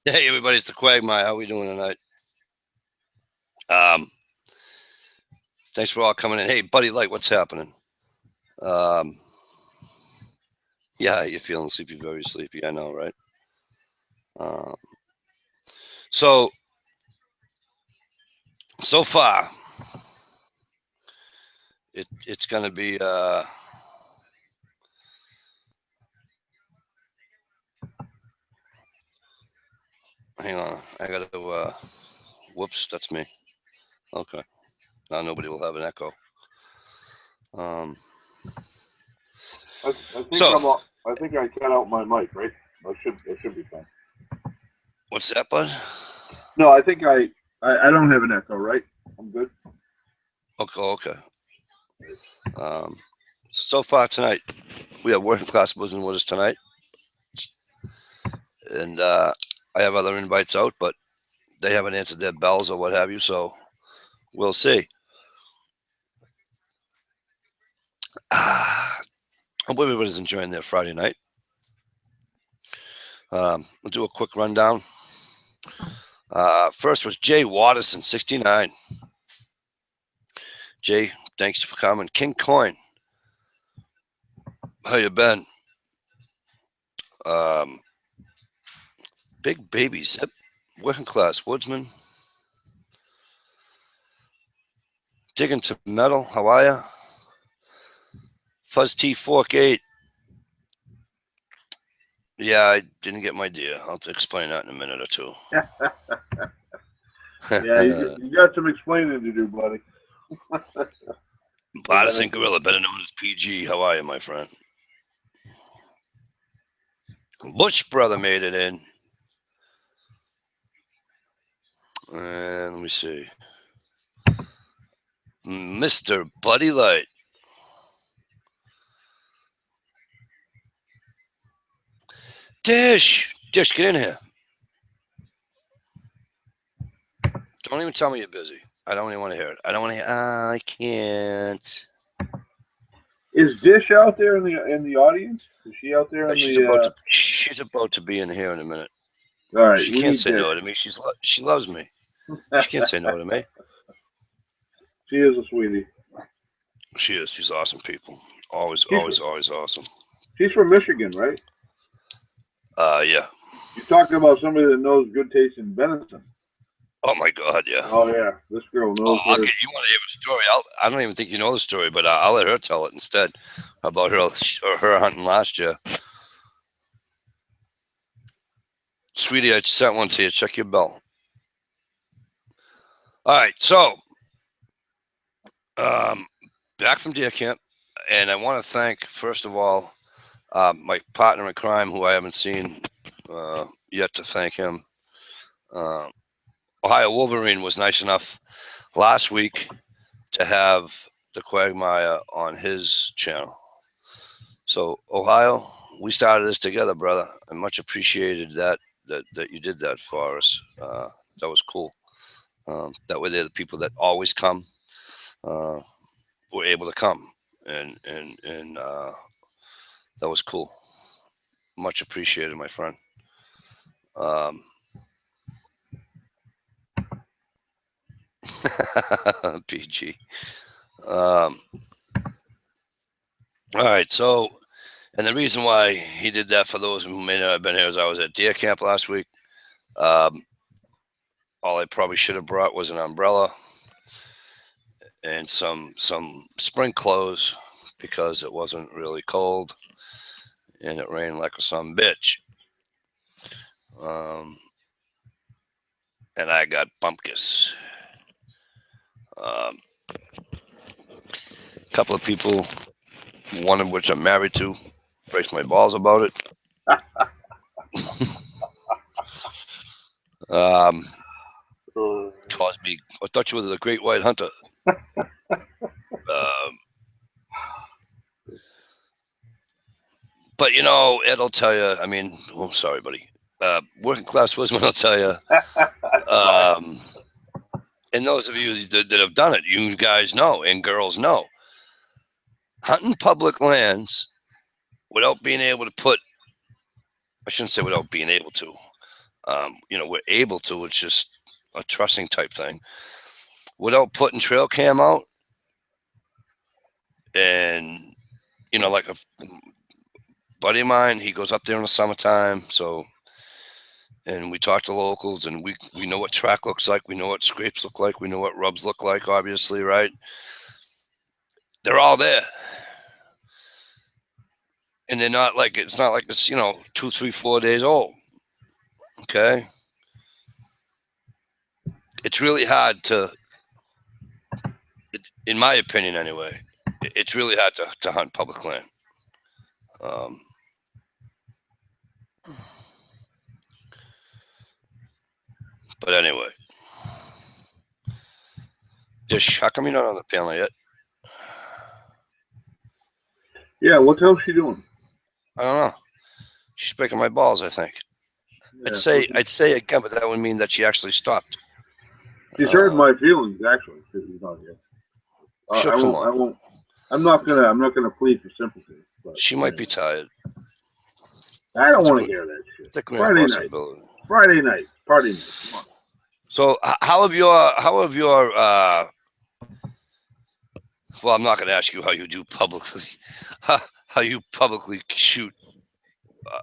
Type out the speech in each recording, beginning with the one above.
Hey, everybody, it's the Quagmire. How we doing tonight? Um, Thanks for all coming in. Hey, Buddy Light, what's happening? Um, yeah, you're feeling sleepy, very sleepy. I know, right? Um, so, so far, it's going to be. Hang on, I got to. Whoops, that's me. Okay, now nobody will have an echo. Um, I think so, I'm. I think I cut out my mic, right? I should be fine. what's that, Bud? No, I think I don't have an echo, right? I'm good. Okay, okay. Um, so far tonight, we have working class bosom with us tonight, and I have other invites out, but they haven't answered their bells or what have you. So we'll see. I hope everybody's enjoying their Friday night. We'll do a quick rundown. First was Jay Watterson, 69. Jay, thanks for coming. King Coin, how you been? Um, Big Baby Zip, working class woodsman, digging to metal. How are ya? Fuzz T Fork 8. Yeah, I didn't get my deal. I'll explain that in a minute or two. Yeah, you got some explaining to do, buddy. I gotta Partisan say, Gorilla, better known as PG. How are you, my friend? Bush brother made it in. And let me see. Mr. Buddy Light. Dish, get in here. Don't even tell me you're busy. I don't even want to hear it. I don't want to hear. I can't. is Dish out there in the audience? Is she out there in She's the? about to. She's about to be in here in a minute. All right, She we can't need say Dish. no to me. She loves me. She can't say no to me. She is a sweetie. She is. She's awesome. People. Always, She's always, always awesome. she's from Michigan, right? Yeah. You talk about somebody that knows good taste in venison. Oh my God. Yeah. Oh yeah, this girl Oh, knows I'll her. get. You want to hear a story? I don't even think you know the story, but I'll let her tell it instead about her hunting last year. Sweetie, I sent one to you. Check your bell. All right. So, um, back from deer camp, and I want to thank first of all my partner in crime, who I haven't seen yet, to thank him. Uh, Ohio Wolverine was nice enough last week to have the Quagmire on his channel. So Ohio, we started this together, brother. I much appreciated that you did that for us. That was cool. That way, they're the people that always come. Uh, were able to come, and that was cool. Much appreciated, my friend. Um, PG. Um, all right, so and the reason why he did that, for those who may not have been here, is I was at deer camp last week. Um, all I probably should have brought was an umbrella and some spring clothes because it wasn't really cold and it rained like a some bitch. Um, and I got bumpkins. Um, a couple of people, one of which I'm married to, breaks my balls about it. Um, Uh, Caused me. I thought you were the great white hunter. Um, but it'll tell you. I mean, oh, sorry, buddy. Working class wisdom will tell you. fine. Um, and those of you that have done it, you guys know, and girls know, hunting public lands without being able to put. I shouldn't say without being able to. we're able to. It's just a trusting type thing. Without putting trail cam out, and like a buddy of mine, he goes up there in the summertime, so and we talk to locals, and we know what track looks like, we know what scrapes look like, we know what rubs look like, obviously, right? They're all there. And they're not like it's not like it's 2, 3, 4 days old. Okay, it's really hard to, in my opinion, anyway. It's really hard to hunt public land. Um, but anyway, just how come you're not on the panel yet? Yeah, what the hell's she doing? I don't know. She's breaking my balls, I think. Yeah, I'd say again, but that would mean that she actually stopped. she's hurt my feelings actually because he's not here. She'll I come won't. I on. won't. I'm not gonna plead for sympathy. But She might be tired. I don't want to hear that shit. It's a great Friday night. possibility. Friday night. Party night. Come on. So how have your well, I'm not going to ask you how you do publicly, how you publicly shoot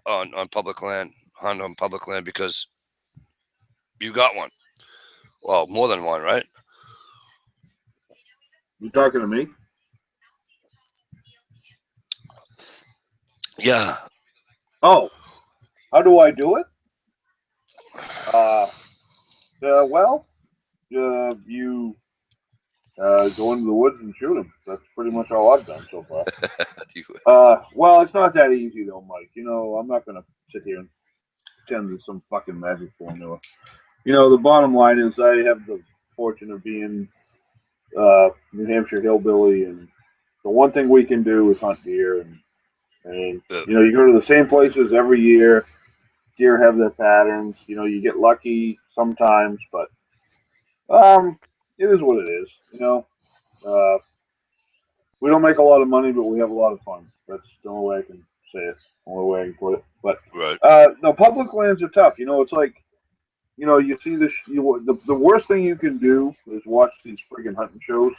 on public land, hunt on public land, because you got one. Well, more than one, right? You talking to me? Yeah. Oh, how do I do it? Well, you go into the woods and shoot them. That's pretty much all I've done so far. Well, it's not that easy though, Mike. I'm not gonna sit here and pretend there's some fucking magic formula. The bottom line is I have the fortune of being New Hampshire hillbilly, and the one thing we can do is hunt deer, and you go to the same places every year. Deer have their patterns. You get lucky sometimes, but it is what it is. We don't make a lot of money, but we have a lot of fun. That's the only way I can say it. The only way I can put it. But right. No, public lands are tough. It's like you see this. The worst thing you can do is watch these friggin' hunting shows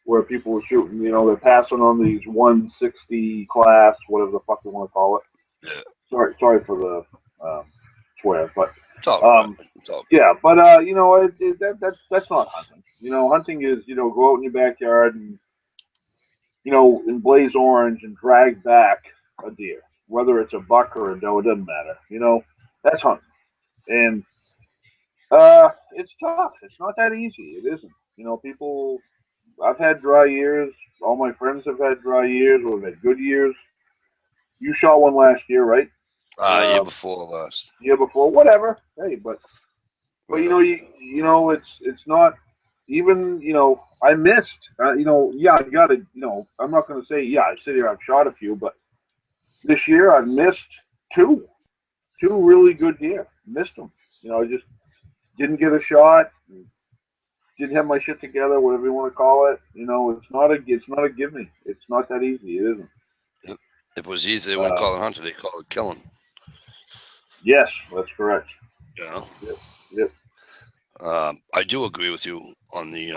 where people are shooting. They're passing on these 160 class, whatever the fuck you want to call it. Yeah. Sorry for the swear, but it's all right. Yeah, but that's not hunting. Hunting is go out in your backyard and in blaze orange and drag back a deer, whether it's a buck or a doe, it doesn't matter. That's hunting, and it's tough. It's not that easy. It isn't. People. I've had dry years. All my friends have had dry years. We've had good years. You shot one last year, right? Year before last. Year before, whatever. Hey, but it's not even I missed. Yeah, I got to. I'm not going to say I sit here. I've shot a few, but this year I've missed two really good deer. Missed them. I just didn't get a shot. Didn't have my shit together, whatever you want to call it. It's not a give me. It's not that easy. It isn't. If it was easy, they wouldn't call it hunting. They call it killing. Yes, that's correct. Yep. I do agree with you on the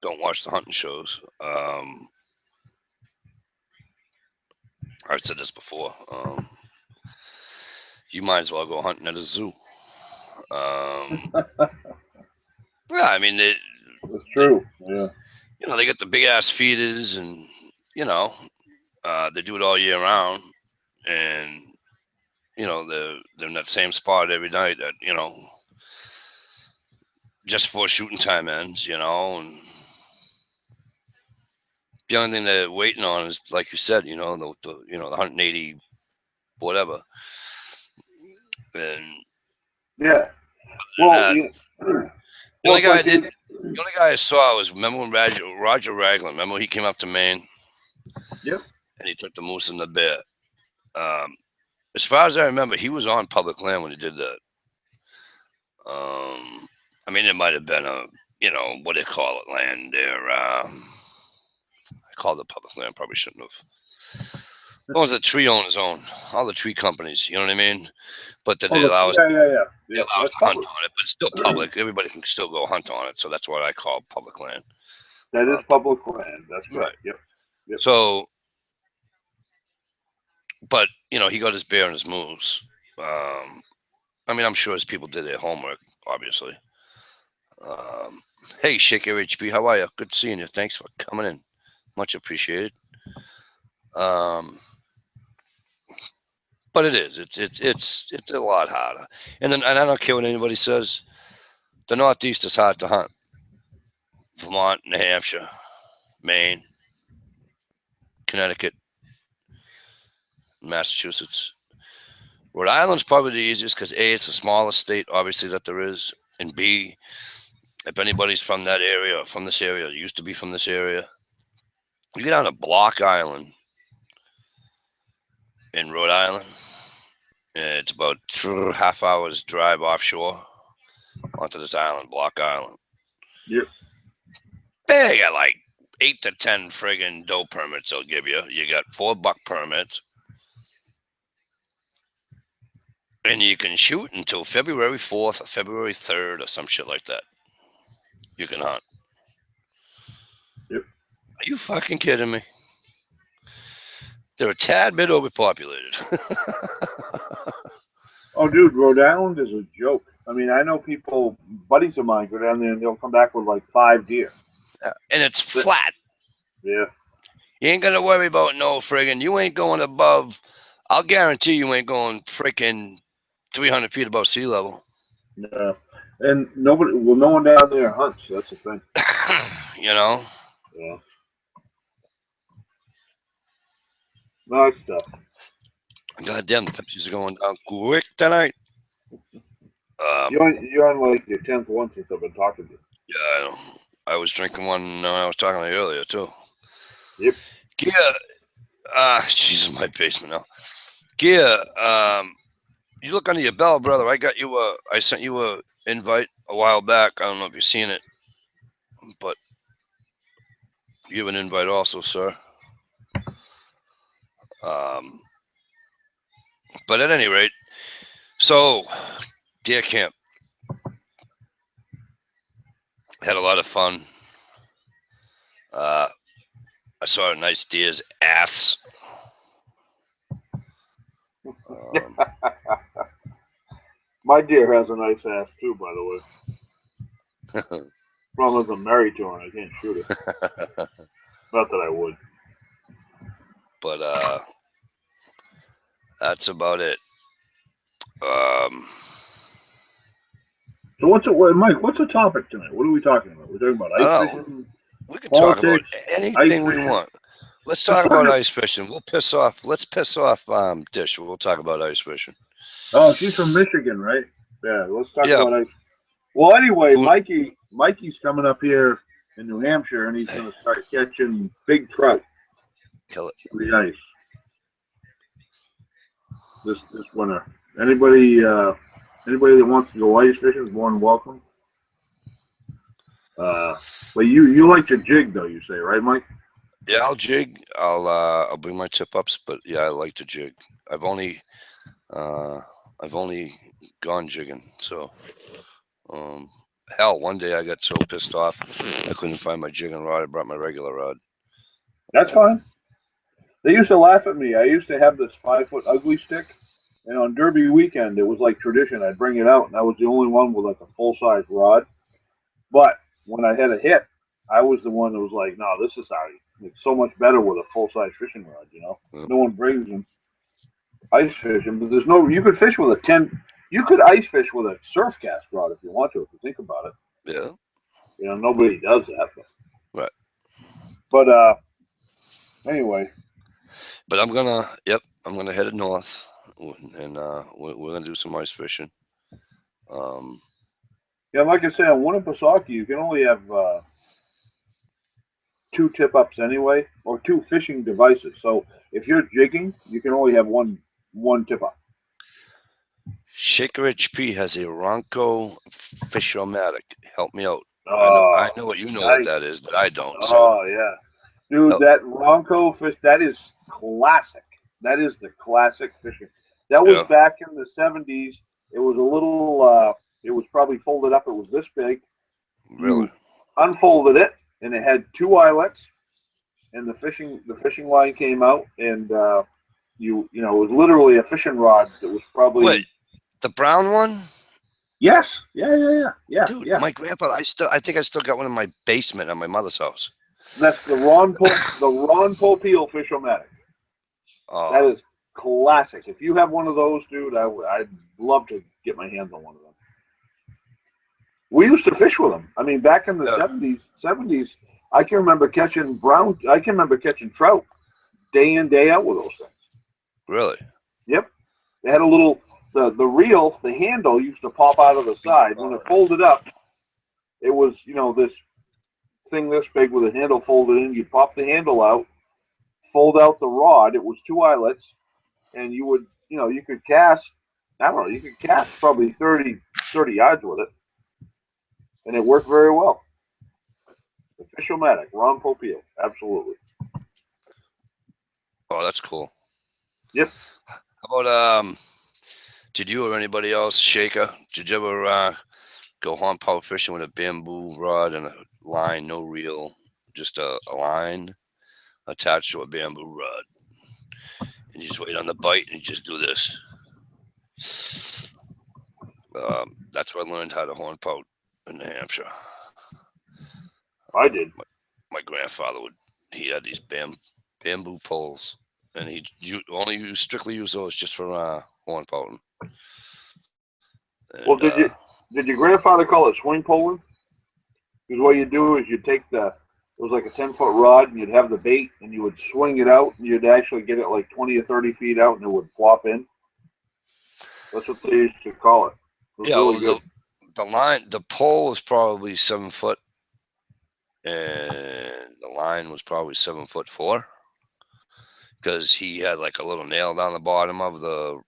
don't watch the hunting shows. I've said this before. You might as well go hunting at a zoo. Yeah, I mean, that's true. Yeah. They get the big ass feeders, and they do it all year round, and they're in that same spot every night. That just before shooting time ends, and the only thing they're waiting on is, like you said, the 180 whatever, and yeah. Well, the only guy I saw was, remember when Roger Ragland? Remember when he came up to Maine? Yep. And he took the moose and the bear. As far as I remember, he was on public land when he did that. I mean, it might have been what do they call it, land there? I called it public land. Probably shouldn't have. owns the tree owners own all the tree companies. You know what I mean? But that Oh, they allow us, yeah. they Yeah, allow us that's to hunt public. on it. But it's still public. Everybody can still go hunt on it. So that's what I call public land. That is But public land. That's right. correct. Yep. Yep. So, but he got his bear and his moose. I mean, I'm sure his people did their homework, obviously. Um, hey, Shaker HP, how are you? Good seeing you. Thanks for coming in. Much appreciated. Um, but it is. It's a lot harder. And I don't care what anybody says. The Northeast is hard to hunt. Vermont, New Hampshire, Maine, Connecticut, Massachusetts. Rhode Island's probably the easiest because A, it's the smallest state, obviously, that there is, and B, if anybody's from that area or from this area, used to be from this area, you get on a Block Island in Rhode Island. It's about 2.5 hours drive offshore onto this island, Block Island. Yep. They got like 8 to 10 friggin' doe permits they'll give you. You got 4 buck permits. And you can shoot until February 4th or February 3rd or some shit like that. You can hunt. Yep. Are you fucking kidding me? They're a tad bit overpopulated. Oh, dude, Rhode Island is a joke. I mean, I know people, buddies of mine, go down there and they'll come back with like 5 deer. And it's flat. Yeah. You ain't gonna worry about no friggin'. You ain't going above. I'll guarantee you ain't going freaking 300 feet above sea level. Yeah. And no one down there hunts. That's the thing. You know? Yeah. Nice stuff. God damn, the Pepsi's are going down quick tonight. You're on like your 10th one since I've been talking to you. Yeah, I know. I was drinking one I was talking to you earlier, too. Yep. Gia, she's in my basement now. Gia, you look under your bell, brother. I sent you a invite a while back. I don't know if you've seen it, but you have an invite also, sir. But at any rate, so deer camp had a lot of fun. I saw a nice deer's ass. My deer has a nice ass too, by the way. Problem is, I'm married to her and I can't shoot her. Not that I would. But that's about it. So Mike? What's the topic tonight? What are we talking about? We're talking about ice fishing. We can politics, talk about anything we want. Let's talk about ice fishing. Let's piss off Dish. We'll talk about ice fishing. Oh, she's from Michigan, right? Yeah, let's talk about ice. Well, anyway, Mikey's coming up here in New Hampshire, and he's going to start catching big trout. Kill it. The ice. This winter. Anybody that wants to go ice fishing is more than welcome. But you like to jig, though, you say, right, Mike? Yeah, I'll jig. I'll bring my tip ups, but yeah, I like to jig. I've only gone jigging. So, hell, one day I got so pissed off I couldn't find my jigging rod. I brought my regular rod. That's fine. They used to laugh at me. I used to have this 5-foot ugly stick, and on Derby weekend, it was like tradition. I'd bring it out, and I was the only one with like a full size rod. But when I had a hit, I was the one that was like, "No, this is how it's so much better with a full size fishing rod." No one brings them ice fishing, but there's no. You could fish with a 10. You could ice fish with a surf cast rod if you want to. If you think about it. Yeah. Nobody does that. Right. But anyway. But I'm gonna head north, and we're gonna do some ice fishing. Yeah, like I say, on Winnipesaukee, you can only have 2 tip ups anyway, or 2 fishing devices. So if you're jigging, you can only have one tip up. Shaker HP has a Ronco Fishomatic. Help me out. I know what you know what that is, but I don't. Oh yeah, dude, that Ronco fish, that is classic. That is the classic fishing. That was Yeah, back in the 70s. It was a little. It was probably folded up. It was this big. really. You unfolded it, and it had two eyelets, and the fishing line came out, and it was literally a fishing rod that was Wait, probably. the brown one? Yes, yeah, Dude, yeah. my grandpa, I think I still got one in my basement at my mother's house. That's the Ron Popeil Fishomatic. That Oh, is classic. If you have one of those, dude, I'd love to get my hands on one of them. We used to fish with them. I mean, back in the yeah, seventies, I can remember catching brown. I can remember catching trout day in day out with those things. really? Yep, they had a little the reel, the handle used to pop out of the side. When it folded up, it was this thing this big with a handle folded in. You pop the handle out, fold out the rod. It was two eyelets, and you could cast. I don't know. You could cast probably 30 yards with it, and it worked very well. The Fishomatic, Ron Popeil, absolutely. Oh, that's cool. Yep. How about did you or anybody else, Shaker? Did you ever go hunt power fishing with a bamboo rod and a line, no reel, just a line attached to a bamboo rod, and you just wait on the bite and you just do this. That's where I learned how to horn pout in New Hampshire. I did. My grandfather he had these bamboo poles, and strictly use those just for horn pouting. Well, And did your grandfather call it swing poling? Because what you do is you take it was like a 10-foot rod, and you'd have the bait, and you would swing it out, and you'd actually get it like 20 or 30 feet out, and it would flop in. That's what they used to call it. It was yeah, really well, good. the pole was probably 7 foot, and the line was probably 7'4", because he had like a little nail down the bottom of the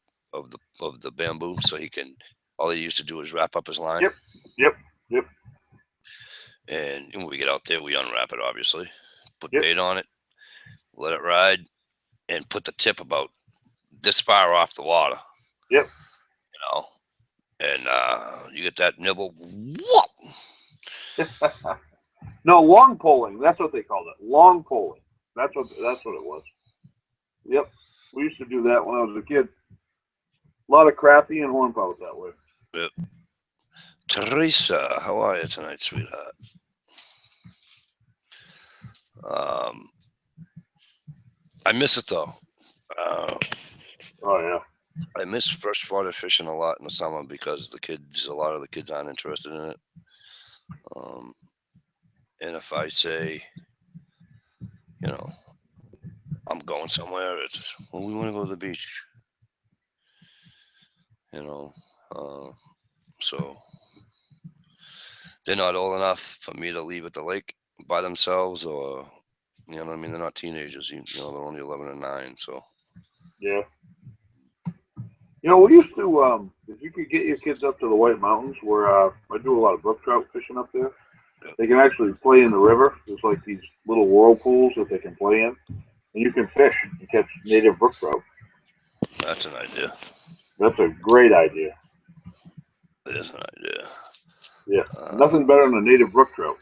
bamboo, so all he used to do is wrap up his line. Yep, yep, yep, And when we get out there, we unwrap it, obviously, put yep, bait on it, let it ride, and put the tip about this far off the water, yep. you know, and you get that nibble. Whoop! No, long poling. That's what they called it. Long poling. That's what it was. Yep. We used to do that when I was a kid. A lot of crappie and horn pout that way. Yep. Teresa, how are you tonight, sweetheart? Um, I miss it though. Oh yeah. I miss freshwater fishing a lot in the summer because a lot of the kids aren't interested in it. Um, and if I say, you know, I'm going somewhere, it's, well, we want to go to the beach, you know. So they're not old enough for me to leave at the lake by themselves, or, you know what I mean? They're not teenagers, they're only 11 and 9. So, Yeah. We used to, if you could get your kids up to the White Mountains, where I do a lot of brook trout fishing up there, yeah, they can actually play in the river. There's like these little whirlpools that they can play in, and you can fish and catch native brook trout. that's an idea. That's a great idea. It is an idea. Yeah. Nothing better than a native brook trout.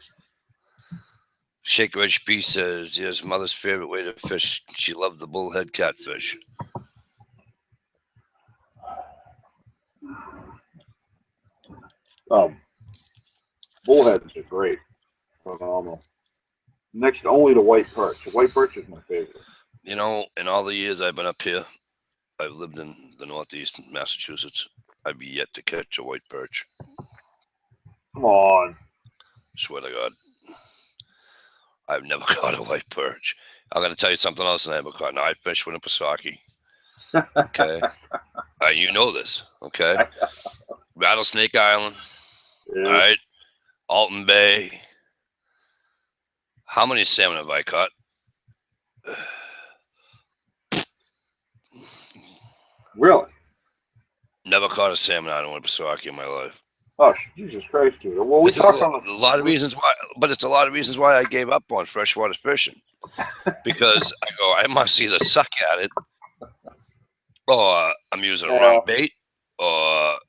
Shake Rich B says, yes, mother's favorite way to fish. She loved the bullhead catfish. Bullheads are great. Phenomenal. Next only to white perch. White perch is my favorite. In all the years I've been up here, I've lived in the Northeast Massachusetts. I've yet to catch a white perch. Come on. Swear to God. I've never caught a white perch. I'm going to tell you something else I never caught. Now, I fished with a Pisaki. Okay. You know this. Okay. Rattlesnake Island. Yeah. All right. Alton Bay. How many salmon have I caught? Really? Never caught a salmon out of a Pisaki in my life. Oh, Jesus Christ, dude. Well, we talked on a lot of reasons why, but it's a lot of reasons why I gave up on freshwater fishing, because I must either suck at it or I'm using a wrong bait, or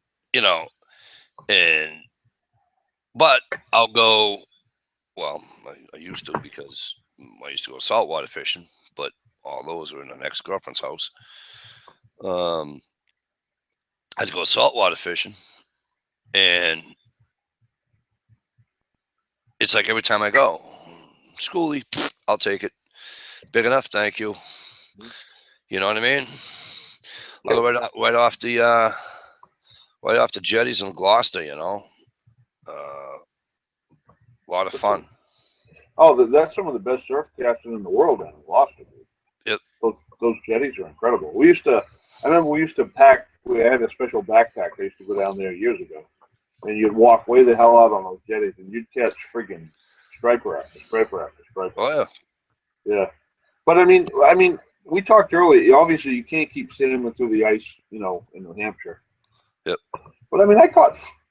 and but I'll go. Well, I used to because I used to go saltwater fishing, but all those were in an ex-girlfriend's house. I'd go saltwater fishing, and it's like every time I go, schoolie, I'll take it. Big enough, thank you. You know what I mean? I'll go right off the jetties in Gloucester. A lot of fun. Oh, that's some of the best surf casting in the world in Gloucester. Yep. Those jetties are incredible. I remember we used to pack. We had a special backpack. I used to go down there years ago, and you'd walk way the hell out on those jetties, and you'd catch friggin' striper after striper after striper. Oh yeah. Yeah, but I mean, we talked earlier. Obviously, you can't keep salmon through the ice, in New Hampshire. Yep. But I mean,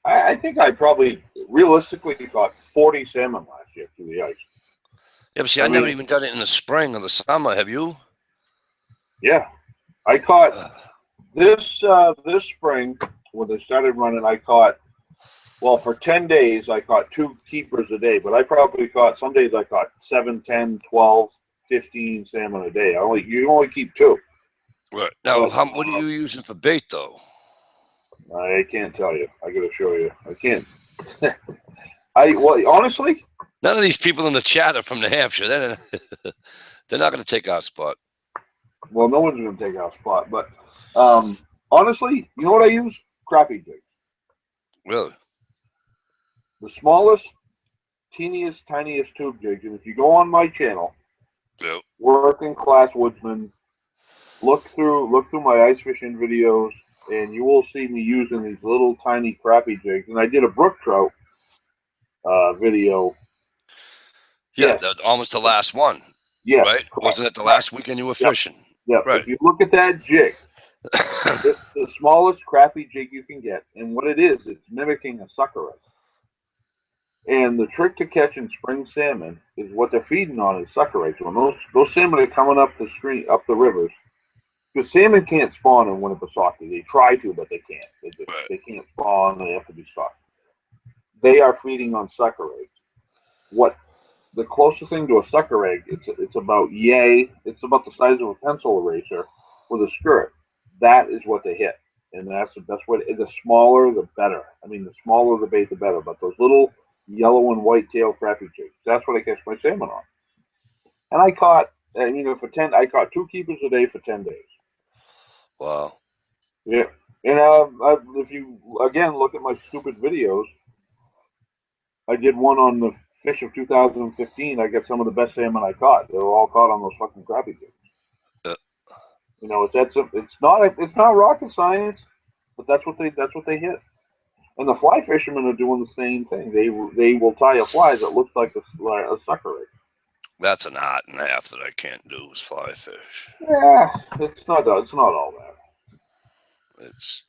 I think I probably realistically caught 40 salmon last year through the ice. Yeah, but see, I never even done it in the spring or the summer. Have you? Yeah, I caught this spring when they started running. I caught, well, for 10 days I caught 2 keepers a day, but I probably caught, some days I caught 7, 10, 12, 15 salmon a day. You only keep 2. Right. Now, what are you using for bait though? I can't tell you. I got to show you. I can't. Honestly, none of these people in the chat are from New Hampshire. They're not going to take our spot. Well, no one's going to take our spot. But honestly, you know what I use? Crappie jigs. Really? The smallest, teeniest, tiniest tube jigs. And if you go on my channel, yep. Working Class Woodsman, look through my ice fishing videos, and you will see me using these little tiny crappie jigs. And I did a brook trout video. Yeah, yes. Almost the last one. Yes. Right? Correct. Wasn't it the last weekend you were fishing? Yeah. Right. If you look at that jig, it's the smallest crappie jig you can get. And what it is, it's mimicking a sucker egg. And the trick to catching spring salmon is what they're feeding on is sucker eggs. When those salmon are coming up the stream, up the rivers, because salmon can't spawn in Winnipesaukee. They try to, but they can't. They can't spawn. They have to be stocked. They are feeding on sucker eggs. What the closest thing to a sucker egg? It's about It's about the size of a pencil eraser with a skirt. That is what they hit, and that's the best way. The smaller, the better. I mean, the smaller the bait, the better. But those little yellow and white tail crappie jigs, that's what I catch my salmon on. And I caught, I caught 2 keepers a day for 10 days. Wow. Yeah. And if you, again, look at my stupid videos, I did one on the fish of 2015. I got some of the best salmon I caught. They were all caught on those fucking crappie jigs. It's not rocket science, but that's what they hit. And the fly fishermen are doing the same thing. They will tie a fly that looks like a sucker egg. That's an art and a half that I can't do is fly fish. Yeah, it's not all that.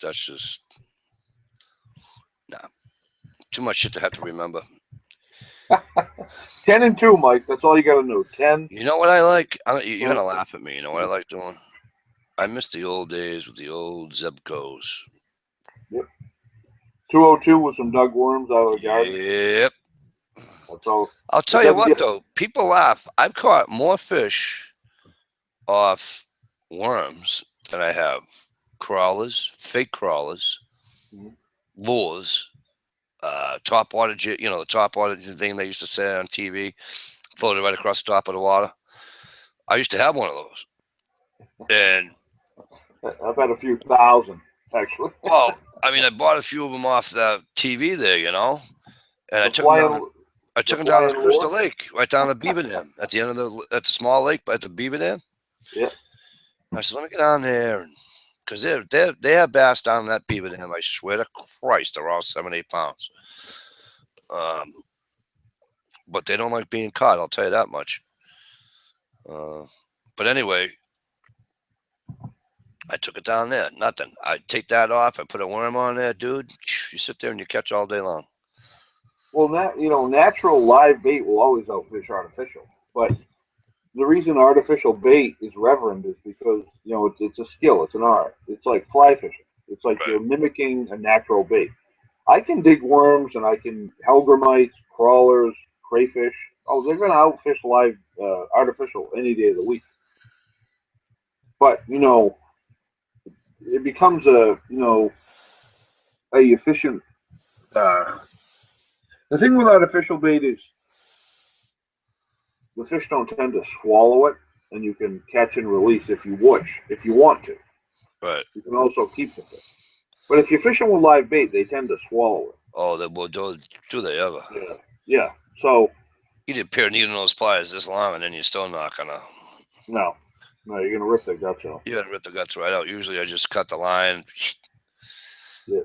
That's just too much shit to have to remember. 10 and 2, Mike. That's all you got to know. 10. You know what I like? You're gonna laugh at me. You know what I like doing? I miss the old days with the old Zebcos. Yep. 202 with some dug worms out of the garden. Yep. That's all. I'll tell you what, though. People laugh. I've caught more fish off worms than I have crawlers, fake crawlers, lures, top water, the top water thing they used to say on TV, floated right across the top of the water. I used to have one of those. And I've had a few thousand, actually. Well, I mean, I bought a few of them off the TV there, and I took them down to Crystal Lake, right down the Beaver Dam, at the end of at the small lake, at the Beaver Dam. Yeah. I said, let me get down there, because they have bass down in that Beaver Dam. I swear to Christ, they're all 7-8 pounds. But they don't like being caught. I'll tell you that much. But anyway, I took it down there. Nothing. I take that off. I put a worm on there, dude. You sit there and you catch all day long. Well, natural live bait will always outfish artificial. But the reason artificial bait is reverend is because it's a skill, it's an art. It's like fly fishing. It's like Right. you're mimicking a natural bait. I can dig worms and I can hellgrammites, crawlers, crayfish. Oh, they're going to outfish live artificial any day of the week. But it becomes a efficient. The thing with artificial bait is the fish don't tend to swallow it, and you can catch and release if you want to. Right. You can also keep the fish. But if you're fishing with live bait, they tend to swallow it. Oh, do they ever? Yeah, yeah. So You did a pair of needle nose pliers this long, and then you're still not gonna. no, no, you're gonna rip the guts out. You gotta rip the guts right out. Usually, I just cut the line. Yeah.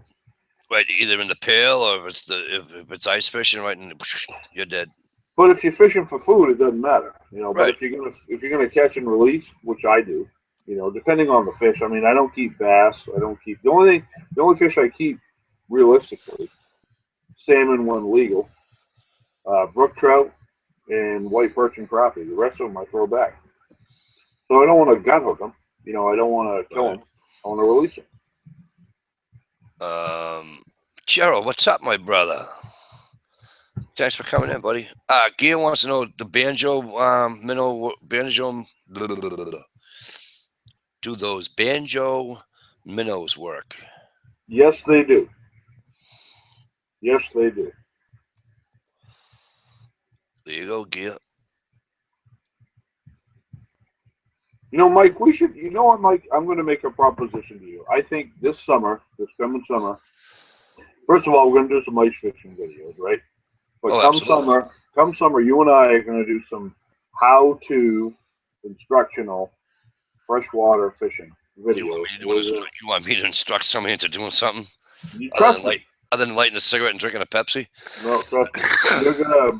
Right, either in the pail or if it's ice fishing, right, and you're dead. But if you're fishing for food, it doesn't matter, But Right. if you're gonna catch and release, which I do, depending on the fish. I mean, I don't keep bass. I don't keep the only fish I keep realistically, salmon when legal, brook trout, and white perch and crappie. The rest of them I throw back. So I don't want to gut hook them. I don't want to kill Right. them. I want to release them. Gerald, what's up, my brother? Thanks for coming in, buddy. Gia wants to know the blah, blah, blah, blah. Do those banjo minnows work? Yes, they do. Yes, they do. There you go, Gia. Mike, we should. You know what, Mike? I'm going to make a proposition to you. I think this coming summer. First of all, we're going to do some ice fishing videos, right? But Oh, absolutely. come summer, you and I are going to do some how-to instructional freshwater fishing videos. You want me to instruct somebody into doing something You other trust than me? lighting a cigarette and drinking a Pepsi? No, trust me. You're gonna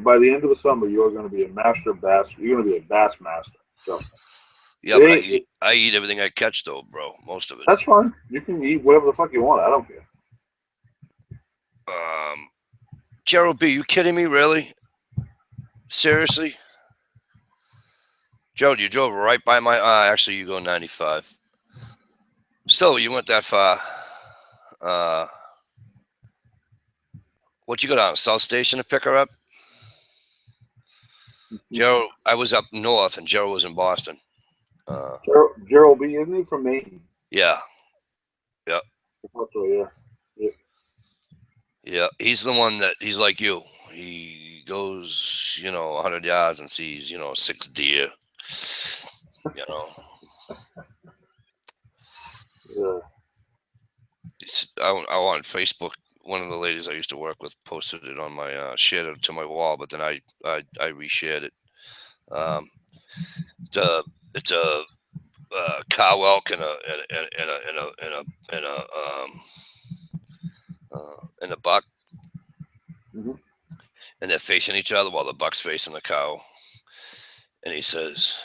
by the end of the summer, you're going to be a master bass. You're going to be a bass master. Trust me. Yeah, but I eat everything I catch, though, bro. Most of it. That's fine. You can eat whatever the fuck you want. I don't care. Gerald B, you kidding me? Really? Seriously? Gerald, you drove right by my. Actually, you go 95. Still, you went that far. What you go down South Station to pick her up? Gerald, I was up north, and Gerald was in Boston. Gerald B, isn't he from Maine? Yeah. Yeah. So, yeah. Yeah, he's the one that he's like you. He goes, 100 yards and sees, 6 deer. Yeah. I on Facebook. One of the ladies I used to work with posted it on my shared it to my wall, but then I reshared it. It's a cow elk and a buck, Mm-hmm. and they're facing each other while the buck's facing the cow. And he says,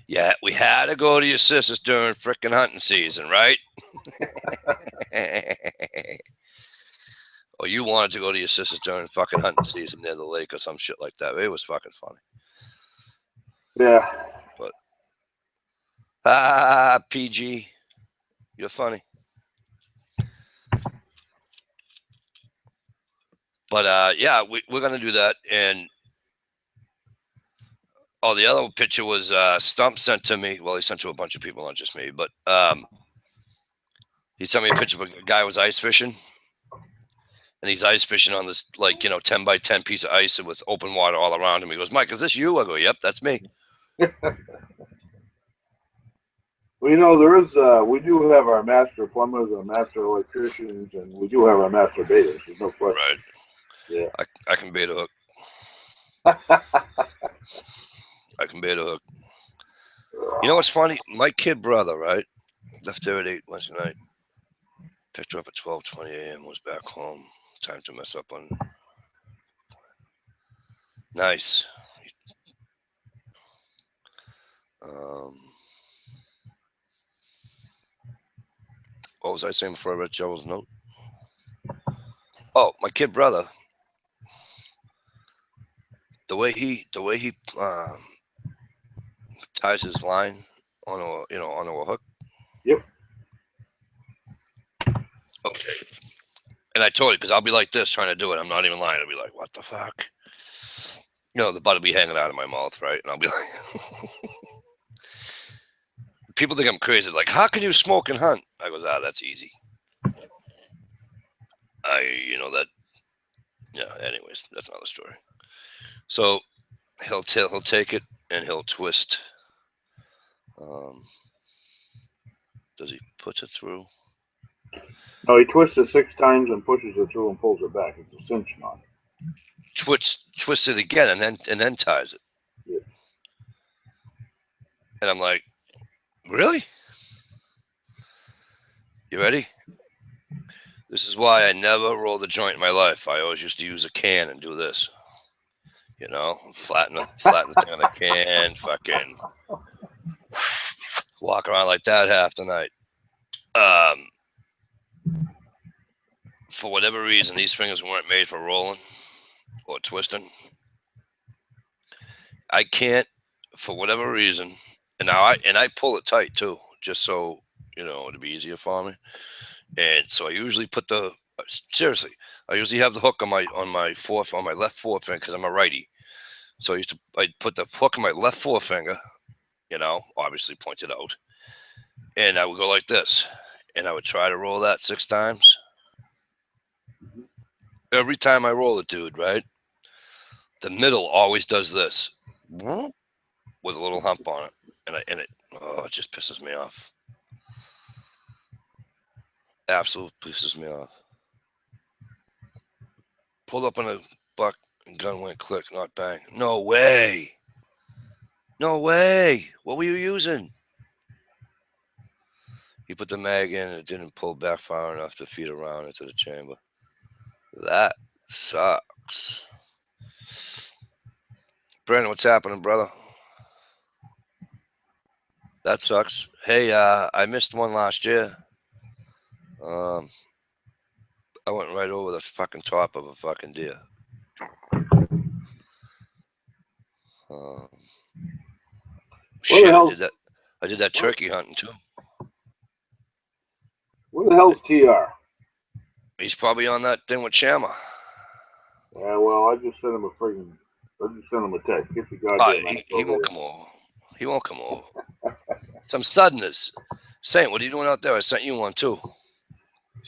"Yeah, we had to go to your sister's during frickin' hunting season, right?" Or you wanted to go to your sister's during fucking hunting season near the lake or some shit like that. It was fucking funny. Yeah. But PG, you're funny. But yeah, we're gonna do that. And the other picture was Stump sent to me. Well, he sent to a bunch of people, not just me. But he sent me a picture of a guy who was ice fishing, and he's ice fishing on this 10 by 10 piece of ice with open water all around him. He goes, "Mike, is this you?" I go, "Yep, that's me." Well, there is. We do have our master plumbers and master electricians, and we do have our master baiters. There's no question. Right. Yeah. I can bait a hook. I can bait a hook. You know what's funny? My kid brother, right, left there at 8 Wednesday night. Picked her up at 12:20 a.m. Was back home. Time to mess up on. Nice. What was I saying before I read Joel's note? Oh, my kid brother. The way he ties his line on onto a hook. Yep. Okay. And I told you, because I'll be like this trying to do it. I'm not even lying. I'll be like, what the fuck? The butt will be hanging out of my mouth, right? And I'll be like, people think I'm crazy. Like, how can you smoke and hunt? I goes, that's easy. That. Yeah. Anyways, that's another story. So he'll take it and he'll twist. Does he puts it through? No, he twists it 6 times and pushes it through and pulls it back. It's a cinch knot. Twists it again and then ties it. Yeah. And I'm like, really? You ready? This is why I never rolled a joint in my life. I always used to use a can and do this. Flatten the thing on the can, fucking walk around like that half the night. For whatever reason, these fingers weren't made for rolling or twisting. I can't, for whatever reason, and I pull it tight too, just so it'd be easier for me. And so I usually I usually have the hook on my left forefinger because I'm a righty. So I'd put the hook on my left forefinger, obviously pointed out, and I would go like this, and I would try to roll that 6 times. Every time I roll it, dude, right? The middle always does this with a little hump on it, and it just pisses me off. Absolutely pisses me off. Pulled up on a buck and gun went click, not bang. No way. No way. What were you using? He put the mag in and it didn't pull back far enough to feed around into the chamber. That sucks. Brandon, what's happening, brother? That sucks. Hey, I missed one last year. I went right over the fucking top of a fucking deer. Shit, I did that turkey hunting too. Where the hell's TR? He's probably on that thing with Chama. Yeah, well, I just sent him a text. Get the goddamn he won't come over. He won't come over. Some suddenness. Saint, what are you doing out there? I sent you one too.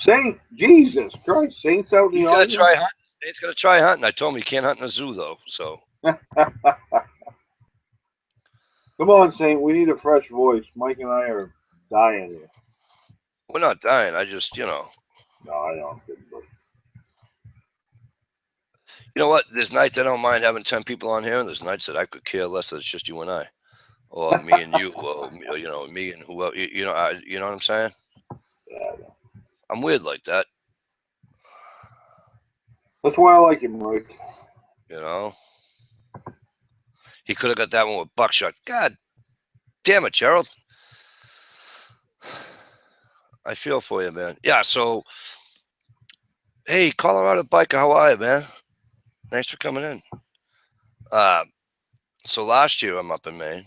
Saint, Jesus Christ, Saint's out in the audience. Saint's gonna try hunting. I told him he can't hunt in a zoo though. So. Come on, Saint. We need a fresh voice. Mike and I are dying here. We're not dying. I just, No, I don't. You know what? There's nights I don't mind having 10 people on here, and there's nights that I could care less that it's just you and I, or me and you, or me and whoever. You know what I'm saying? Yeah. I'm weird like that. That's why I like him, Mike. He could have got that one with buckshot. God damn it, Gerald. I feel for you, man. Yeah, so, hey, Colorado Biker, how are you, man? Thanks for coming in. So last year I'm up in Maine,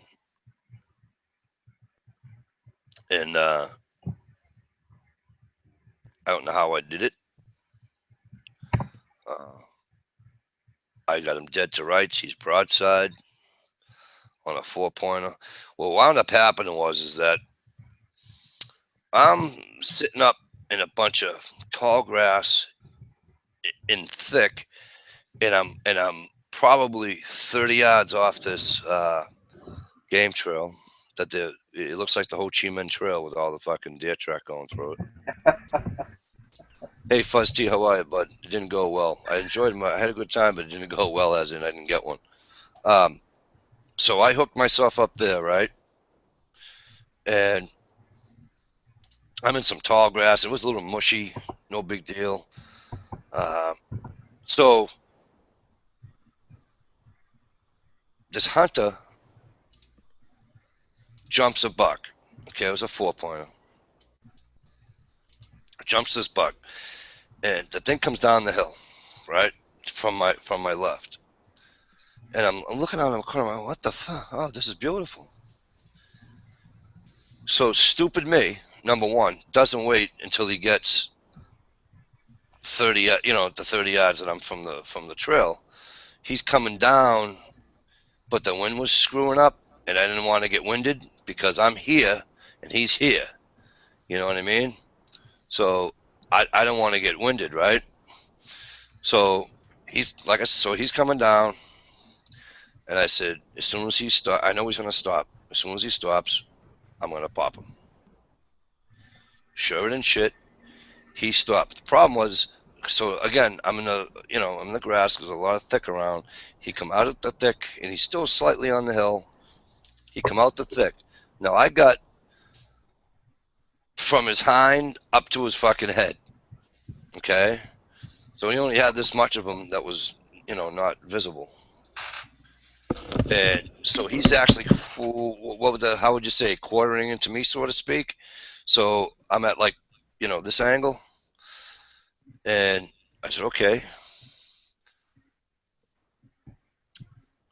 and I don't know how I did it. I got him dead to rights. He's broadside on a 4-pointer. What wound up happening is that I'm sitting up in a bunch of tall grass in thick, and I'm probably 30 yards off this game trail that it looks like the Ho Chi Minh Trail with all the fucking deer track going through it. Hey, Fuzz T, how are you, bud? It didn't go well. I enjoyed I had a good time, but it didn't go well, as in I didn't get one. So I hooked myself up there, right? And I'm in some tall grass. It was a little mushy, no big deal. So this hunter jumps a buck. Okay, it was a 4-pointer. Jumps this buck, and the thing comes down the hill, right, from my left. And I'm looking out in the corner. What the fuck? Oh, this is beautiful. So stupid me, number one, doesn't wait until he gets 30, the 30 yards that I'm from the trail. He's coming down, but the wind was screwing up, and I didn't want to get winded because I'm here and he's here. You know what I mean? So I don't want to get winded, right? So he's coming down, and I said, as soon as he stop, I know he's gonna stop. As soon as he stops, I'm gonna pop him. Sure than shit, he stopped. The problem was, so again, I'm in the grass. There's a lot of thick around. He come out of the thick, and he's still slightly on the hill. He come out the thick. Now I got from his hind up to his fucking head. Okay, so he only had this much of him that was, not visible. And so he's actually, how would you say, quartering into me, so to speak. So I'm at like, this angle, and I said, okay.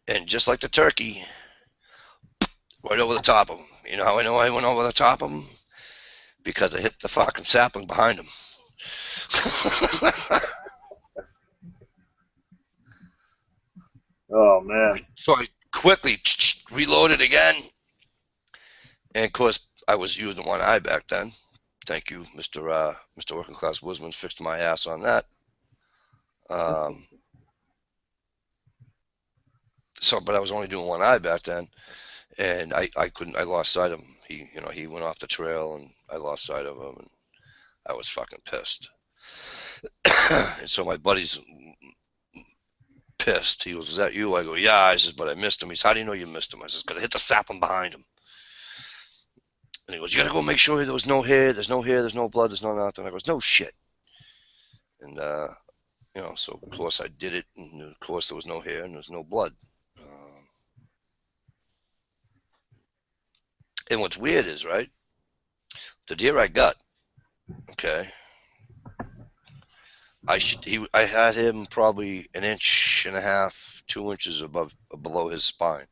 And just like the turkey, right over the top of him. You know how I know I went over the top of him? Because I hit the fucking sapling behind him. Oh man! So I quickly reloaded again, and of course I was using one eye back then. Thank you, Mr. Working Class Woodsman, fixed my ass on that. But I was only doing one eye back then, and I couldn't. I lost sight of him. He went off the trail, and I lost sight of him, and I was fucking pissed. And so my buddy's pissed. He goes, "Is that you?" I go, "Yeah." I says, "But I missed him." He says, "How do you know you missed him?" I says, "Because I hit the sapling behind him." And he goes, "You got to go make sure there was no hair. There's no hair. There's no blood. There's no nothing." I goes, "No shit." And so of course I did it, and of course there was no hair and there was no blood. And what's weird is, right, the deer I got, okay, I had him probably an inch and a half, 2 inches below his spine.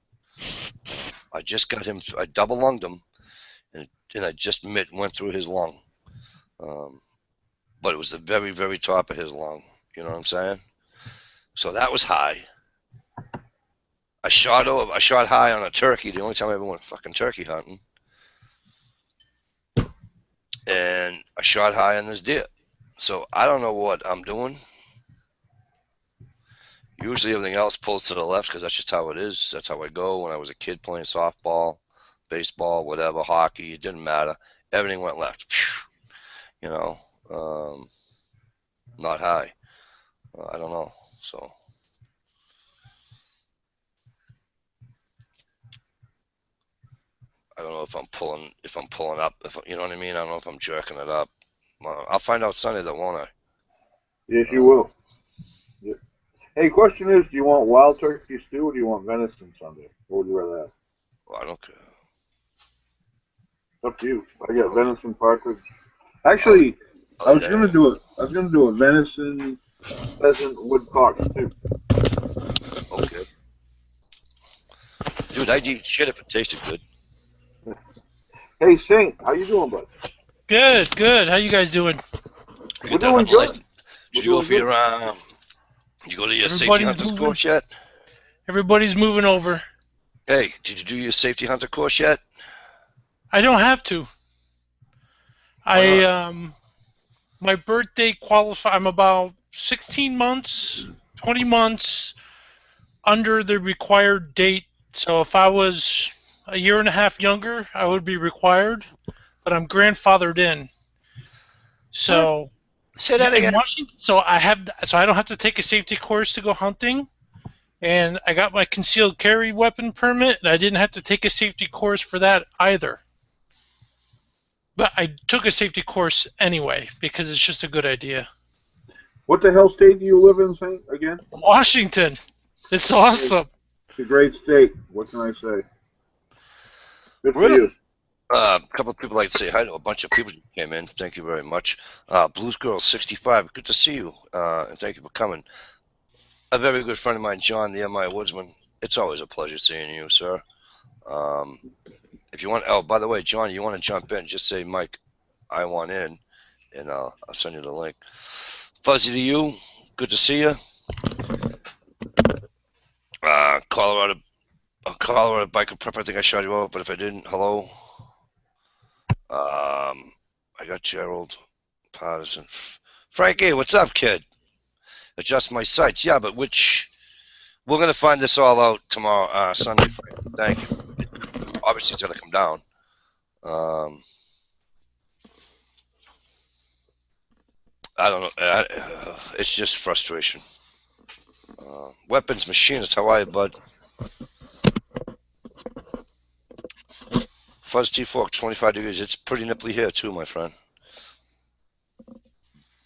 I just got him. I double lunged him, and I just went through his lung. But it was the very, very top of his lung. You know what I'm saying? So that was high. I shot high on a turkey. The only time I ever went fucking turkey hunting, and I shot high on this deer. So I don't know what I'm doing. Usually everything else pulls to the left because that's just how it is. That's how I go. When I was a kid playing softball, baseball, whatever, hockey, it didn't matter. Everything went left. You know, not high. I don't know. So I don't know if I'm pulling up. If you know what I mean. I don't know if I'm jerking it up. I'll find out Sunday, though, won't I? Yes, you will. Yep. Hey, question is: do you want wild turkey stew or do you want venison Sunday? What would you rather have? Well, I don't care. It's up to you. I got venison partridge. Actually, I was gonna do it. I was gonna do a venison pheasant woodcock stew. Okay. Dude, I'd eat shit if it tasted good. Hey, Saint, how you doing, bud? Good, good. How you guys doing? You We're get that doing hunting license? good. Did We're you go doing for good. did you go to your safety Everybody's hunter moving. course yet? Everybody's moving over. Hey, did you do your safety hunter course yet? I don't have to. Why I not? My birthday qualify. I'm about 16 months, 20 months under the required date. So if I was a year and a half younger, I would be required. But I'm grandfathered in. What? So Say yeah, that in again. Washington. So I don't have to take a safety course to go hunting. And I got my concealed carry weapon permit, and I didn't have to take a safety course for that either. But I took a safety course anyway because it's just a good idea. What the hell state do you live in, Saint? Again? Washington, it's awesome. It's a great state. What can I say? Good for Really? you. A couple of people like to say hi to a bunch of people who came in. Thank you very much. Blues Girl 65, good to see you, and thank you for coming. A very good friend of mine, John, the MI Woodsman. It's always a pleasure seeing you, sir. If you want, oh, by the way, John, you want to jump in? Just say, Mike, I want in, and I'll send you the link. Fuzzy to you, good to see you. Colorado Biker Prep, I think I shot you out, but if I didn't, hello. I got Gerald Patterson. Frankie, what's up, kid? Adjust my sights. Yeah, but we're going to find this all out tomorrow, Sunday, Frank. Thank you. Obviously, it's going to come down. I don't know. It's just frustration. Weapons machinist, how are you, bud? Fuzz T-Fork, 25 degrees. It's pretty nipply here, too, my friend.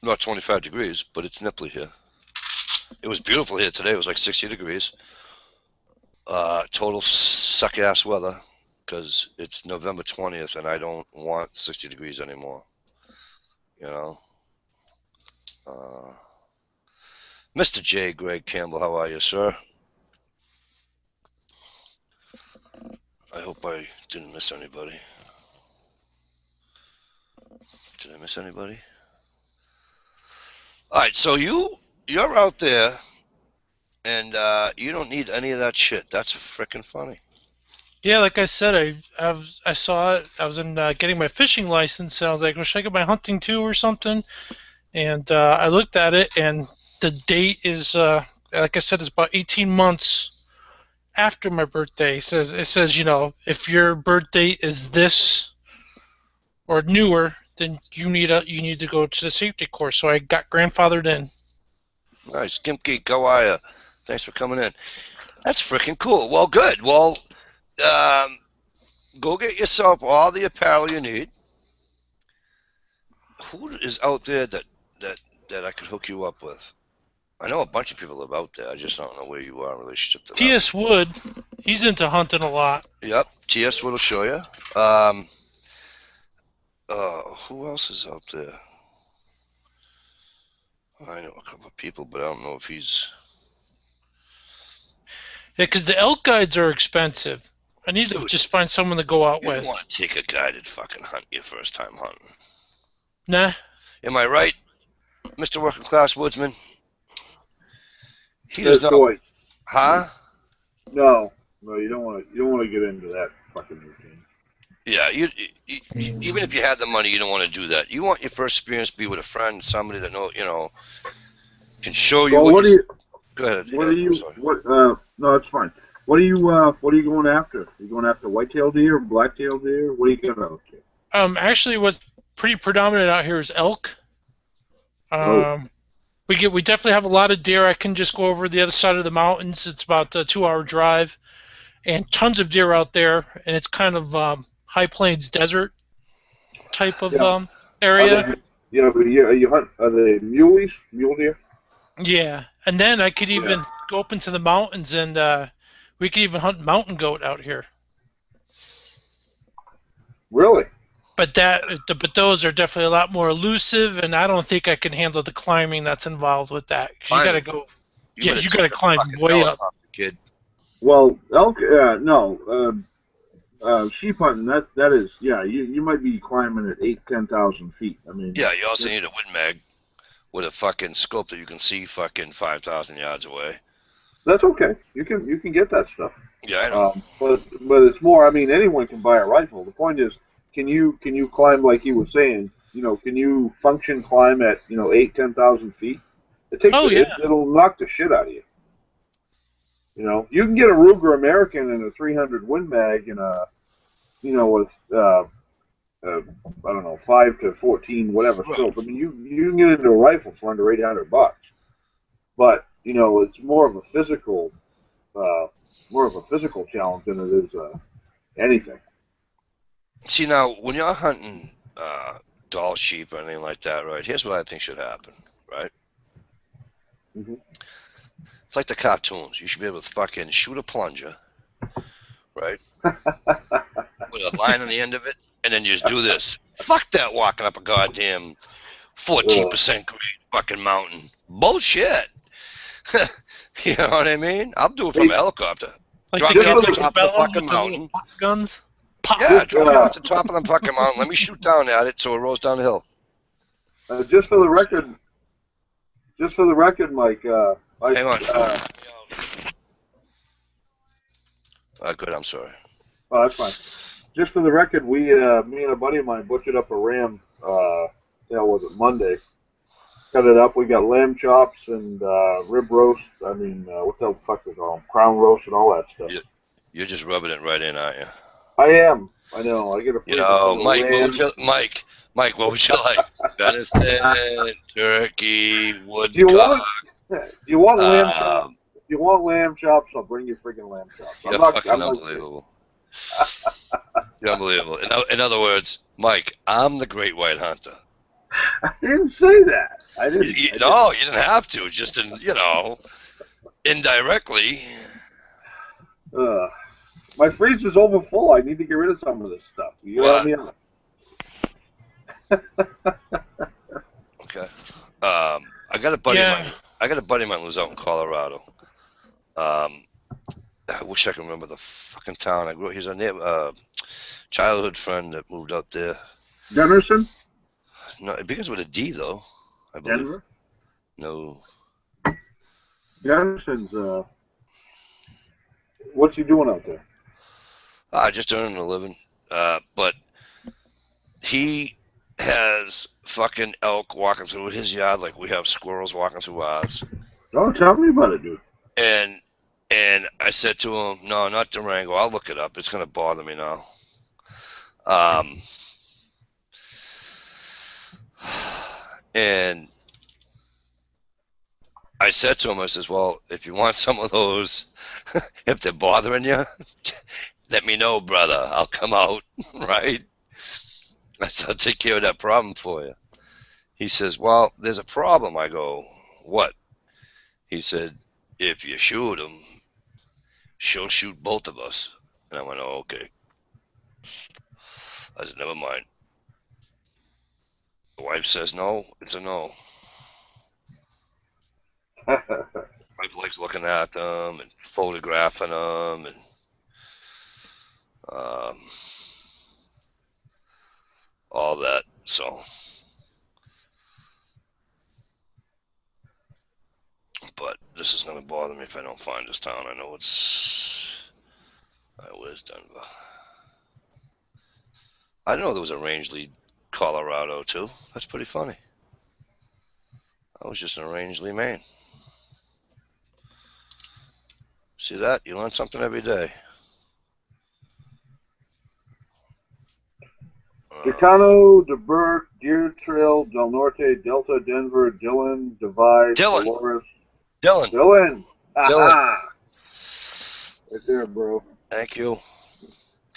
Not 25 degrees, but it's nipply here. It was beautiful here today. It was like 60 degrees. Total suck-ass weather because it's November 20th, and I don't want 60 degrees anymore. You know? Mr. J. Greg Campbell, how are you, sir? I hope I didn't miss anybody. Did I miss anybody? All right, so you're out there, and you don't need any of that shit. That's freaking funny. Yeah, like I said, I saw it. I was in getting my fishing license, and I was like, well, should I get my hunting too or something? And I looked at it, and the date is, like I said, it's about 18 months after my birthday. It says, you know, if your birthday is this or newer, then you need to go to the safety course. So I got grandfathered in. Nice, Gimp Geek, how are you? Thanks for coming in. That's freaking cool. Well, good. Well, go get yourself all the apparel you need. Who is out there that I could hook you up with? I know a bunch of people live out there. I just don't know where you are in relationship to them. T.S. Wood, he's into hunting a lot. Yep, T.S. Wood will show you. Who else is out there? I know a couple of people, but I don't know if he's... Yeah, because the elk guides are expensive. I need to just find someone to go out with. You don't want to take a guided fucking hunt your first time hunting. Nah. Am I right, Mr. Working Class Woodsman? He That's does not. boy. Huh? No, you don't want to get into that fucking routine. Yeah, you even if you had the money, you don't want to do that. You want your first experience to be with a friend, somebody that can show you. Well, Go ahead. No, it's fine. What are you going after? Are you going after white-tailed deer, black-tailed deer? What are you going after? Actually, what's pretty predominant out here is elk. We definitely have a lot of deer. I can just go over the other side of the mountains. It's about a 2-hour drive, and tons of deer out there. And it's kind of high plains desert type of area. Are they mule deer? Yeah, and then I could even go up into the mountains, and we could even hunt mountain goat out here. Really? But those are definitely a lot more elusive, and I don't think I can handle the climbing that's involved with that. You gotta go. You gotta climb way up. Kid. Well, elk, no. Sheep hunting, that is, you might be climbing at 10,000 feet. I mean. Yeah, you also need a wind mag with a fucking scope that you can see fucking 5,000 yards away. That's okay. You can get that stuff. Yeah, I know. But it's more. I mean, anyone can buy a rifle. The point is, can you climb like he was saying? Can you function climb at 10,000 feet? It'll knock the shit out of you. You can get a Ruger American and a 300 Win Mag and with I don't know, 5 to 14 whatever scope. I mean, you can get into a rifle for under $800, but it's more of a physical challenge than it is anything. See, now, when you're hunting doll sheep or anything like that, right, here's what I think should happen, right? Mm-hmm. It's like the cartoons. You should be able to fucking shoot a plunger, right? With a line on the end of it, and then you just do this. Fuck that walking up a goddamn 14% grade fucking mountain. Bullshit. You know what I mean? I'll do it from a helicopter. Like drop the it off the kids top of the fucking mountain. Guns? Yeah, drop me off the top of the fucking mountain. Let me shoot down at it so it rolls down the hill. Just for the record, Mike. Hang on. Good. I'm sorry. Oh, that's fine. Just for the record, me and a buddy of mine butchered up a ram. Was it Monday? Cut it up. We got lamb chops and rib roast. I mean, what the fuck is all crown roast and all that stuff. You're just rubbing it right in, aren't you? I am. I know. I get a. You know, Mike. Mike, what would you like? Venison, turkey, woodcock. Do you want lamb chops? If you want lamb chops, I'll bring you freaking lamb chops. You're fucking unbelievable. You're unbelievable. In other words, Mike, I'm the great white hunter. I didn't say that. I didn't. No, you didn't have to. Just indirectly. My freezer's over full. I need to get rid of some of this stuff. You know what I mean? Okay. I got a buddy. I got a buddy of mine who lives out in Colorado. I wish I could remember the fucking town. He's a childhood friend that moved out there. Denverson? No, it begins with a D though. I believe. Denver? No. Denverson's. What's he doing out there? Just earning a living. But he has fucking elk walking through his yard like we have squirrels walking through ours. Oh, tell me about it, dude. And I said to him, no, not Durango. I'll look it up. It's going to bother me now. And I said to him, I says, well, if you want some of those, if they're bothering you, let me know, brother. I'll come out, right? I said, I'll take care of that problem for you. He says, well, there's a problem. I go, what? He said, if you shoot him, she'll shoot both of us. And I went, oh, okay. I said, never mind. The wife says no, it's a no. Wife likes looking at them and photographing them and all that. So, but this is going to bother me if I don't find this town. I know it's. Where's Denver? I didn't know there was a Rangeley, Colorado too. That's pretty funny. I was just in Rangeley, Maine. See that? You learn something every day. Chicano, DeBerg, Deer Trail, Del Norte, Delta, Denver, Dillon, Divide, Dolores. Dillon. Aha! Right there, bro. Thank you.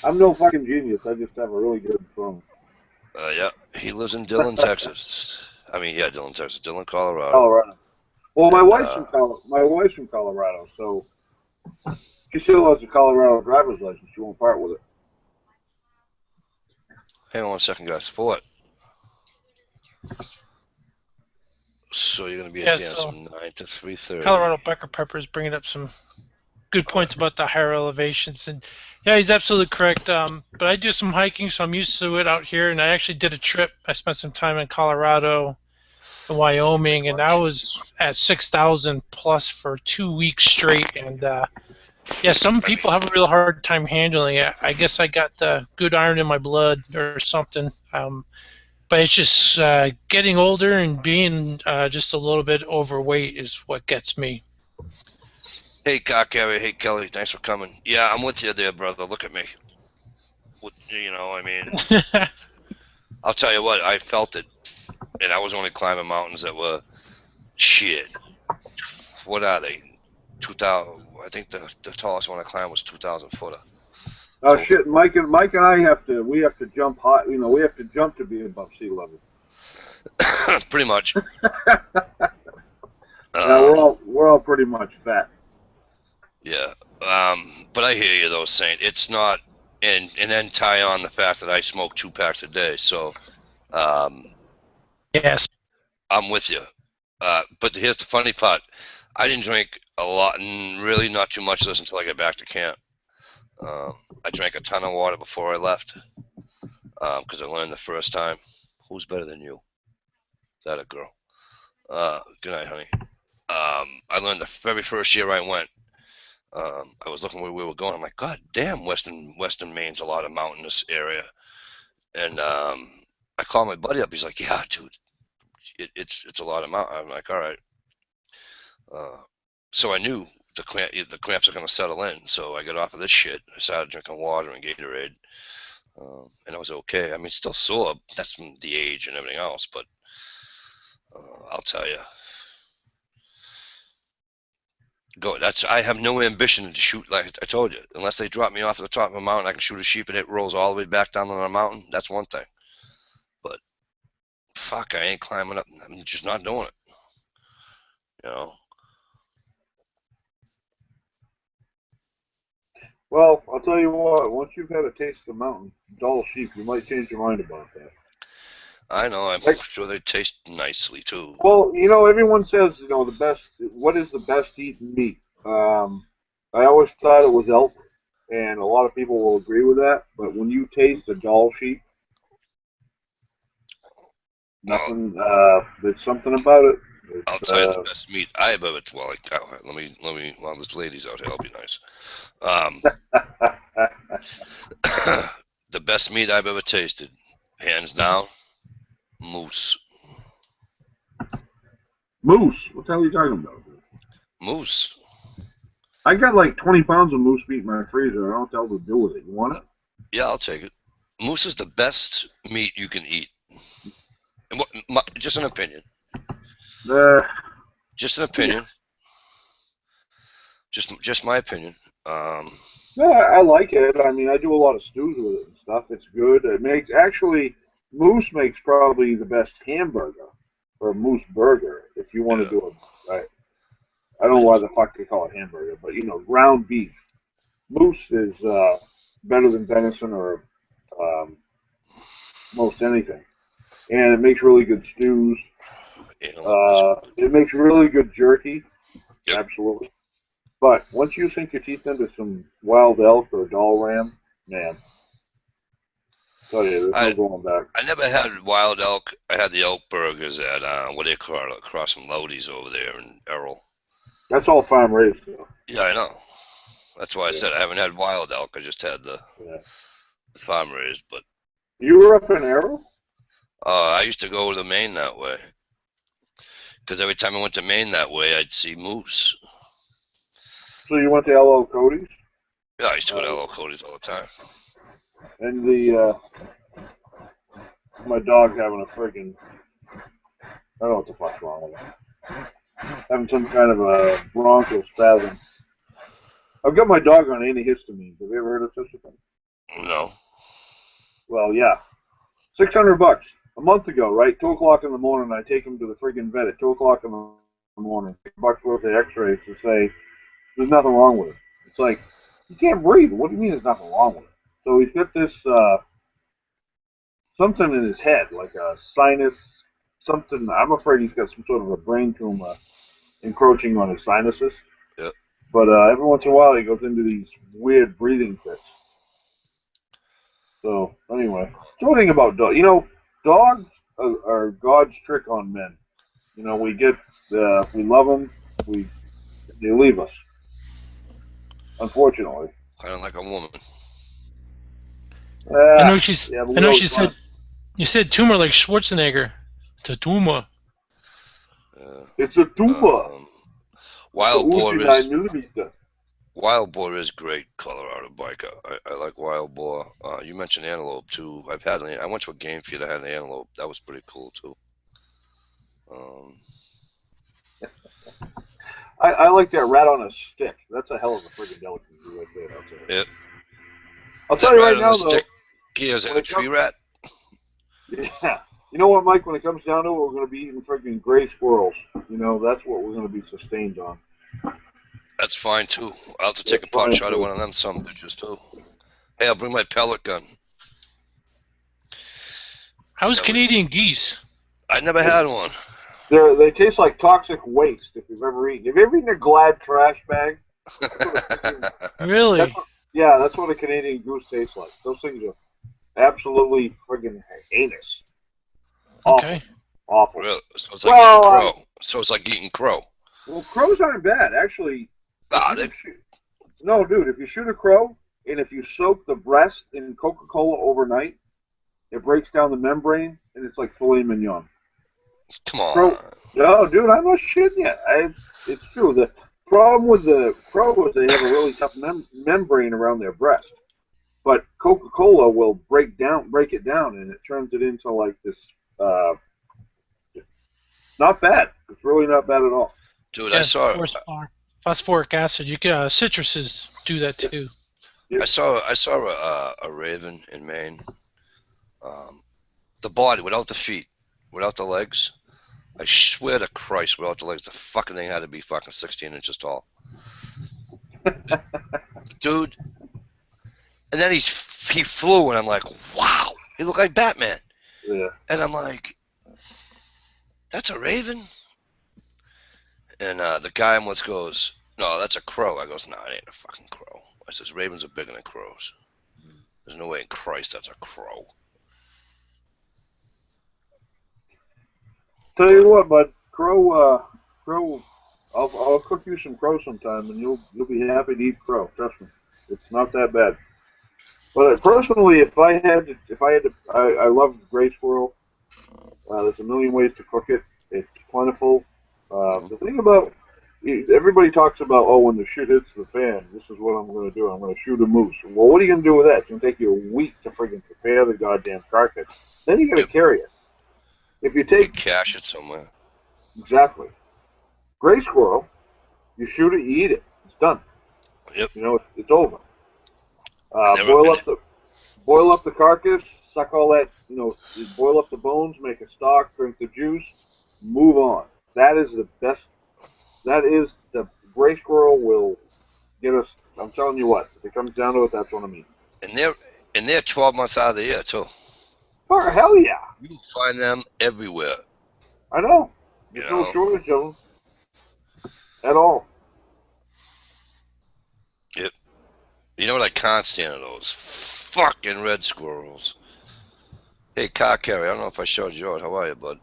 I'm no fucking genius. I just have a really good phone. Yeah, he lives in Dillon, Texas. I mean, yeah, Dillon, Texas. Dillon, Colorado. Colorado. Well, my wife's from Colorado, so she still has a Colorado driver's license. She won't part with it. Hang on 1 second, guys. For what? So you're going to be at dance from 9 to 3:30. Colorado Becker Pepper is bringing up some good points about the higher elevations, and yeah, he's absolutely correct. But I do some hiking, so I'm used to it out here. And I actually did a trip. I spent some time in Colorado, and Wyoming, and I was at 6,000 plus for 2 weeks straight. And yeah, some people have a real hard time handling it. I guess I got good iron in my blood or something. But it's just getting older and being just a little bit overweight is what gets me. Hey, Cockcarry. Hey, Kelly. Thanks for coming. Yeah, I'm with you there, brother. Look at me. You know, I mean, I'll tell you what, I felt it. And I was only climbing mountains that were shit. What are they? 2,000. I think the tallest one I climbed was 2,000 footer. Oh, so, shit. Mike and I have to jump high. You know, we have to jump to be above sea level. Pretty much. We're all pretty much fat. Yeah, but I hear you though, Saint. It's not, and then tie on the fact that I smoke 2 packs a day. So, yes, I'm with you. But here's the funny part: I didn't drink a lot, and really not too much of this until I got back to camp. I drank a ton of water before I left because I learned the first time. Who's better than you? Is that a girl? Good night, honey. I learned the very first year I went. I was looking where we were going. I'm like, God damn, Western Maine's a lot of mountainous area. And I called my buddy up. He's like, yeah, dude, it's a lot of mountain. I'm like, all right. So I knew the cramps are going to settle in. So I got off of this shit. I started drinking water and Gatorade. And I was okay. I mean, still sore. That's from the age and everything else. But I'll tell you. I have no ambition to shoot, like I told you. Unless they drop me off at the top of a mountain, I can shoot a sheep and it rolls all the way back down on the mountain. That's one thing. But fuck, I ain't climbing up. I'm just not doing it. You know. Well, I'll tell you what. Once you've had a taste of the mountain, dull sheep, you might change your mind about that. I know. I'm sure they taste nicely too. Well, everyone says, the best. What is the best eaten meat? I always thought it was elk, and a lot of people will agree with that. But when you taste a dull sheep, nothing. There's something about it. I'll tell you the best meat I've ever. Well, let me. While this lady's out here, I'll be nice. The best meat I've ever tasted, hands down, moose. Moose? What the hell are you talking about? Moose. I got like 20 pounds of moose meat in my freezer. I don't know what to do with it. You want it? Yeah, I'll take it. Moose is the best meat you can eat. And just an opinion. Just an opinion. Yeah. Just my opinion. Yeah, I like it. I mean, I do a lot of stews with it and stuff. It's good. Moose makes probably the best hamburger or moose burger if you want to do it right. I don't know why the fuck they call it hamburger, but ground beef. Moose is better than venison or most anything, and it makes really good stews. It makes really good jerky. Yep. Absolutely. But once you sink your teeth into some wild elk or Dall ram, man, tell you, there's no going back. I never had wild elk. I had the elk burgers at what do you call it, across from Lodi's over there in Errol. That's all farm raised, though. Yeah, I know. That's why I said I haven't had wild elk. I just had the farm raised. But you were up in Errol? I used to go to Maine that way. Because every time I went to Maine that way, I'd see moose. So you went to L.O. Cody's? Yeah, I used to go to L.O. Cody's all the time. And my dog having a friggin', I don't know what the fuck's wrong with him. Having some kind of a bronchospasm. I've got my dog on antihistamines. Have you ever heard of such a thing? No. Well, yeah. $600 a month ago, right? 2 o'clock in the morning, I take him to the friggin' vet at 2 o'clock in the morning. $6 worth of x-rays to say there's nothing wrong with it. It's like, you can't breathe. What do you mean there's nothing wrong with it? So he's got this, something in his head, like a sinus, something. I'm afraid he's got some sort of a brain tumor encroaching on his sinuses. Yep. But every once in a while he goes into these weird breathing fits. So, anyway. The only thing about dogs, dogs are God's trick on men. We love them, they leave us. Unfortunately. Kind of like a woman. I know she said. You said tumor like Schwarzenegger. It's a tumor. It's a tumor. Wild boar is great Colorado biker. I like wild boar. You mentioned antelope too. I went to a game feed. I had an antelope. That was pretty cool too. I like that rat on a stick. That's a hell of a friggin' delicacy right there. Yep. I'll tell you right now, though. He has a tree rat. Yeah. You know what, Mike? When it comes down to it, we're going to be eating friggin' gray squirrels. That's what we're going to be sustained on. That's fine too. I'll have to take a pot shot at one of them some bitches too. Hey, I'll bring my pellet gun. How's Canadian geese? I never had one. They taste like toxic waste if you've ever eaten. Have you ever eaten a Glad trash bag? Really? Yeah, that's what a Canadian Goose tastes like. Those things are absolutely friggin' heinous. Awful. Okay. Awful. Really? So it's like eating Well, crow. So it's like eating crow. well, crows aren't bad. Actually, if Ah, you shoot, no, dude, if you shoot a crow and if you soak the breast in Coca-Cola overnight, it breaks down the membrane and it's like filet mignon. come on. Crow, no, dude, I'm not shitting you. It's true. The problem with the crow is they have a really tough membrane around their breast. But Coca-Cola will break it down, and it turns it into like this. Uh, not bad. It's really not bad at all. Dude, Yeah, phosphoric acid. You can citruses do that too. I saw a raven in Maine. The body without the feet, without the legs. I swear to Christ, without the legs, the fucking thing had to be fucking 16 inches tall. Dude. And then he flew, and I'm like, wow, he looked like Batman. Yeah. And I'm like, that's a raven? And the guy I'm with goes, no, that's a crow. I goes, no, it ain't a fucking crow. I says, ravens are bigger than crows. There's no way in Christ that's a crow. Tell you what, bud, crow. I'll cook you some crow sometime, and you'll be happy to eat crow. Trust me, it's not that bad. But personally, if I had to, I love gray squirrel. There's a million ways to cook it. It's plentiful. The thing about everybody talks about, oh, when the shit hits the fan, this is what I'm going to do. I'm going to shoot a moose. Well, what are you going to do with that? It's going to take you a week to friggin' prepare the goddamn carcass. Then you got to carry it. If you take cache it somewhere. Exactly gray squirrel, you shoot it, you eat it. It's done. Yep. You know, it's over. Boil up the carcass, suck all that. You know, boil up the bones, make a stock, drink the juice, move on. That is the best. That is the gray squirrel will get us. I'm telling you what. If it comes down to it, that's what I mean. And they're 12 months out of the year too. Oh hell yeah! You can find them everywhere. I know. There's no shortage of them at all. Yep. You know what I can't stand are those fucking red squirrels. Hey, car carrier, I don't know if I showed you out. How are you, bud?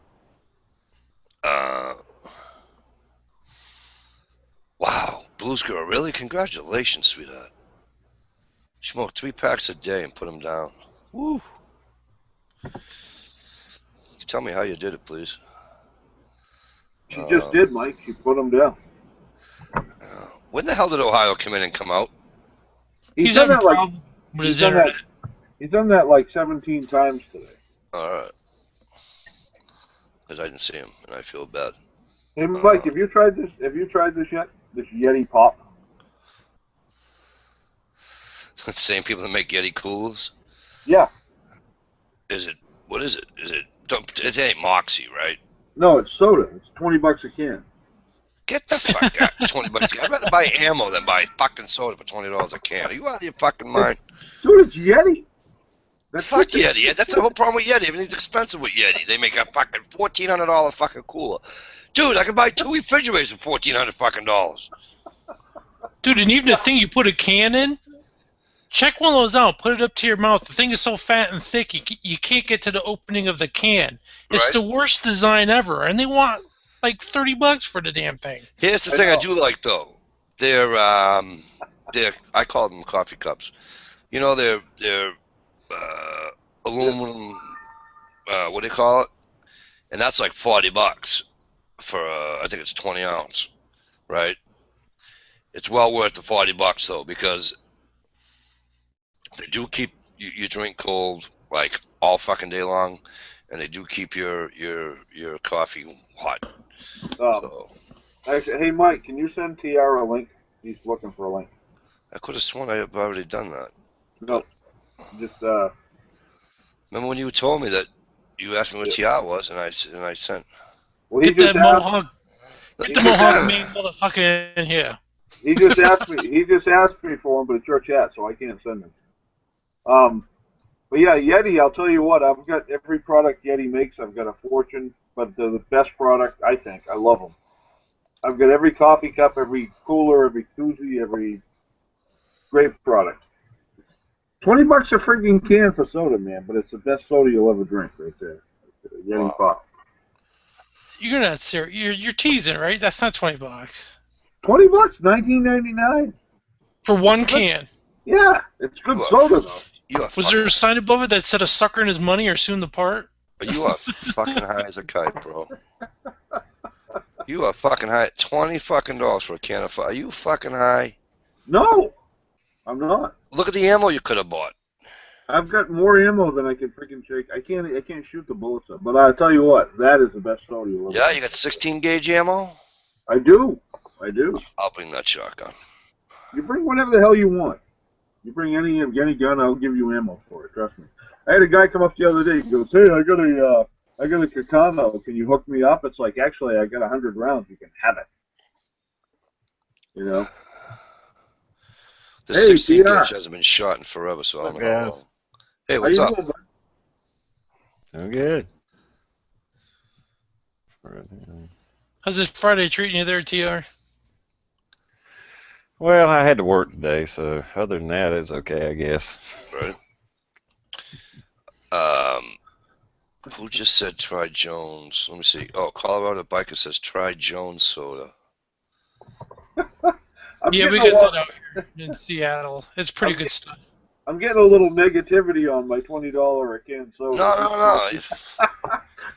Wow, blue squirrel, really? Congratulations, sweetheart. Smoke 3 packs a day and put them down. Woo. Tell me how you did it, please. She just did, Mike. She put them down. When the hell did Ohio come in and come out? He's having a problem with his internet. He's done that like 17 times today. All right. Because I didn't see him, and I feel bad. Hey, Mike, have you tried this? Have you tried this yet? This Yeti pop? The same people that make Yeti coolers? Yeah. What is it? It ain't Moxie, right? No, it's soda. It's $20 a can. Get the fuck out. $20 a can. I'd rather buy ammo than buy fucking soda for $20 a can. Are you out of your fucking mind? Dude, it's Yeti. Fuck Yeti. That's the whole problem with Yeti. Everything's expensive with Yeti. They make a fucking $1,400 fucking cooler. Dude, I could buy 2 refrigerators for $1,400 fucking dollars. Dude, and even the thing you put a can in, check one of those out. Put it up to your mouth. The thing is so fat and thick, you can't get to the opening of the can. It's the worst design ever, and they want like $30 for the damn thing. Here's the thing I do like though. They're I call them coffee cups. You know, they're aluminum. What do you call it? And that's like $40 for I think it's 20 ounce, right? It's well worth the $40 though, because they do keep you drink cold like all fucking day long, and they do keep your coffee hot. Actually, hey Mike, can you send TR a link? He's looking for a link. I could have sworn I've already done that. No, just remember when you told me that you asked me what TR was, and I sent. Well, get that Mohawk. Get the Mohawk main motherfucker in here. He just asked me. He just asked me for him, but it's your chat, so I can't send him. But yeah, Yeti. I'll tell you what. I've got every product Yeti makes. I've got a fortune, but they're the best product. I think. I love them. I've got every coffee cup, every cooler, every koozie, every great product. $20 a freaking can for soda, man. But it's the best soda you'll ever drink, right there. Yeti Pop. You're not serious. You're teasing, right? That's not $20. $20, $19.99 for one can. Yeah, it's good soda though. Was there a sign above it that said "a sucker and his money are soon to part"? You are fucking high as a kite, bro. You are fucking high. $20 fucking for a can of fire. Are you fucking high? No, I'm not. Look at the ammo you could have bought. I've got more ammo than I can freaking shake. I can't shoot the bullets up. But I tell you what, that is the best soda you'll ever. Yeah, you got 16 gauge ammo. I do. I'll bring that shotgun. You bring whatever the hell you want. You bring any gun, I'll give you ammo for it. Trust me. I had a guy come up the other day. He goes, "Hey, I got a katana. Can you hook me up?" It's like, actually, I got 100 rounds. You can have it. You know. The 16 gauge hasn't been shot in forever, so I don't know how long. Hey, what's up? I'm good. How's this Friday treating you there, TR? Well, I had to work today, so other than that, it's okay, I guess. Right. Who just said try Jones? Let me see. Oh, Colorado Biker says try Jones soda. Yeah, we got that out here in Seattle. It's pretty good stuff. I'm getting a little negativity on my $20 a can soda. No.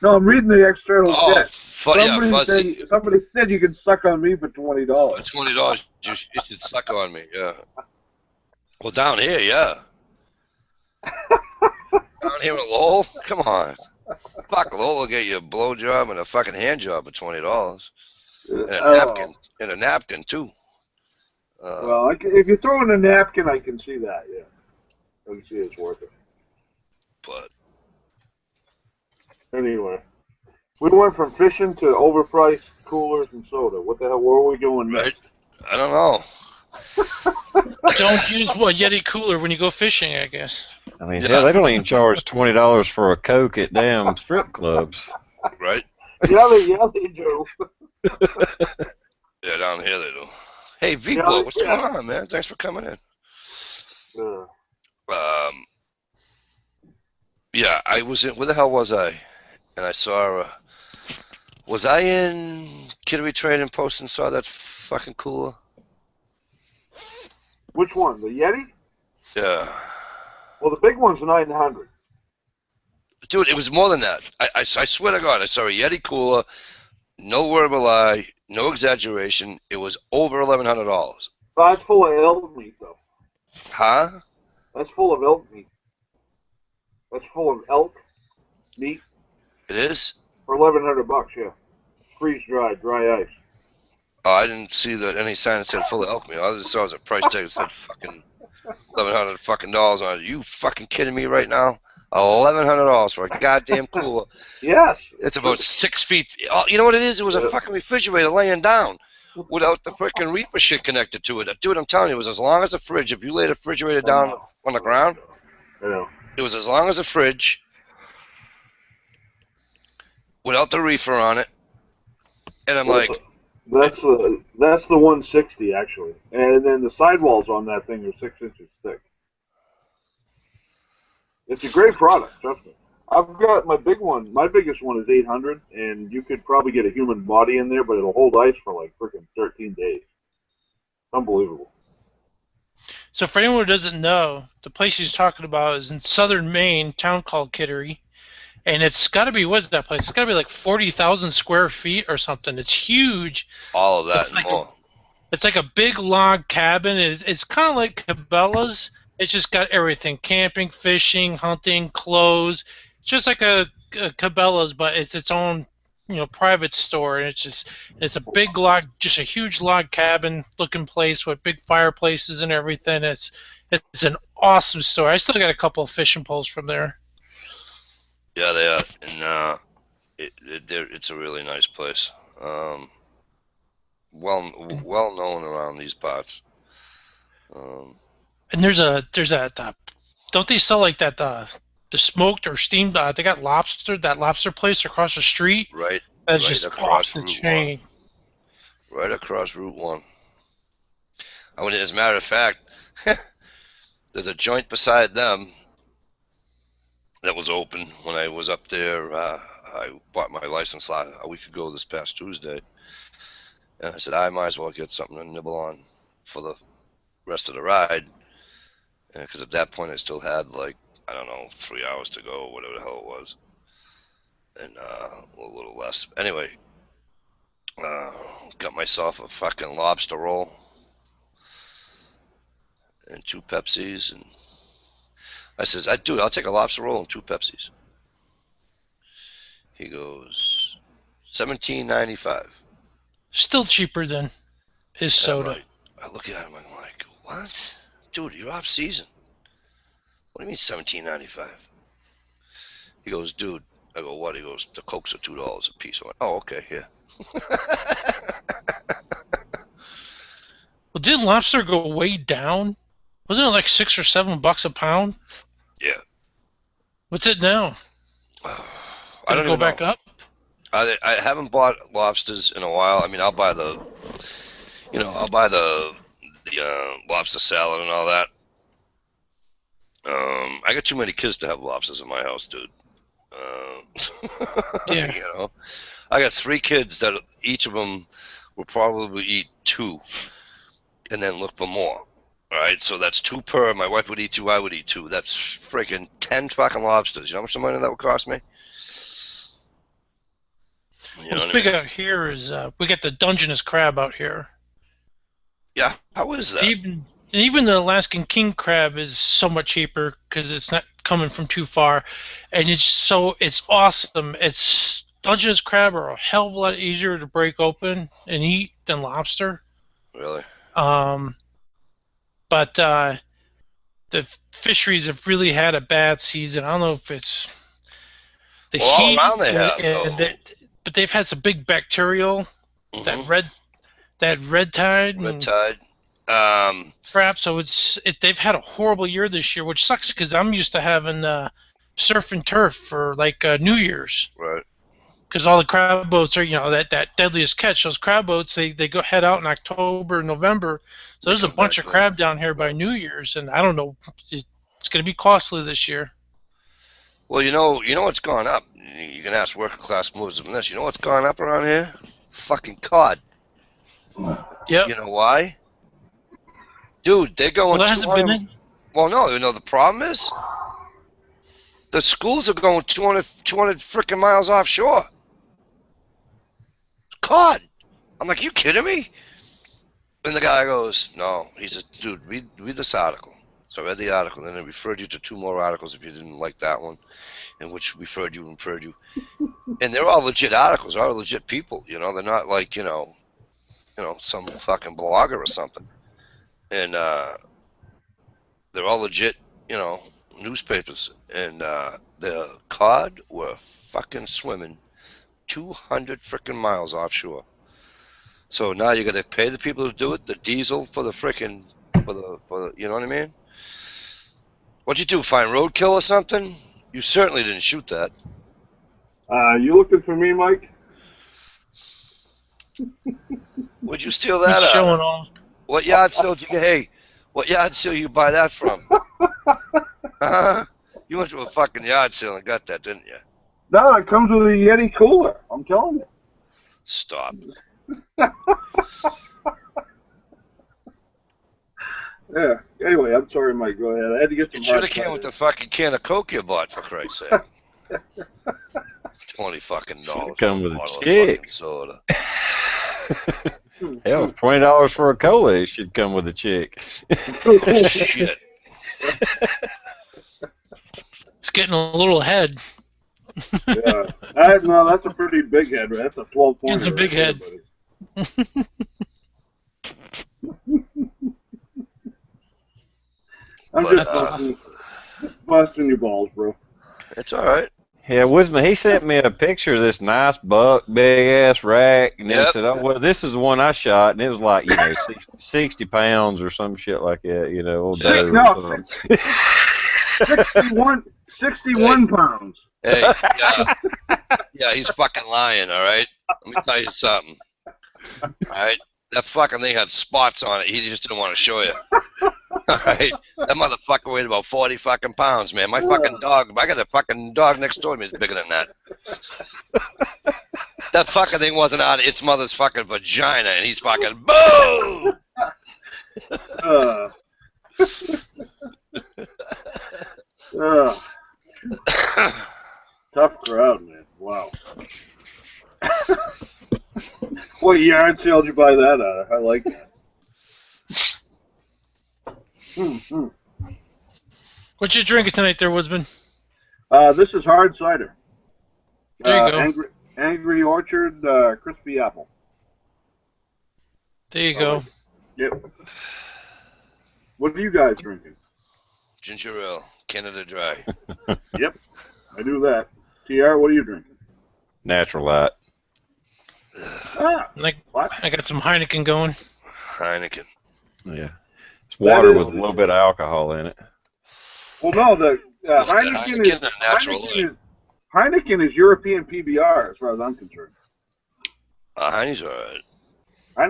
No, I'm reading the external chat. Fuzzy. Somebody said you can suck on me for $20. For $20, you should suck on me, yeah. Well, down here, yeah. Down here in Lowell? Come on. Fuck, Lowell will get you a blowjob and a fucking hand job for $20. And a napkin, too. Well, if you throw in a napkin, I can see that, yeah. I can see it's worth it. But anyway, we went from fishing to overpriced coolers and soda. What the hell? Where are we going next? I don't know. Don't use Yeti cooler when you go fishing, I guess. I mean, yeah, they don't even charge $20 for a Coke at damn strip clubs. Right? Yeah, they do. Yeah, down here they do. Hey, V-Blow, what's going on, man? Thanks for coming in. Yeah, I was in. Where the hell was I? And I saw. Was I in Kittery Trading Post and saw that fucking cooler? Which one? The Yeti? Yeah. Well, the big one's 900. Dude, it was more than that. I swear to God, I saw a Yeti cooler. No word of a lie. No exaggeration. It was over $1,100. That's full of elk meat, though. Huh? That's full of elk meat. That's full of elk meat. It is? For $1,100, yeah. Freeze dried, dry ice. Oh, I didn't see any sign that said full of elk meat. All I just saw was a price tag that said fucking $1,100 fucking dollars on it. Are you fucking kidding me right now? $1,100 for a goddamn cooler. Yes. It's about 6 feet. Oh, you know what it is? It was a fucking refrigerator laying down without the freaking reefer shit connected to it. Dude, I'm telling you, it was as long as a fridge. If you laid a refrigerator down on the ground, it was as long as a fridge without the reefer on it. And I'm like, that's the 160 actually, and then the sidewalls on that thing are 6 inches thick. It's a great product, trust me. I've got my big one. My biggest one is 800, and you could probably get a human body in there, but it'll hold ice for like freaking 13 days. Unbelievable. So for anyone who doesn't know, the place he's talking about is in southern Maine, a town called Kittery. And it's got to be, what's that place? It's got to be like 40,000 square feet or something. It's huge. All of that and more. It's like a big log cabin. It's kind of like Cabela's. It's just got everything: camping, fishing, hunting, clothes. It's just like a Cabela's, but it's its own, private store. And it's a big log, just a huge log cabin looking place with big fireplaces and everything. It's an awesome store. I still got a couple of fishing poles from there. Yeah, they are, and it's a really nice place. Well known around these parts. And there's that. Don't they sell like that? The smoked or steamed. They got that lobster place across the street. Right. That's just off the chain. Right across Route 1. As a matter of fact, there's a joint beside them that was open when I was up there. I bought my license a week ago this past Tuesday. And I said, I might as well get something to nibble on for the rest of the ride. Because at that point I still had, like, I don't know, 3 hours to go, whatever the hell it was. And a little less. Anyway, got myself a fucking lobster roll and 2 Pepsis. And I says, I'll take a lobster roll and 2 Pepsis. He goes, $17.95. Still cheaper than his soda. I look at him, I'm like, what? Dude, you're off season. What do you mean $17.95? He goes, dude. I go, what? He goes, the Cokes are $2 a piece. I went, oh, okay, here. Well, didn't lobster go way down? Wasn't it like $6 or $7 a pound? Yeah. What's it now? I don't go back up? I haven't bought lobsters in a while. I mean, I'll buy the lobster salad and all that. I got too many kids to have lobsters in my house, dude. Yeah. You know, I got 3 kids that each of them will probably eat 2 and then look for more. All right, so that's 2 per. My wife would eat 2, I would eat 2. That's freaking 10 fucking lobsters. You know how much money that would cost me? What's big out here is we get the Dungeness crab out here. Yeah, how is that? Even the Alaskan king crab is somewhat cheaper because it's not coming from too far, and it's awesome. It's Dungeness crab are a hell of a lot easier to break open and eat than lobster. Really? But the fisheries have really had a bad season. I don't know if it's the heat, all around they have, but they've had some big bacterial, that red tide. Crap. So they've had a horrible year this year, which sucks because I'm used to having surf and turf for like New Year's. Right. Because all the crab boats are, that deadliest catch. Those crab boats, they go head out in October, November. So there's a bunch of crab down here by New Year's, and I don't know, it's going to be costly this year. Well, you know what's gone up. You can ask working class Muslims this. You know what's gone up around here? Fucking cod. Yep. You know why? Dude, they're going. Well, that hasn't been in. Well, no, the problem is the schools are going 200 freaking miles offshore. Cod. I'm like, you kidding me? And the guy goes, no. He says, dude, read this article. So I read the article, and then it referred you to 2 more articles if you didn't like that one, in which referred you. And they're all legit articles, they're all legit people, they're not like, some fucking blogger or something. And they're all legit, newspapers. And the cod were fucking swimming 200 freaking miles offshore. So now you got to pay the people who do it, the diesel for the freaking, for the, you know what I mean? What'd you do, find roadkill or something? You certainly didn't shoot that. You looking for me, Mike? Where'd you steal that He's out? showing off. What yard sale did you Hey, what yard sale you buy that from? You went to a fucking yard sale and got that, didn't you? No, it comes with a Yeti cooler. I'm telling you. Stop. Yeah. Anyway, I'm sorry, Mike. Go ahead. I had to get some. It should have came with the fucking can of Coke you bought, for Christ's sake. $20 fucking dollars. Come with a chick. Soda. Hell, $20 for a cola. It should come with a chick. Shit. It's getting a little ahead. Yeah. No, that's a pretty big head, right? That's a 12 pointer. It's a big head. I'm just busting your balls, bro. It's all right. Yeah, Wisma, he sent me a picture of this nice buck, big ass rack, and then said, "Oh well, this is the one I shot," and it was like 60 pounds or some shit like that, old doe. No, 61 pounds. Hey, yeah, he's fucking lying. All right, let me tell you something. All right, that fucking thing had spots on it. He just didn't want to show you. Right? That motherfucker weighed about 40 fucking pounds, man. My fucking dog, I got a fucking dog next door to me that's bigger than that. That fucking thing wasn't out of its mother's fucking vagina, and he's fucking boom! Tough crowd, man. Wow. What yard sale did you buy that out of? I like that. What you drinking tonight there, Woodsman? This is hard cider. There you go. Angry Orchard Crispy Apple. There you go. Yep. What are you guys drinking? Ginger ale, Canada Dry. Yep, I do that. TR, what are you drinking? Natural Light. I got some Heineken going. Heineken. Yeah. It's water with a little bit of alcohol in it. Well, no, the Heineken is European PBR as far as I'm concerned. Heineken's alright.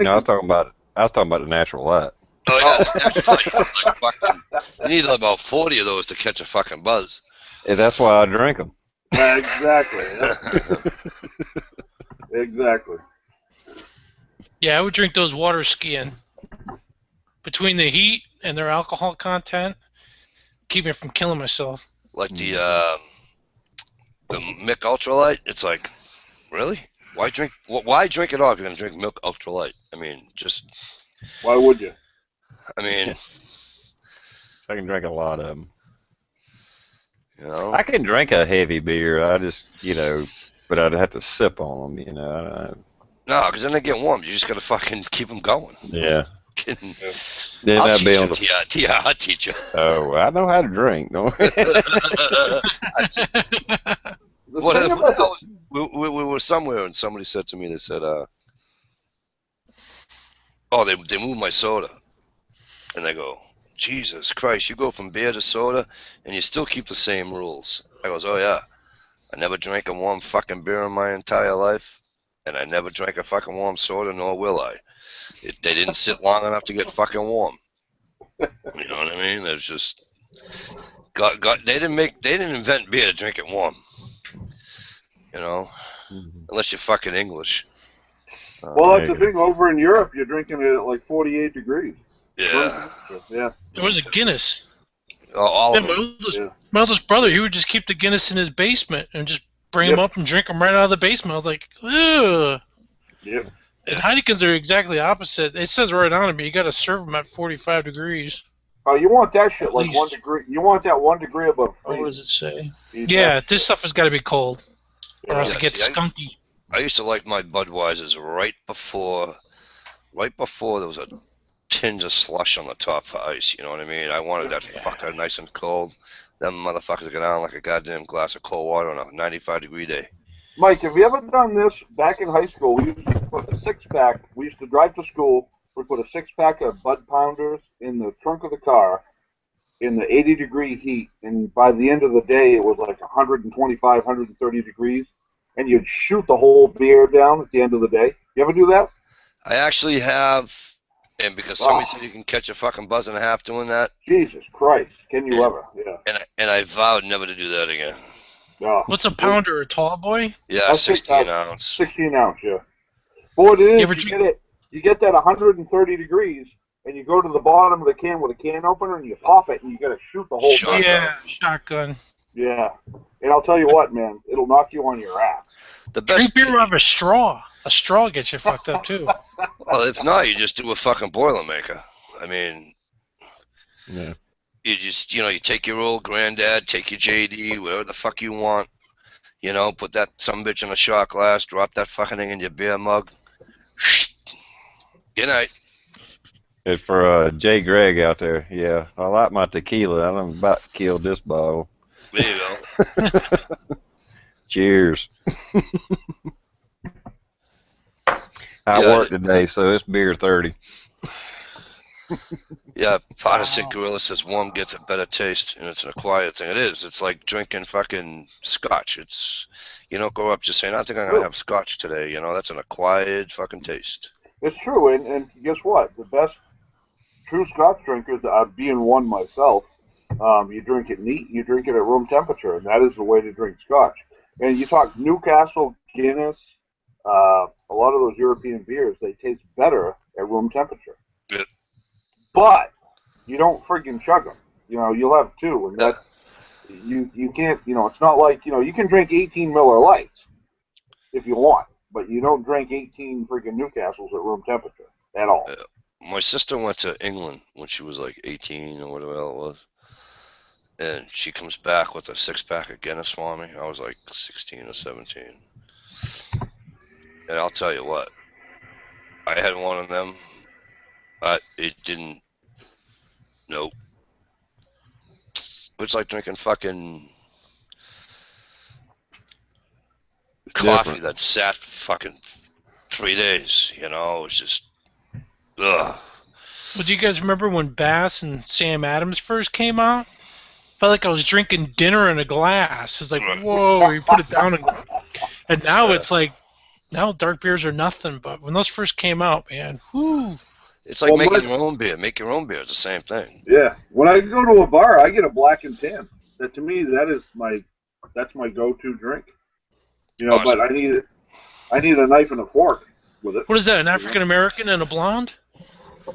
No, I was talking about the Natural Light. Oh yeah, you need about 40 of those to catch a fucking buzz. Yeah, that's why I drink them. Exactly. Exactly. Yeah, I would drink those water skiing. Between the heat and their alcohol content, keep me from killing myself. Like the Mick Ultralight, it's like, really? Why drink it all if you're gonna drink Milk Ultralight? I mean, just. Why would you? I mean, I can drink a lot of them. You know, I can drink a heavy beer. I just, but I'd have to sip on them. No, because then they get warm. You just gotta fucking keep them going. Yeah. Then I'll teach you. Oh, I know how to drink. Don't we were somewhere and somebody said to me, they said, they moved my soda. And they go, Jesus Christ, you go from beer to soda and you still keep the same rules. I goes, oh yeah, I never drank a warm fucking beer in my entire life, and I never drank a fucking warm soda, nor will I. They didn't sit long enough to get fucking warm. You know what I mean? There's just they didn't invent beer to drink it warm. Unless you're fucking English. Well, that's the thing. Over in Europe, you're drinking it at like 48 degrees. Yeah. Yeah. It was a Guinness. All of my oldest brother, he would just keep the Guinness in his basement and just bring them up and drink them right out of the basement. I was like, ugh. Yep. And Heineken's are exactly opposite. It says right on it, but you got to serve them at 45 degrees. Oh, you want that shit like 1 degree. You want that 1 degree above freezing. What does it say? Yeah, this stuff has got to be cold, or else it gets skunky. I used to like my Budweisers right before there was a tinge of slush on the top for ice. You know what I mean? I wanted that fucker nice and cold. Them motherfuckers get on like a goddamn glass of cold water on a 95-degree day. Mike, have you ever done this back in high school? We used to put a six-pack. We used to drive to school. We put a six-pack of Bud Pounders in the trunk of the car in the 80-degree heat, and by the end of the day, it was like 125, 130 degrees, and you'd shoot the whole beer down at the end of the day. You ever do that? I actually have, and because somebody said you can catch a fucking buzz and a half doing that. Jesus Christ, can you ever? Yeah. And I vowed never to do that again. No. What's a pounder, a tall boy? Yeah, 16 ounce. 16 ounce, yeah. Boy, it is. You get that 130 degrees, and you go to the bottom of the can with a can opener, and you pop it, and you got to shoot the whole thing. Yeah, shotgun. Yeah. And I'll tell you what, man, it'll knock you on your ass. The best drink beer out of a straw. A straw gets you fucked up, too. Well, if not, you just do a fucking Boilermaker. I mean, yeah. You just, you take your old granddad, take your JD, whatever the fuck you want, put that sumbitch in a shot glass, drop that fucking thing in your beer mug. Good night. It's for Jay Gregg out there. Yeah, I like my tequila. I'm about to kill this bottle. There you go. Cheers. I work today, so it's beer 30. Yeah, Protestant Gorilla says warm gets a better taste, and it's an acquired thing. It is. It's like drinking fucking scotch. It's, you don't go up just saying, I think I'm going to have scotch today. That's an acquired fucking taste. It's true, and guess what? The true Scotch drinkers, being one myself, you drink it neat, you drink it at room temperature, and that is the way to drink Scotch. And you talk Newcastle, Guinness, a lot of those European beers, they taste better at room temperature. Yeah. But you don't freaking chug them. You know, you'll have two, and that's you can't. You know, it's not like, you know, you can drink 18 Miller Lights if you want, but you don't drink 18 freaking Newcastles at room temperature at all. My sister went to England when she was like 18 or whatever it was, and she comes back with a 6-pack of Guinness for me. I was like 16 or 17, and I'll tell you what, I had one of them. It didn't. Nope. It's like drinking fucking coffee that sat fucking 3 days. You know, it's just ugh. Well, do you guys remember when Bass and Sam Adams first came out? Felt like I was drinking dinner in a glass. It's like, whoa, you put it down, and now it's like, now dark beers are nothing. But when those first came out, man, whoo. It's like making your own beer. Make your own beer. It's the same thing. Yeah. When I go to a bar, I get a black and tan. That, to me, that's my go-to drink. You know, Awesome. but I need a knife and a fork with it. What is that? An African American and a blonde?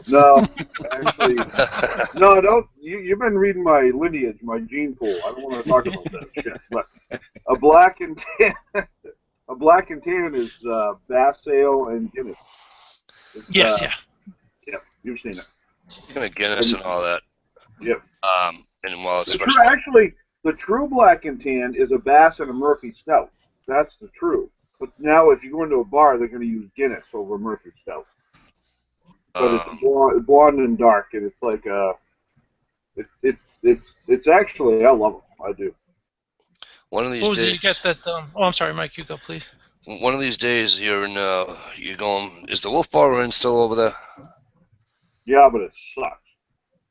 No, actually, no. Don't. You've been reading my lineage, my gene pool. I don't want to talk about that shit. But a black and tan is Bass Ale and Guinness. Yes, yeah. Yeah, you've seen it. Kind of Guinness and all that. Yep. And well, it's actually, the true black and tan is a Bass and a Murphy Stout. That's the true. But now, if you go into a bar, they're going to use Guinness over Murphy Stout. But it's blonde and dark, and it's like it's actually, I love them. I do. One of these What was days, it? You got that? Oh, I'm sorry, Mike. You go, please. One of these days, you're going. Is the Wolf Bar Inn still over there? Yeah, but it sucks.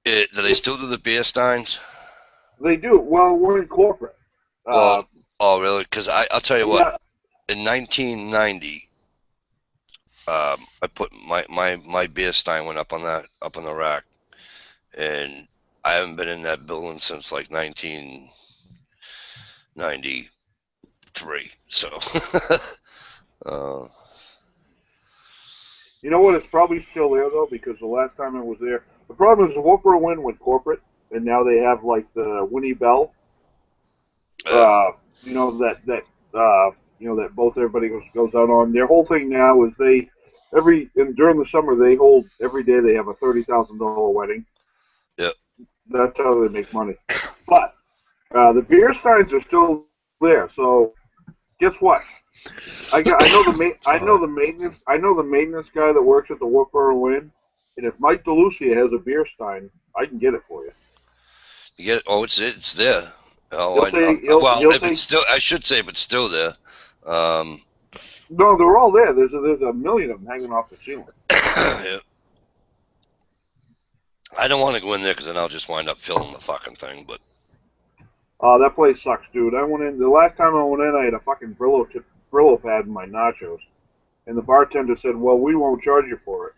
Do they still do the beer steins? They do. Well, we're in corporate. Oh, really? Because I'll tell you what. Yeah. In 1990, I put my beer stein went up on the rack, and I haven't been in that building since like 1993. So, you know what? It's probably still there though, because the last time I was there, the problem is the Whooper Win went corporate, and now they have like the Winnie Bell. You know that both everybody goes out on. Their whole thing now is during the summer they hold every day they have a $30,000 wedding. Yep. That's how they make money. But the beer steins are still there. So guess what? I know the maintenance guy that works at the Whooper Win, and if Mike DeLucia has a beer stein, I can get it for you. You get it? Oh, it's there. Oh, it's still, I should say, if it's still there. No, they're all there. There's a million of them hanging off the ceiling. Yeah. I don't want to go in there because then I'll just wind up filling the fucking thing. But that place sucks, dude. I went in the last time I went in. I had a fucking Brillo pad in my nachos, and the bartender said, "Well, we won't charge you for it."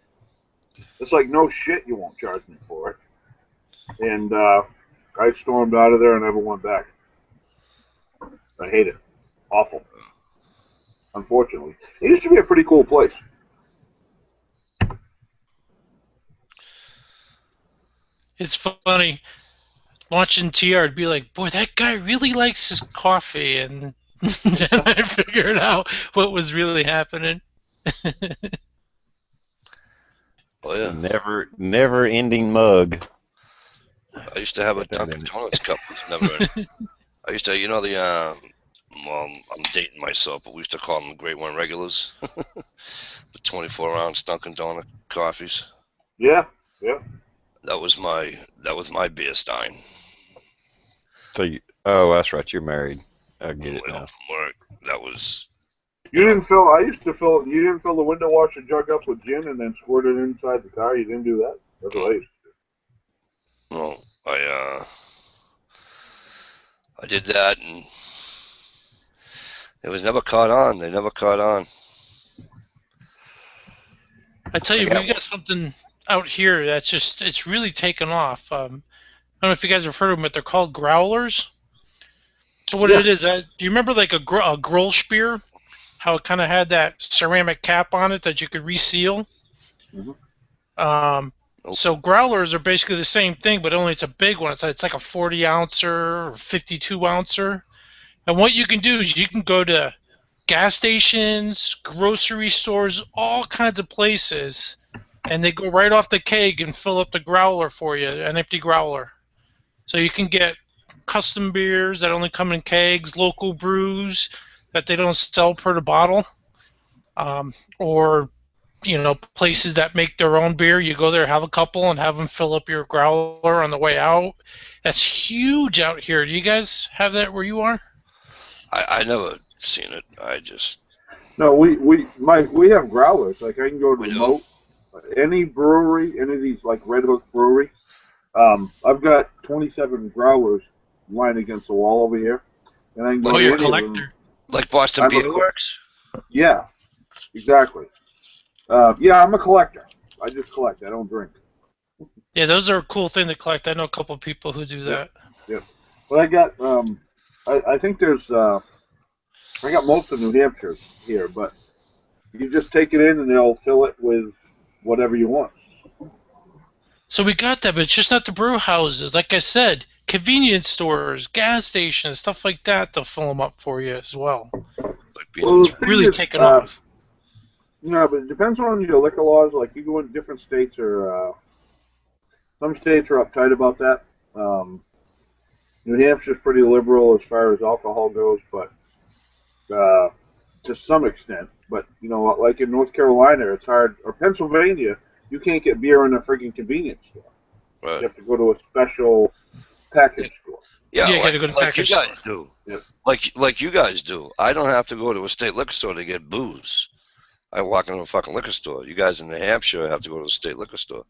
It's like, no shit, you won't charge me for it. And I stormed out of there and never went back. I hate it. Awful. Unfortunately. It used to be a pretty cool place. It's funny. Watching TR, I'd be like, boy, that guy really likes his coffee. And then I figured out what was really happening. Oh, yeah. Never ending mug. I used to have a Dunkin' Donuts cup. I used to, well, I'm dating myself, but we used to call them Grade 1 regulars. The 24-ounce Dunkin' Donut coffees. Yeah, yeah. That was my beer stein. So that's right. You're married. I get it now. From work. That was. You didn't fill the window washer jug up with gin and then squirt it inside the car. You didn't do that. That's what I used to do. Well, I did that, and it was never caught on. They never caught on. I tell you, we got something out here that's it's really taken off. I don't know if you guys have heard of them, but they're called growlers. So what it is, do you remember like a grill spear? How it kind of had that ceramic cap on it that you could reseal? So growlers are basically the same thing, but only it's a big one. It's like a 40-ouncer or 52-ouncer. And what you can do is you can go to gas stations, grocery stores, all kinds of places, and they go right off the keg and fill up the growler for you, an empty growler. So you can get custom beers that only come in kegs, local brews that they don't sell per the bottle, or places that make their own beer. You go there, have a couple, and have them fill up your growler on the way out. That's huge out here. Do you guys have that where you are? I never seen it. I just no. We have growlers. Like I can go to remote any brewery, any of these like Red Hook Brewery. I've got 27 growlers lined against the wall over here, and I can go. Oh, you're a collector. Like Boston Beer Works? Yeah, exactly. Yeah, I'm a collector. I just collect. I don't drink. Yeah, those are a cool thing to collect. I know a couple of people who do that. Yeah. But I got, I think there's, I got most of New Hampshire here, but you just take it in and they'll fill it with whatever you want. So we got that, but it's just not the brew houses. Like I said, convenience stores, gas stations, stuff like that, they'll fill them up for you as well. Well, it's really taken off. No, but it depends on your liquor laws. Like you go in different states, or some states are uptight about that. New Hampshire's pretty liberal as far as alcohol goes, but to some extent. But like in North Carolina, it's hard. Or Pennsylvania, you can't get beer in a freaking convenience store. Right. You have to go to a special package store. Yeah, you gotta go to like you guys store. do. Yeah. Like you guys do. I don't have to go to a state liquor store to get booze. I walk into a fucking liquor store. You guys in New Hampshire have to go to the state liquor store.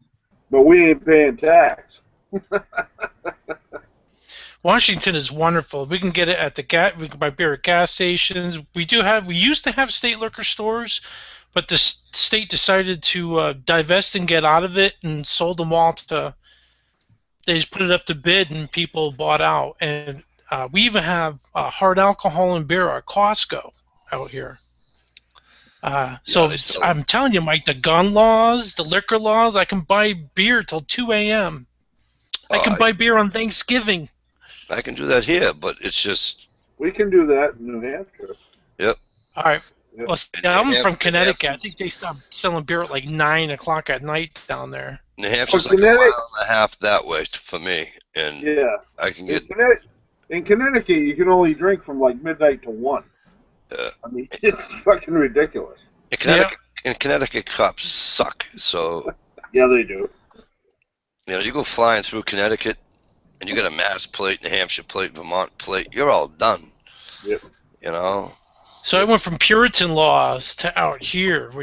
But we ain't paying tax. Washington is wonderful. We can get it at we can buy beer at gas stations. We used to have state liquor stores, but the state decided to divest and get out of it and sold them all to. They just put it up to bid and people bought out. And we even have hard alcohol and beer at Costco out here. So I'm telling you, Mike, the gun laws, the liquor laws, I can buy beer till 2 a.m. I can buy beer on Thanksgiving. I can do that here, but it's just... We can do that in New Hampshire. Yep. All right. Yep. Well, I'm from Connecticut. I think they stopped selling beer at like 9 o'clock at night down there. New Hampshire's like a mile and a half that way for me, and yeah, I can get... In Connecticut, you can only drink from like midnight to 1. I mean, it's fucking ridiculous. In Connecticut, cops suck, so... Yeah, they do. You go flying through Connecticut, and you got a Mass plate, New Hampshire plate, Vermont plate, you're all done. Yep. So I went from Puritan laws to out here,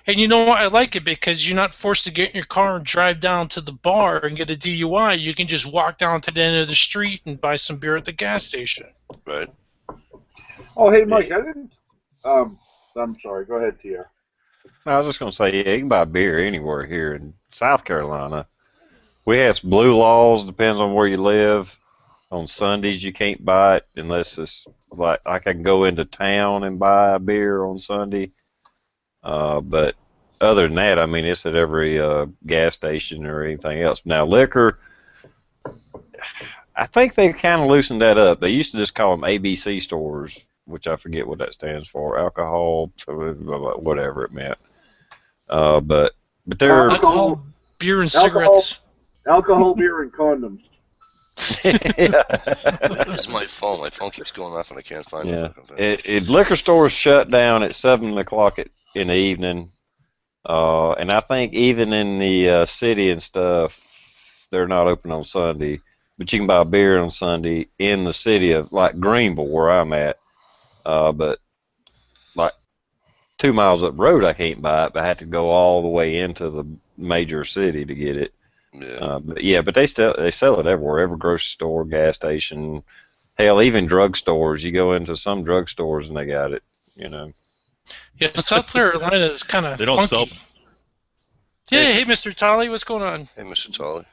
and you know what? I like it because you're not forced to get in your car and drive down to the bar and get a DUI. You can just walk down to the end of the street and buy some beer at the gas station. Right. Oh, hey, Mike, I didn't... I'm sorry, go ahead, Tia. I was just going to say, yeah, you can buy beer anywhere here in South Carolina. We have blue laws, depends on where you live. On Sundays, you can't buy it unless it's like I can go into town and buy a beer on Sunday. But other than that, I mean, it's at every gas station or anything else. Now, liquor, I think they've kind of loosened that up. They used to just call them ABC stores, which I forget what that stands for. Alcohol, whatever it meant. But they're alcohol, beer, and cigarettes. Alcohol, beer, and condoms. It's my phone. My phone keeps going off and I can't find it. Liquor stores shut down at 7 o'clock in the evening. And I think even in the city and stuff, they're not open on Sunday. But you can buy beer on Sunday in the city of, like, Greenville, where I'm at. But, like, 2 miles up the road, I can't buy it, but I have to go all the way into the major city to get it. Yeah. But they sell it everywhere, every grocery store, gas station, hell, even drugstores. You go into some drugstores and they got it, Yeah, South Carolina is kind of They don't funky. Yeah, hey, Mr. Tolley, what's going on? Hey, Mr. Tolley.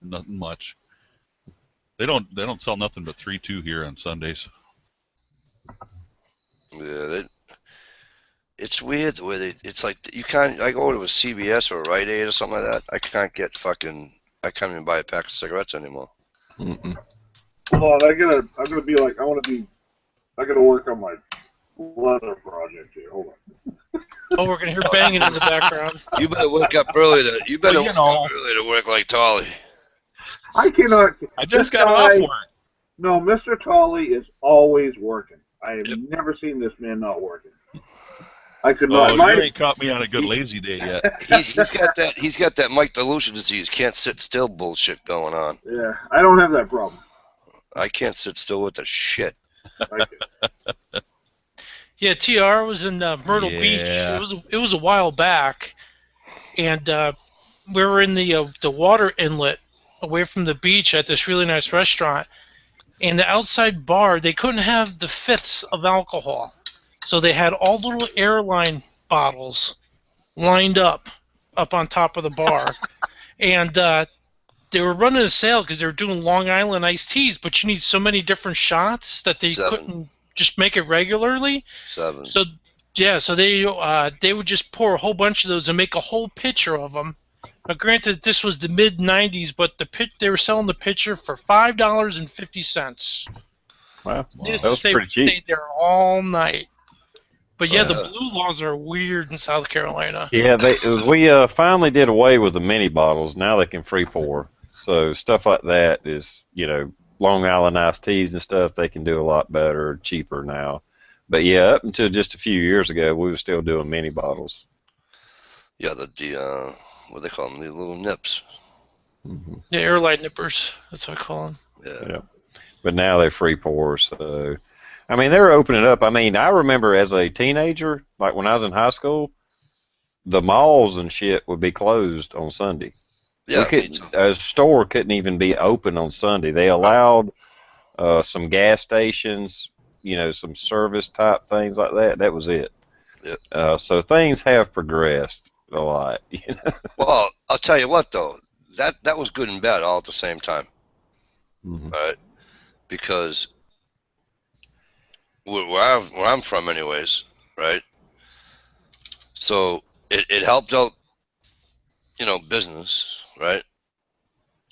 Nothing much. They don't sell nothing but 3-2 here on Sundays. Yeah, it's weird the way it's like you can't. I go to a CVS or a Rite Aid or something like that. I can't even buy a pack of cigarettes anymore. Mm-mm. Hold on, I'm gonna be like, I gotta work on my leather project here. Hold on. Oh, we're gonna hear banging in the background. You better wake up early to work like Tolley. I cannot. I just got off work. No, Mr. Tolley is always working. I have never seen this man not working. I could not. Oh, you ain't caught me on a good lazy day yet. He's got that Mike Delusion disease, can't sit still bullshit going on. Yeah, I don't have that problem. I can't sit still with the shit. Yeah, TR was in Myrtle Beach. It was a while back, and we were in the water inlet away from the beach at this really nice restaurant. And the outside bar, they couldn't have the fifths of alcohol, so they had all little airline bottles lined up on top of the bar, and they were running a sale because they were doing Long Island iced teas, but you need so many different shots that they couldn't just make it regularly. 7. So they would just pour a whole bunch of those and make a whole pitcher of them. Now, granted, this was the mid '90s, but they were selling the pitcher for $5.50. Wow, That was pretty cheap. Stayed there all night. But yeah, the blue laws are weird in South Carolina. Yeah, we finally did away with the mini bottles. Now they can free pour. So stuff like that is, Long Island iced teas and stuff, they can do a lot better, cheaper now. But yeah, up until just a few years ago, we were still doing mini bottles. Yeah, what do they call them? The little nips. Mm-hmm. Yeah, airline nippers. That's what I call them. Yeah. But now they're free pour. So, I mean, they're opening up. I mean, I remember as a teenager, like when I was in high school, the malls and shit would be closed on Sunday. Yeah, a store couldn't even be open on Sunday. They allowed some gas stations, some service type things like that. That was it. Yep. So things have progressed a lot. Well, I'll tell you what though, that was good and bad all at the same time. Mm-hmm. All right, because where I'm from, anyways, right? So it helped out, business, right?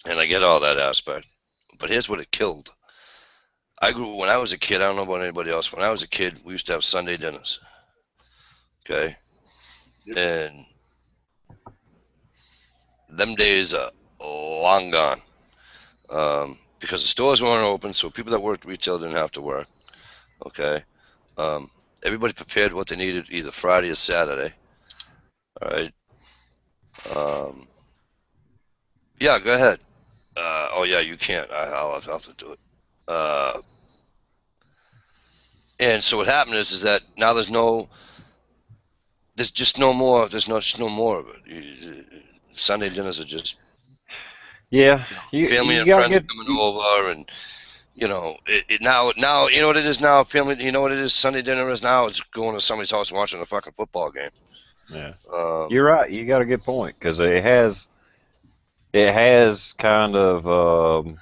And I get all that aspect, but here's what it killed. When I was a kid, I don't know about anybody else. When I was a kid, we used to have Sunday dinners. Okay, and them days are long gone, because the stores weren't open, so people that worked retail didn't have to work. Okay, everybody prepared what they needed either Friday or Saturday. All right. Yeah, go ahead. Oh yeah, you can't. I'll have to do it. And so what happened is that now there's just no more. There's just no more of it. Sunday dinners are just family and friends coming over, and now you know what it is now. Family, you know what it is. Sunday dinner is now. It's going to somebody's house and watching a fucking football game. Yeah, you're right. You got a good point because it has kind of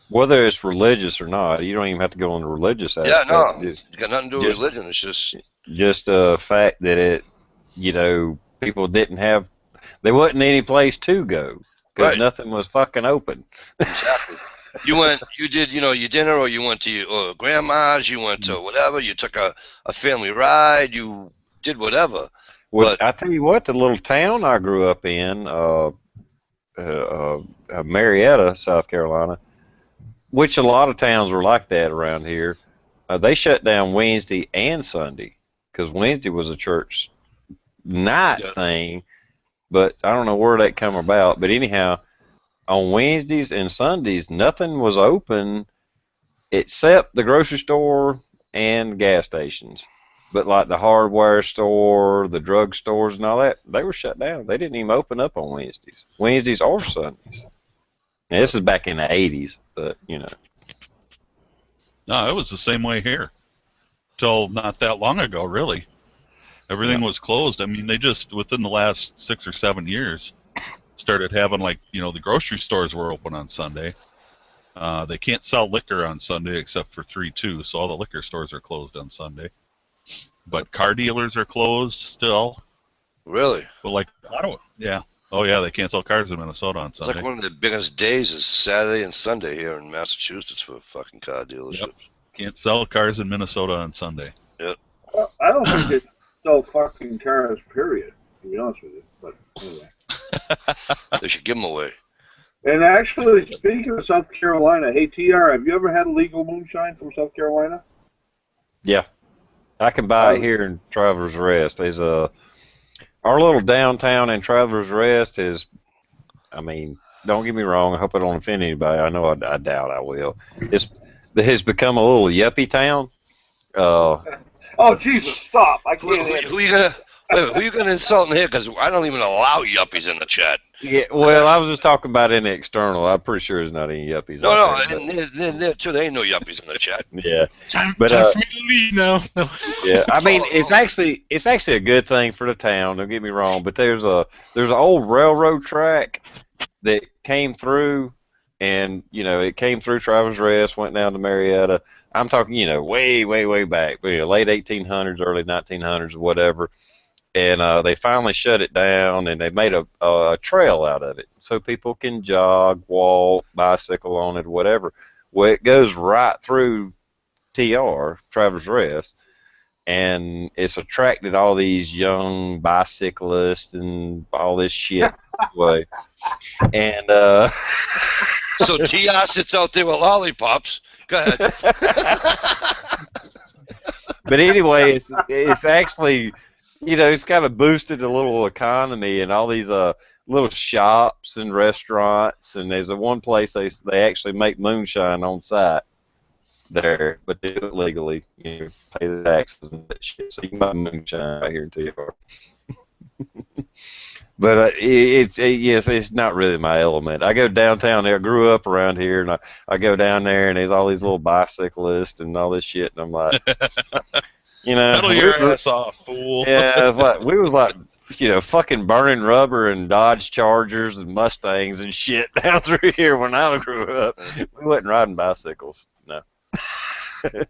whether it's religious or not. You don't even have to go on the religious aspect. Yeah, no, it's got nothing to do with religion. It's just a fact that it, people didn't have. There wasn't any place to go because nothing was fucking open. Exactly. You did your dinner, or you went to your grandma's, you went to whatever, you took a family ride, you did whatever. Well, I tell you what, the little town I grew up in, Marietta, South Carolina, which a lot of towns were like that around here, they shut down Wednesday and Sunday because Wednesday was a church night thing, but I don't know where that come about. But anyhow, on Wednesdays and Sundays, nothing was open except the grocery store and gas stations. But like the hardware store, the drug stores and all that, they were shut down. They didn't even open up on Wednesdays or Sundays. Now, this is back in the 80s, but, No, it was the same way here. Till not that long ago, really. Everything was closed. I mean, they just, within the last 6 or 7 years, started having, like, the grocery stores were open on Sunday. They can't sell liquor on Sunday except for 3-2, so all the liquor stores are closed on Sunday. But car dealers are closed still. Really? But like Ottawa, yeah. Oh yeah, they can't sell cars in Minnesota on It's Sunday. like one of the biggest days is Saturday and Sunday here in Massachusetts for fucking car dealerships. Yep. Can't sell cars in Minnesota on Sunday. Yep. Well, I don't think they sell fucking cars, period, to be honest with you. But anyway. They should give them away. And actually, speaking of South Carolina, hey, TR, have you ever had legal moonshine from South Carolina? Yeah. I can buy it here in Travelers Rest. There's our little downtown in Travelers Rest is, I mean, don't get me wrong. I hope I don't offend anybody. I know I doubt I will. It's become a little yuppie town. Oh, Jesus, stop. I can't Who you gonna insult in here? Because I don't even allow yuppies in the chat. Yeah, well, I was just talking about in the external. I'm pretty sure there's not any yuppies. No, and there too. There ain't no yuppies in the chat. Yeah, Time but for me to leave now. No. yeah, I mean, it's actually a good thing for the town. Don't get me wrong, but there's an old railroad track that came through, and it came through Travelers Rest, went down to Marietta. I'm talking, way back, late 1800s, early 1900s, or whatever. And they finally shut it down, and they made a trail out of it so people can jog, walk, bicycle on it, whatever. Well, it goes right through Travelers Rest, and it's attracted all these young bicyclists and all this shit. Way. And so T.R. sits out there with lollipops. Go ahead. But anyway, it's actually, it's kind of boosted the little economy and all these little shops and restaurants. And there's one place they actually make moonshine on site there, but they do it legally. Pay the taxes and that shit, so you can buy moonshine right here in TR. But it's not really my element. I go downtown there. I grew up around here, and I go down there, and there's all these little bicyclists and all this shit, and I'm like, Pedal your ass off, fool. Yeah, it's like we was like, fucking burning rubber and Dodge Chargers and Mustangs and shit down through here when I grew up. We wasn't riding bicycles, no. As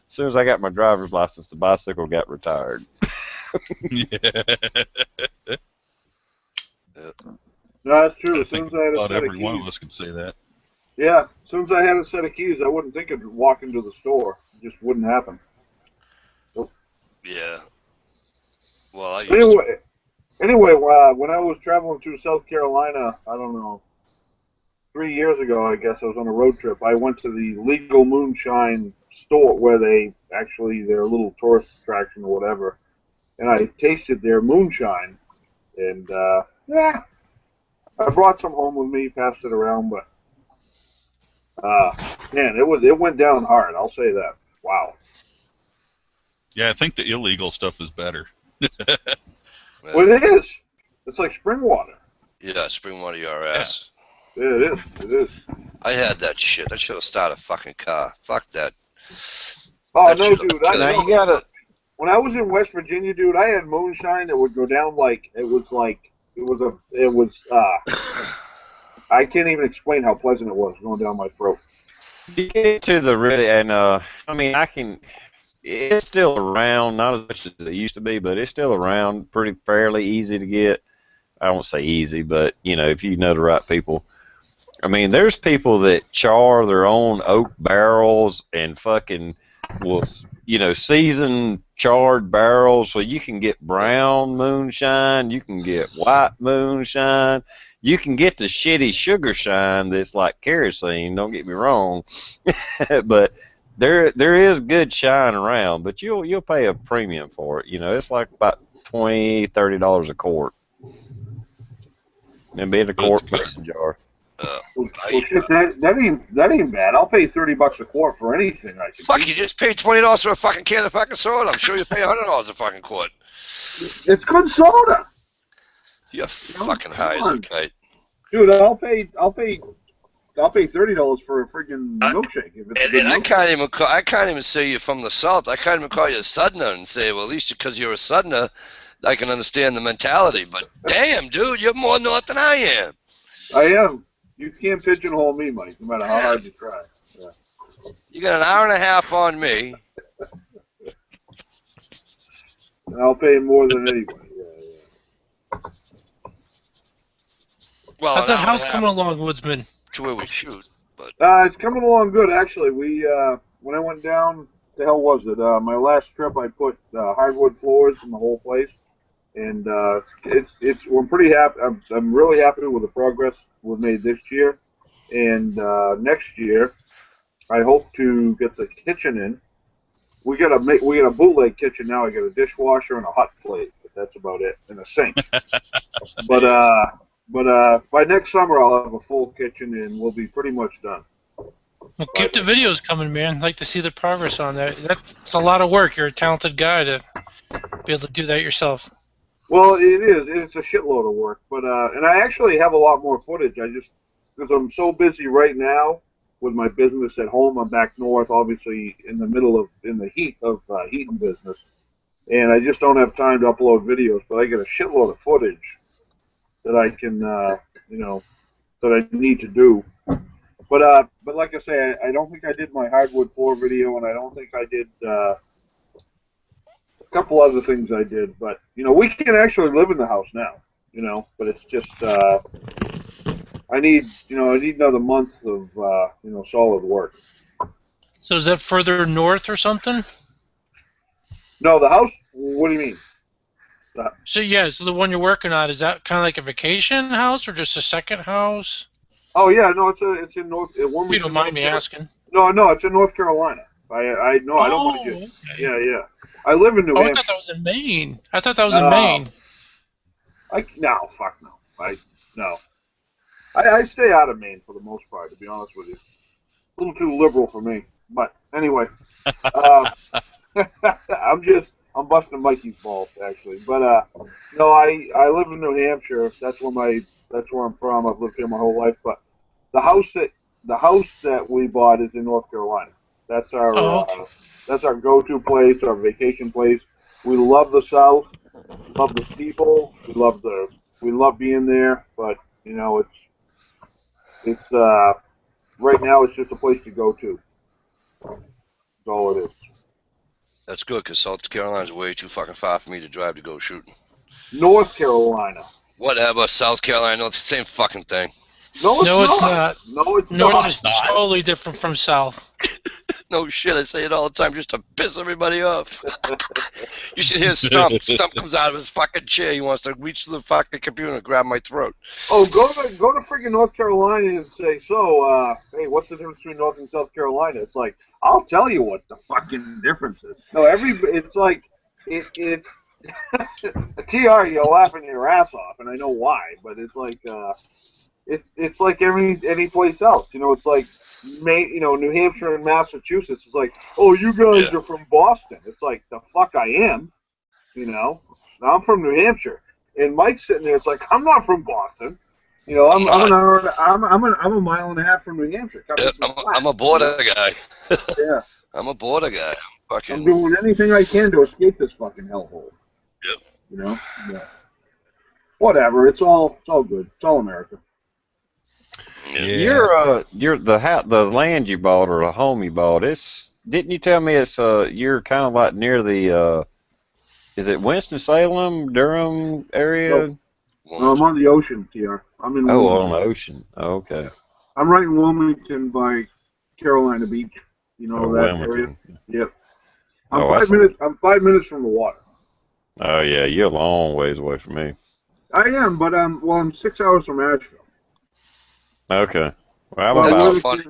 soon as I got my driver's license, the bicycle got retired. Yeah. No, that's true. I As soon think as I had a about set of every one of keys, us can say that. yeah, as soon as I had a set of keys, I wouldn't think of walking to the store. It just wouldn't happen. Yeah. Well, I used to. Anyway, when I was traveling through South Carolina, I don't know, 3 years ago, I guess I was on a road trip. I went to the Legal Moonshine store where they're a little tourist attraction or whatever, and I tasted their moonshine, and yeah, I brought some home with me, passed it around, but man, it went down hard. I'll say that. Wow. Yeah, I think the illegal stuff is better. Well, it is. It's like spring water. Yeah, spring water your ass. Yeah, it is. It is. I had that shit. I should have started a fucking car. Fuck that. Oh That no, should've dude! killed Now you gotta. When I was in West Virginia, dude, I had moonshine that would go down I can't even explain how pleasant it was going down my throat. You get to the really, and I mean, it's still around, not as much as it used to be, but it's still around, pretty fairly easy to get. I won't say easy, but if you know the right people. I mean, there's people that char their own oak barrels and fucking will, season charred barrels, so you can get brown moonshine, you can get white moonshine, you can get the shitty sugar shine that's like kerosene. Don't get me wrong, but there is good shine around, but you'll pay a premium for it. It's like about $20-$30 a quart, and be in a quart mason jar. Shit, that ain't bad. I'll pay $30 a quart for anything. Fuck, you just paid $20 for a fucking can of fucking soda. I'm sure you pay $100 a fucking quart. It's good soda. You're fucking high as a kite. Dude, I'll pay I'll pay $30 for a freaking milkshake if it's a good And I milkshake. can't even say you're from the South. I can't even call you a Southerner and say, well, at least because you're a Southerner, I can understand the mentality. But damn, dude, you're more North than I am. I am. You can't pigeonhole me, Mike, no matter how hard you try. Yeah. You got an hour and a half on me. And I'll pay more than anybody. Yeah. Well, How's an that hour house and a coming half along, Woodsman? to where we shoot. But It's coming along good, actually. We when I went down, the hell was it? My last trip, I put hardwood floors in the whole place, and I'm pretty happy. I'm really happy with the progress we've made this year, and next year, I hope to get the kitchen in. We got a bootleg kitchen now. I got a dishwasher and a hot plate, but that's about it, and a sink. But by next summer I'll have a full kitchen and we'll be pretty much done. Well, keep the videos coming, man. I'd like to see the progress on that. That's a lot of work. You're a talented guy to be able to do that yourself. Well, it is. It's a shitload of work, but and I actually have a lot more footage. I just because I'm so busy right now with my business at home. I'm back north, obviously in the heat of heating business, and I just don't have time to upload videos. But I get a shitload of footage that I can, that I need to do. But like I say, I don't think I did my hardwood floor video, and I don't think I did a couple other things I did. But we can actually live in the house now. But it's just I need another month of solid work. So is that further north or something? No, the house. What do you mean? So the one you're working on, is that kind of like a vacation house or just a second house? Oh yeah, no, it's in North. If you don't mind me asking. No, it's in North Carolina. I don't want to get. Okay. Yeah. I live in New Hampshire. I thought that was in Maine. In Maine. No, fuck no. I stay out of Maine for the most part, to be honest with you. A little too liberal for me. But anyway, I'm busting Mikey's balls actually. But no, I live in New Hampshire. That's where I'm from. I've lived here my whole life. But the house that we bought is in North Carolina. That's our go-to place, our vacation place. We love the South, love the people, we love being there. But it's right now it's just a place to go to. That's all it is. that's good because South Carolina's way too fucking far for me to drive to go shooting. North Carolina. Whatever, South Carolina, no, it's the same fucking thing. No, it's not. No, it's not. North is totally different from South. No shit, I say it all the time just to piss everybody off. You should hear Stump. Stump comes out of his fucking chair. He wants to reach to the fucking computer and grab my throat. Oh, go to freaking North Carolina and say, hey, what's the difference between North and South Carolina? It's like, I'll tell you what the fucking difference is. No, it's like, it's TR, you're laughing your ass off, and I know why, but it's like, it's like any place else. It's like, New Hampshire and Massachusetts is like, oh, you guys are from Boston. It's like, the fuck I am, I'm from New Hampshire, and Mike's sitting there. It's like, I'm not from Boston, I'm a mile and a half from New Hampshire. I'm a border guy. Yeah, I'm a border guy. I'm doing anything I can to escape this fucking hellhole. Yep. Yeah. Whatever. It's all good. It's all America. Yeah. The land you bought or the home you bought, didn't you tell me it's you're kind of like near the is it Winston-Salem, Durham area? No, I'm on the ocean, TR. I'm in Wilmington. On the ocean. Oh, okay. I'm right in Wilmington by Carolina Beach. That Wilmington. area? Yep. I'm 5 minutes from the water. Oh yeah, you're a long ways away from me. I am, but I'm 6 hours from Asheville. Okay. Well, that's funny.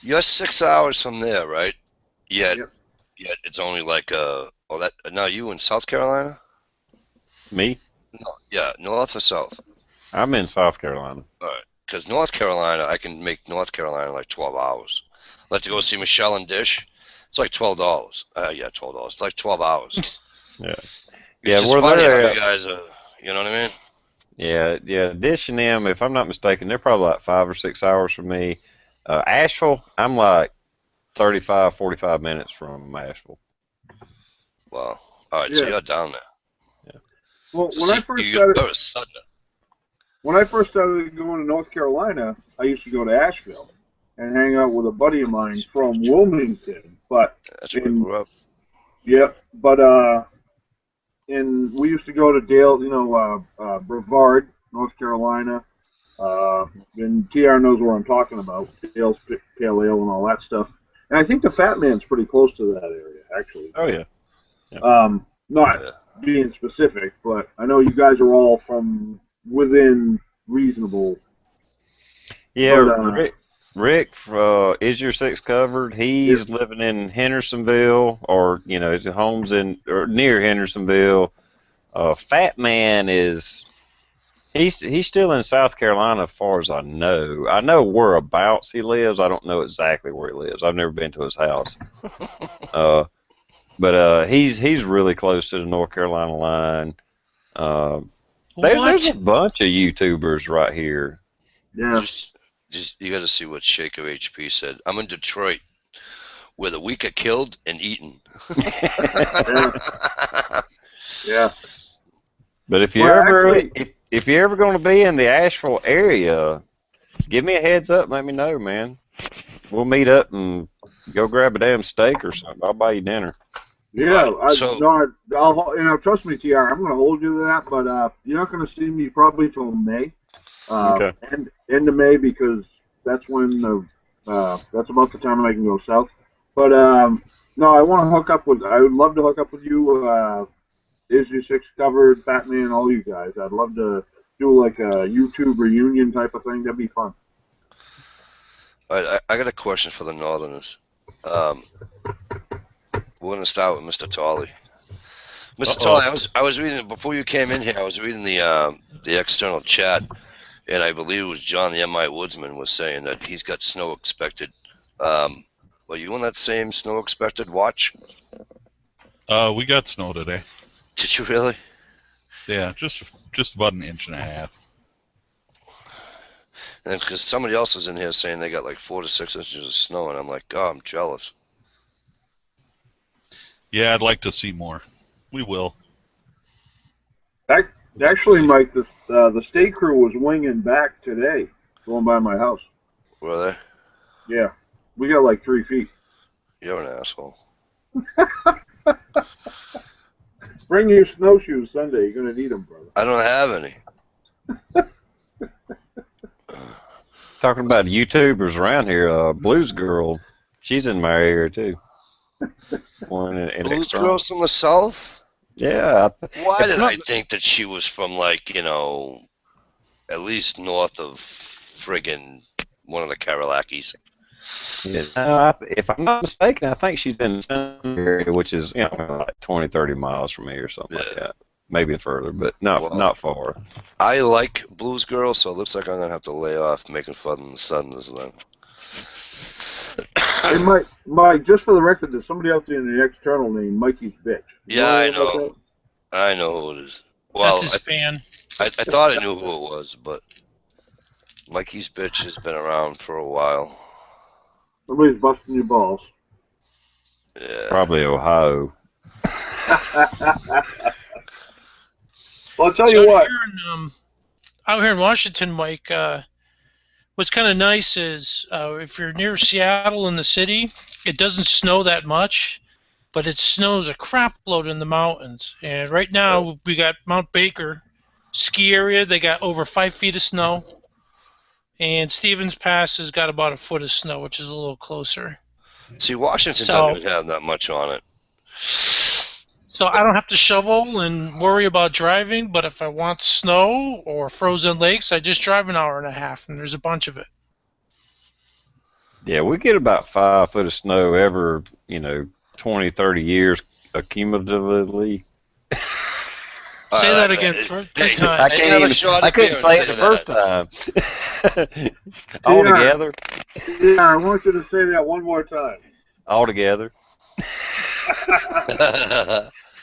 You're 6 hours from there, right? Yet it's only like now you in South Carolina? Me? No, yeah, North or South? I'm in South Carolina. All right, because North Carolina, I can make North Carolina like 12 hours. Like to go see Michelle and Dish, it's like $12. $12. It's like 12 hours. Yeah. It's just funny how you guys are, you know what I mean? Yeah. Dishing them, if I'm not mistaken, they're probably like 5 or 6 hours from me. Asheville, I'm like 35, 45 minutes from Asheville. Wow. All right, so Yeah. you're down there. Yeah. Well, So when see, I first you started, go to Sudner. when I first started going to North Carolina, I used to go to Asheville and hang out with a buddy of mine from Wilmington. But That's where I grew up. yep, but we used to go to Dale, Brevard, North Carolina. And TR knows where I'm talking about, Dale's Pale Ale and all that stuff. And I think the Fat Man's pretty close to that area, actually. Oh, yeah. Not Yeah. being specific, but I know you guys are all from within reasonable. Yeah, But, Rick, Is Your Six Covered? He's living in Hendersonville, or his home's in or near Hendersonville. Fat Man he's still in South Carolina, as far as I know. I know whereabouts he lives. I don't know exactly where he lives. I've never been to his house. But he's really close to the North Carolina line. There's a bunch of YouTubers right here. yeah. Just you got to see what Shaker HP said. I'm in Detroit, where the weak are killed and eaten. Yeah. But if you're ever going to be in the Asheville area, give me a heads up. Let me know, man. We'll meet up and go grab a damn steak or something. I'll buy you dinner. Yeah, Right, I'll trust me, TR. I'm going to hold you to that, but you're not going to see me probably till May. Okay. End of May, because that's when that's about the time I can go south. But no, I want to hook up with. I would love to hook up with you. Is Your Six Covered, Batman, all you guys. I'd love to do like a YouTube reunion type of thing. That'd be fun. I got a question for the Northerners. We're going to start with Mr. Tolley. Mr. Tolley, I was reading before you came in here. I was reading the external chat, and I believe it was John the MI Woodsman was saying that he's got snow expected. Were you on that same snow expected watch? We got snow today. Did you really? Yeah, just about 1.5 inches. And because somebody else was in here saying they got like 4 to 6 inches of snow, and I'm like, oh, I'm jealous. Yeah, I'd like to see more. We will. Actually, Mike, the state crew was winging back today, going by my house. Were they? Yeah, we got like 3 feet. You're an asshole. Bring your snowshoes Sunday. You're gonna need them, brother. I don't have any. Talking about YouTubers around here, Blues Girl, she's in my area too. Blues girls from the south? Yeah. Why did I think that she was from, like, at least north of friggin' one of the Karalakis? If I'm not mistaken, I think she's in the same area, which is like 20, 30 miles from me or something like that. Maybe further, but not far. I like Blues Girls, so it looks like I'm going to have to lay off making fun of the Southerners then. Hey, Mike, just for the record, there's somebody out there in the external named Mikey's Bitch. Yeah, I know. I know who it is. Well, that's his fan. I thought I knew who it was, but Mikey's Bitch has been around for a while. Somebody's busting your balls. Yeah. Probably Ohio. Well, I'll tell you what. Out here in Washington, Mike, what's kind of nice is if you're near Seattle in the city, it doesn't snow that much, but it snows a crap load in the mountains. And right now, we got Mount Baker ski area. They got over 5 feet of snow. And Stevens Pass has got about 1 foot of snow, which is a little closer. See, Washington doesn't even have that much on it. So I don't have to shovel and worry about driving, but if I want snow or frozen lakes, I just drive an hour and a half, and there's a bunch of it. Yeah, we get about 5 foot of snow every, 20, 30 years accumulatively. Say that again 10 times. I couldn't say it the first time. All together. Yeah, I want you to say that one more time. All together.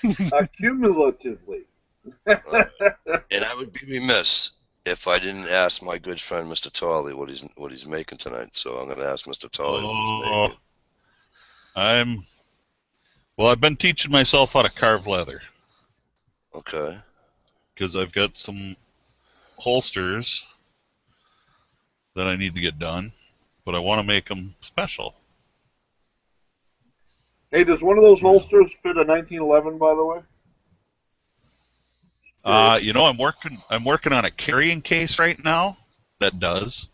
Accumulatively. And I would be remiss if I didn't ask my good friend Mr. Tolley what he's making tonight. So I'm going to ask Mr. Tolley what he's making. I've been teaching myself how to carve leather. Okay. Because I've got some holsters that I need to get done, but I want to make them special. Hey, does one of those holsters fit a 1911? By the way. I'm working on a carrying case right now that does.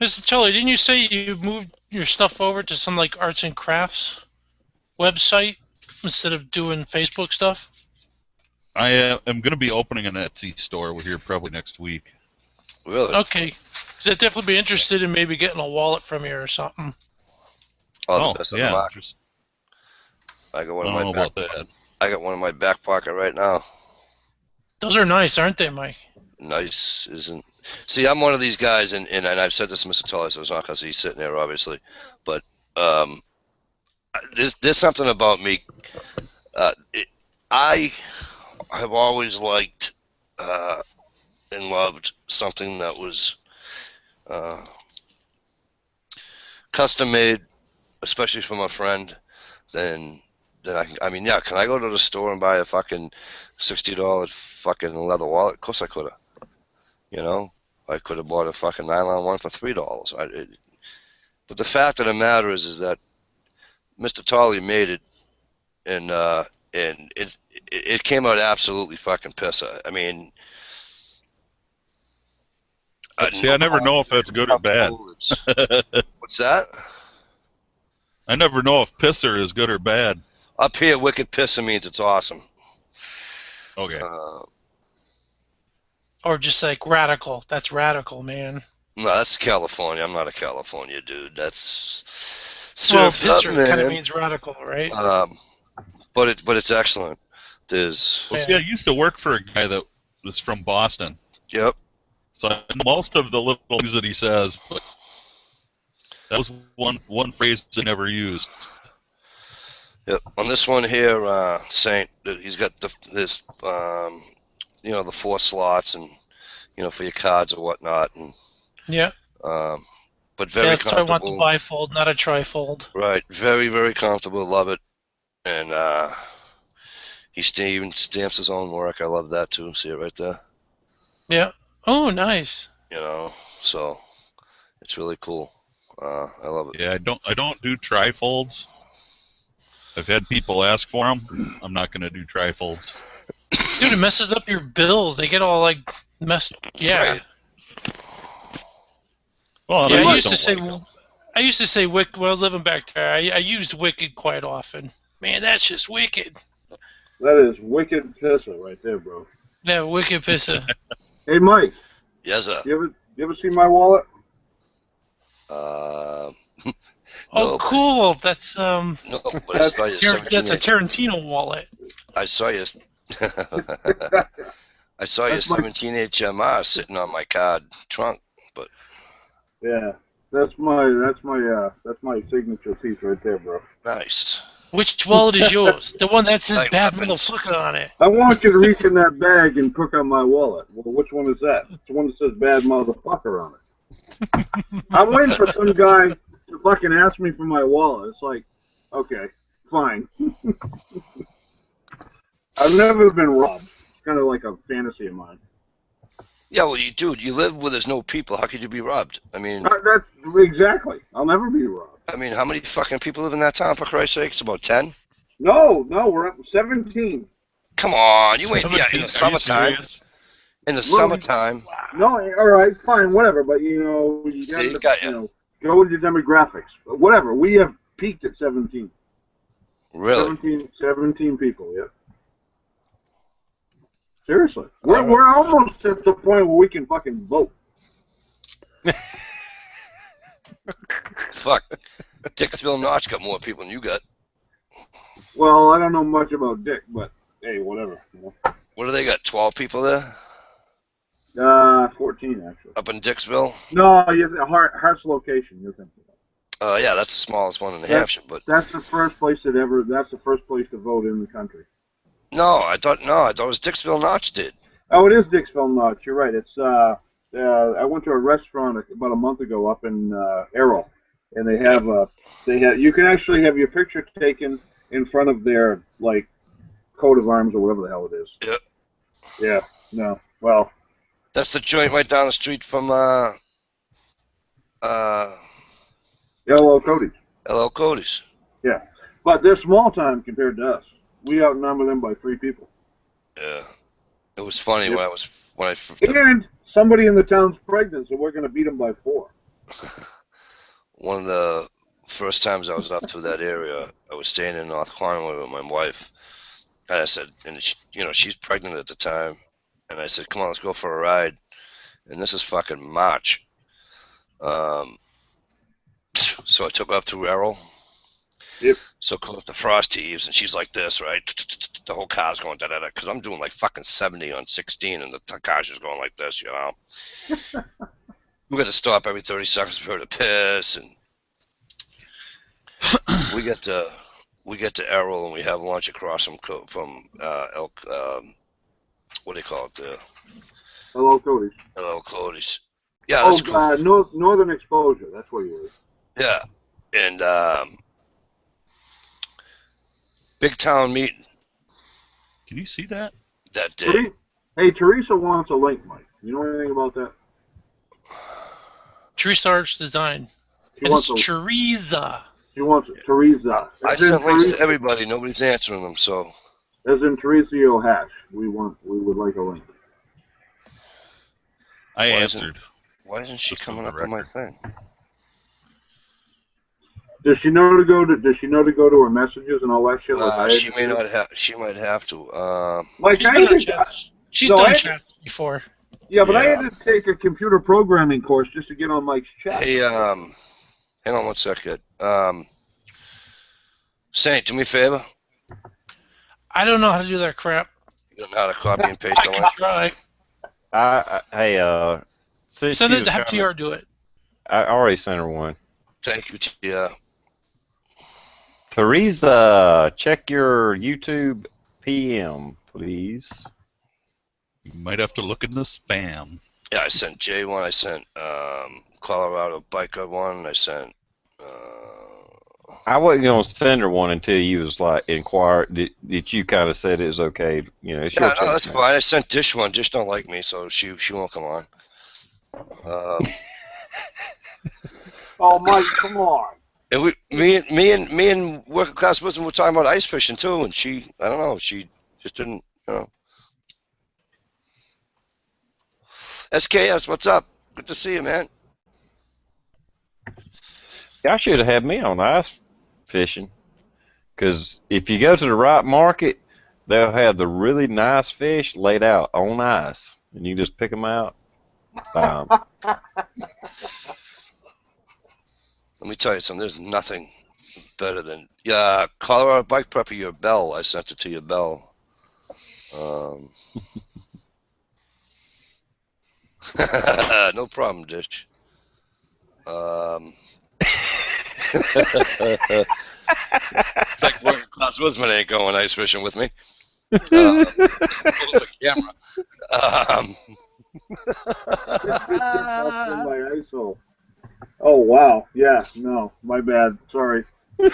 Mr. Tully, didn't you say you moved your stuff over to some like arts and crafts website instead of doing Facebook stuff? I am going to be opening an Etsy store here probably next week. Really? Okay. Because I'd definitely be interested in maybe getting a wallet from you or something. Oh, the best of the lot. I got one I in don't my know back. about that. I got one in my back pocket right now. Those are nice, aren't they, Mike? Nice, isn't? See, I'm one of these guys, and I've said this to Mr. Tully, so it's not because he's sitting there, obviously, but there's something about me. I have always liked and loved something that was custom made, especially from a friend. Then I mean, yeah, can I go to the store and buy a fucking $60 fucking leather wallet? Of course I could have. You know, I could have bought a fucking nylon one for $3. But the fact of the matter is that Mr. Tolley made it, and it came out absolutely fucking pisser. I mean, See, I never know if that's good or bad. What's that? I never know if pisser is good or bad. Up here, wicked pisser means it's awesome. Okay. Or just like radical. That's radical, man. No, that's California. I'm not a California dude. That's Well, surfed up, pisser man. kind of means radical, right? But it's excellent. There's. Well, see, I used to work for a guy that was from Boston. Yep. So I know most of the little things that he says, but that was one phrase I never used. Yep. On this one here, Saint, he's got this, the 4 slots and, for your cards or whatnot, and. Yeah. But very that's why I want comfortable. the bifold, not a trifold. Right. Very, very comfortable. Love it. And he even stamps his own work. I love that too. See it right there? Yeah. Oh, nice. So it's really cool. I love it. Yeah, I don't do trifolds. I've had people ask for them. I'm not going to do trifolds. Dude, it messes up your bills. They get all like messed. Yeah. Right. Well, yeah, I used to say Wicked. Well, living back there, I used Wicked quite often. Man, that's just wicked. That is wicked pisser right there, bro. Yeah, wicked pisser. Hey, Mike. Yes, sir. You ever see my wallet? Oh, No, cool. That's No, but I saw you. that's a Tarantino wallet. I saw you. I saw your 17 HMR sitting on my card trunk, but. Yeah, that's my signature piece right there, bro. Nice. Which wallet is yours? The one that says "bad motherfucker" on it. I want you to reach in that bag and pick on my wallet. Well, which one is that? It's the one that says "bad motherfucker" on it. I'm waiting for some guy to fucking ask me for my wallet. It's like, okay, fine. I've never been robbed. It's kind of like a fantasy of mine. Yeah, well, you live where there's no people. How could you be robbed? I mean, that's exactly. I'll never be robbed. I mean, how many fucking people live in that town, for Christ's sakes? About 10? No, we're up to 17. Come on, you ain't. Yeah, in the summertime. In the summertime. No, all right, fine, whatever. But you got to go with your demographics. But whatever. We have peaked at 17. Really? 17 people. Yeah. Seriously, we're almost at the point where we can fucking vote. Fuck. Dixville Notch got more people than you got. Well, I don't know much about Dick, but hey, whatever. What do they got? 12 people there? 14 actually. Up in Dixville? No, Hart's location. You're thinking about. Yeah, that's the smallest one in New Hampshire. But that's the first place that's the first place to vote in the country. no, I thought it was Dixville Notch did. Oh, it is Dixville Notch. You're right. It's I went to a restaurant about a month ago up in Errol, and they have you can actually have your picture taken in front of their like coat of arms or whatever the hell it is. Yep. Yeah. No. Well. That's the joint right down the street from L.L. Cody's. L.L. Cody's. Yeah, but they're small time compared to us. We outnumber them by 3 people. Yeah. It was funny Yep. And somebody in the town's pregnant, so we're going to beat them by 4. One of the first times I was up through that area, I was staying in North Quagmire with my wife. And I said, and she's pregnant at the time, and I said, "Come on, let's go for a ride." And this is fucking March. So I took her up through Errol. Yep. So close to Frosty Eves, and she's like this, right? The whole car's going da da da, because I'm doing like fucking 70 on 16, and the car's just going like this, you know. We got to stop every 30 seconds for her to piss, and we get to Errol, and we have lunch across from Elk. What do you call it? L.L. Cody's. L.L. Cody's. Yeah, that's cool. Northern Exposure. That's where you live. Yeah, and big town meeting. Can you see that? That day. Hey, Teresa wants a link, Mike. You know anything about that? Teresa Arch Design. It's Teresa. She wants it. Teresa. I sent links to everybody. Nobody's answering them, so. As in Teresa O'Hash. We would like a link. I answered. Why isn't she coming up on my thing? Does she know to go to her messages and all that shit? She may not have. She might have to. She's done chat before. Yeah, but I had to take a computer programming course just to get on Mike's chat. Hey, hang on one second. Saint, do me a favor. I don't know how to do that crap. You don't know how to copy and paste I can try. Send it to have TR do it. I already sent her one. Thank you, yeah. Teresa, check your YouTube PM, please. You might have to look in the spam. Yeah, I sent Jay one. I sent Colorado Biker one. I sent. I wasn't gonna send her one until you was like inquired. Did you kind of said it was okay? You know. Yeah, no, that's fine. I sent Dish one. Dish don't like me, so she won't come on. Oh, Mike, come on. And me and working class wisdom were talking about ice fishing too, and I don't know, she just didn't, you know. SKS, what's up? Good to see you, man. Y'all should have had me on ice fishing, because if you go to the right market, they'll have the really nice fish laid out on ice, and you just pick them out. Let me tell you something. There's nothing better than Colorado Bike Prepper. Your bell. I sent it to your bell. No problem, Dish. It's like working class wisdom ain't going ice fishing with me. The camera. Oh wow, yeah, no, my bad. Sorry. I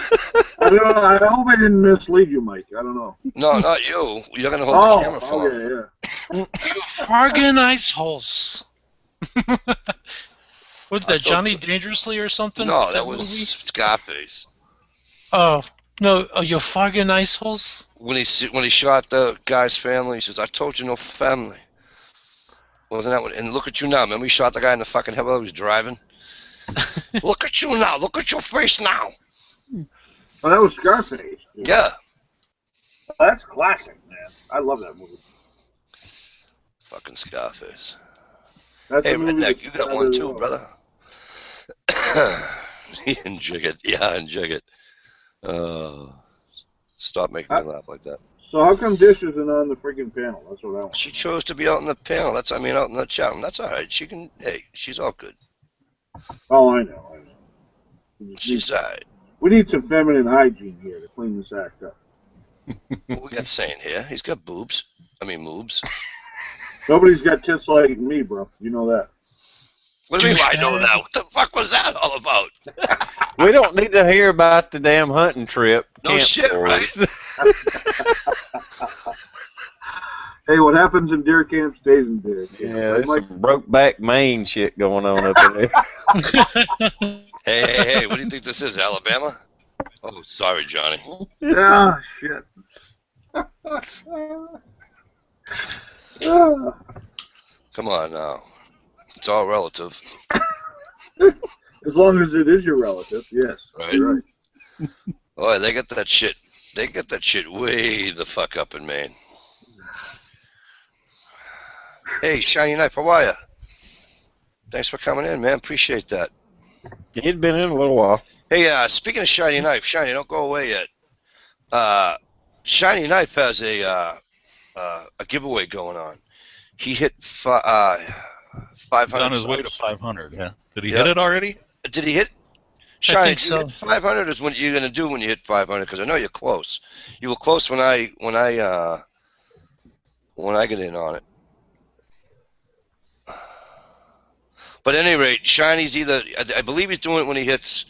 hope I didn't mislead you, Mike. I don't know. No, not you. You're gonna hold the camera for me. Yeah. You fucking ice holes. Was that Johnny Dangerously or something? No, that was Scarface. Oh no! Oh, you fucking ice holes. When he shot the guy's family, he says, "I told you no family." Wasn't that one? And look at you now. Remember, he shot the guy in the fucking head while he was driving. Look at you now. Look at your face now. Oh, that was Scarface. Dude. Yeah. Oh, that's classic, man. I love that movie. Fucking Scarface. That's hey, Redneck, you got one too, brother. And jig it. Yeah, and jig it. Stop making me laugh like that. So how come Dish isn't on the freaking panel? That's what I want. She chose to be out in the panel. Out in the chat room. That's all right. She can. Hey, she's all good. Oh, I know. She's alright. We need some feminine hygiene here to clean this act up. What we got saying here? He's got boobs. I mean, moobs. Nobody's got tits like me, bro. You know that. What do you mean I know that? What the fuck was that all about? We don't need to hear about the damn hunting trip. No shit, stories. right? Hey, what happens in deer camp stays in deer camp. Yeah, Right, there's Mike? some Brokeback Maine shit going on up there. Hey, what do you think this is, Alabama? Oh, sorry, Johnny. Ah, shit. Come on now. It's all relative. As long as it is your relative, yes. Right. You're right. Boy, they get that shit. They get that shit way the fuck up in Maine. Hey, Shiny Knife, how are ya? Thanks for coming in, man. Appreciate that. He'd been in a little while. Hey, speaking of Shiny Knife, Shiny, don't go away yet. Shiny Knife has a giveaway going on. He hit 500. He's on his way to 500. Yeah. Did he hit it already? Did he hit? Shiny, think so. you hit 500 is what you're gonna do when you hit 500, because I know you're close. You were close when I get in on it. But at any rate, Shiny's I believe he's doing it when he hits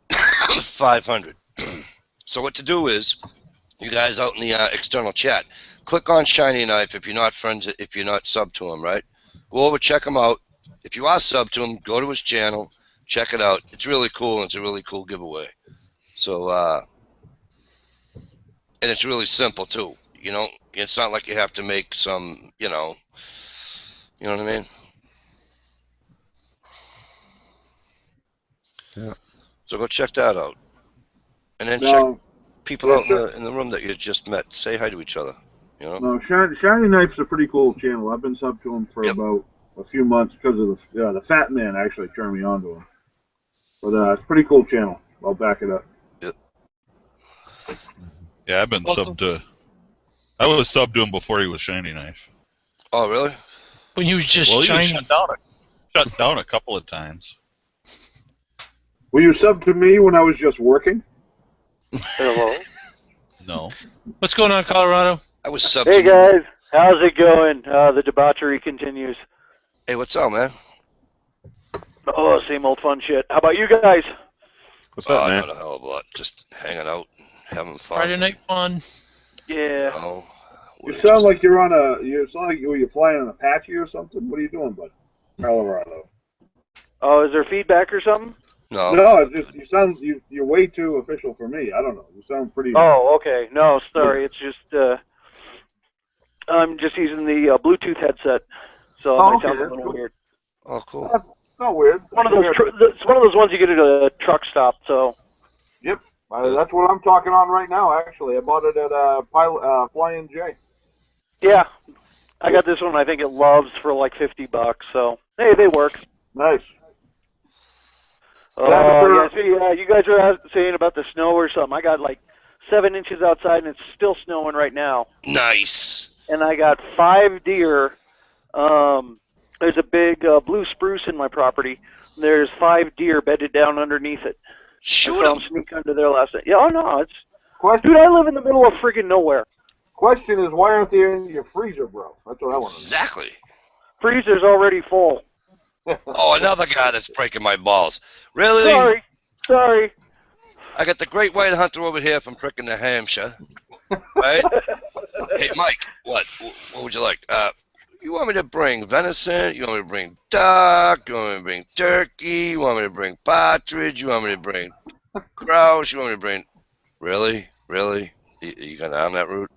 500. So what to do is, you guys out in the external chat, click on Shiny Knife if you're not friends, if you're not sub to him, right? Go over, check him out. If you are sub to him, go to his channel, check it out. It's really cool, and it's a really cool giveaway. So, and it's really simple too. You know, it's not like you have to make some, you know what I mean? Yeah. So go check that out, and then check No, people out in the room that you just met. Say hi to each other. You know. no, Shiny Knife's a pretty cool channel. I've been sub to him for about a few months because of the Fat Man actually turned me on to him. But it's a pretty cool channel. I'll back it up. Yep. Yeah, I've been subbed to. I was subbed to him before he was Shiny Knife. Oh, really? When he was just Well, he was shiny. shut down a couple of times. Were you sub to me when I was just working? Hello. No. What's going on, Colorado? I was sub. Hey guys, how's it going? The debauchery continues. Hey, what's up, man? Oh, same old fun shit. How about you guys? What's up, man? Not a hell of a lot. Just hanging out, having fun. Friday night fun. Yeah. Oh, You sound like you're on a. You sound like you're flying an Apache or something. What are you doing, bud? Colorado. Oh, is there feedback or something? No. No, it's just you sound you're way too official for me. I don't know. You sound pretty. Oh, okay. No, sorry. It's just I'm just using the Bluetooth headset, so it might sound a little weird. Oh, cool. That's not weird. One of those. It's one of those ones you get at a truck stop. So. Yep. That's what I'm talking on right now. Actually, I bought it at Flying J. Yeah, I got this one. I think it loves for like $50. So hey, they work. Nice. Yeah, see, you guys were saying about the snow or something. I got like 7 inches outside, and it's still snowing right now. Nice. And I got 5 deer. There's a big blue spruce in my property. There's 5 deer bedded down underneath it. Shoot I saw them. them sneak under there last night. Yeah, oh no, it's Question. dude. I live in the middle of friggin' nowhere. Question is, why aren't they in your freezer, bro? That's what I want to know. Exactly. Freezer's already full. Oh, another guy that's breaking my balls. Really? Sorry. I got the great white hunter over here from frickin' New Hampshire. Right? Hey, Mike, what would you like? You want me to bring venison? You want me to bring duck? You want me to bring turkey? You want me to bring partridge? You want me to bring grouse? You want me to bring... Really? You going down that route?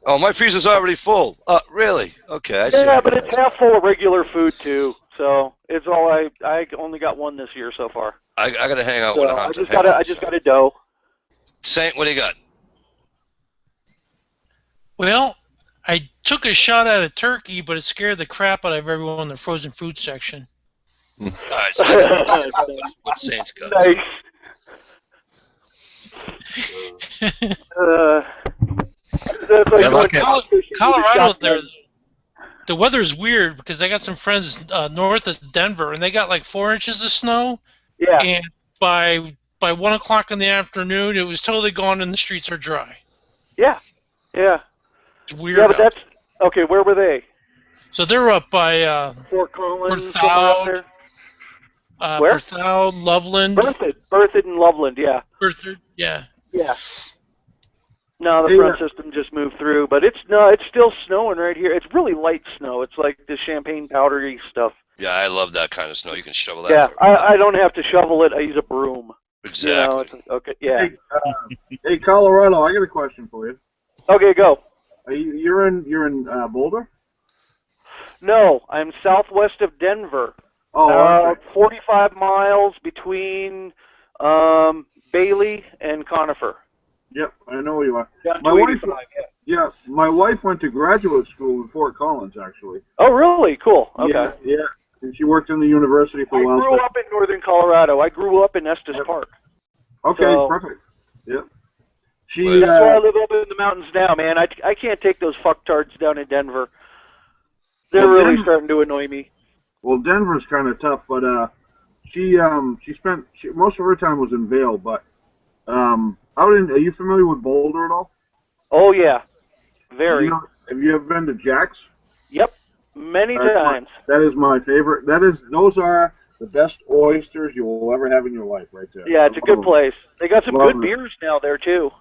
Oh, my freezer's already full. Really? Okay, I see. Yeah, but it's half full of regular food too. So it's all I only got one this year so far. I got to hang out with a hunter. I just got a doe. Saint, what do you got? Well, I took a shot at a turkey, but it scared the crap out of everyone in the frozen food section. All right, so what Saint's got? Nice. Colorado, the weather's weird because I got some friends north of Denver, and they got like 4 inches of snow, Yeah. And by 1 o'clock in the afternoon, it was totally gone and the streets are dry. Yeah. Yeah. It's weird. Yeah, but that's okay. Where were they? So they're up by Fort Collins, somewhere out there. Where? Berthoud, Loveland. Berthoud and Loveland. Yeah. Berthoud, yeah. Yeah. No, the front system just moved through, but it's still snowing right here. It's really light snow. It's like the champagne powdery stuff. Yeah, I love that kind of snow. You can shovel that. Yeah, I don't have to shovel it. I use a broom. Exactly. You know, okay. Yeah. Hey, Colorado, I got a question for you. Okay, go. You're in Boulder? No, I'm southwest of Denver. Oh, okay. 45 miles between Bailey and Conifer. Yep, I know where you are. Yeah, my wife, my wife went to graduate school in Fort Collins, actually. Oh, really? Cool. Okay. Yeah, and she worked in the university for a while. I grew up in northern Colorado. I grew up in Estes Park. Okay, so, perfect. Yep. That's why I live up in the mountains now, man. I can't take those fucktards down in Denver. They're really starting to annoy me. Well, Denver's kind of tough, but she spent most of her time was in Vail, but are you familiar with Boulder at all? Oh yeah, very. Have you ever been to Jack's? Yep, many times. That is my favorite. Those are the best oysters you will ever have in your life, right there. Yeah, it's a good place. They got some good beers now there too.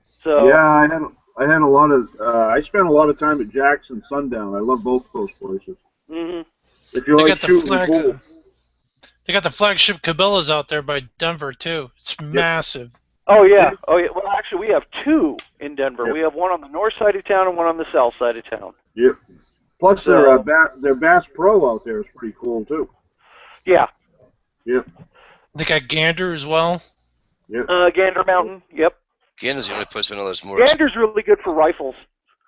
So yeah, I had a lot of. I spent a lot of time at Jack's and Sundown. I love both those places. Mhm. If you like shooting pool. They got the flagship Cabela's out there by Denver too. It's massive. Oh yeah. Oh yeah. Well, actually, we have two in Denver. Yep. We have one on the north side of town and one on the south side of town. Yep. Plus, their Bass Pro out there is pretty cool too. Yeah. Yep. They got Gander as well. Yep. Gander Mountain. Yep. Gander's the only place we know that's more. Gander's really good for rifles.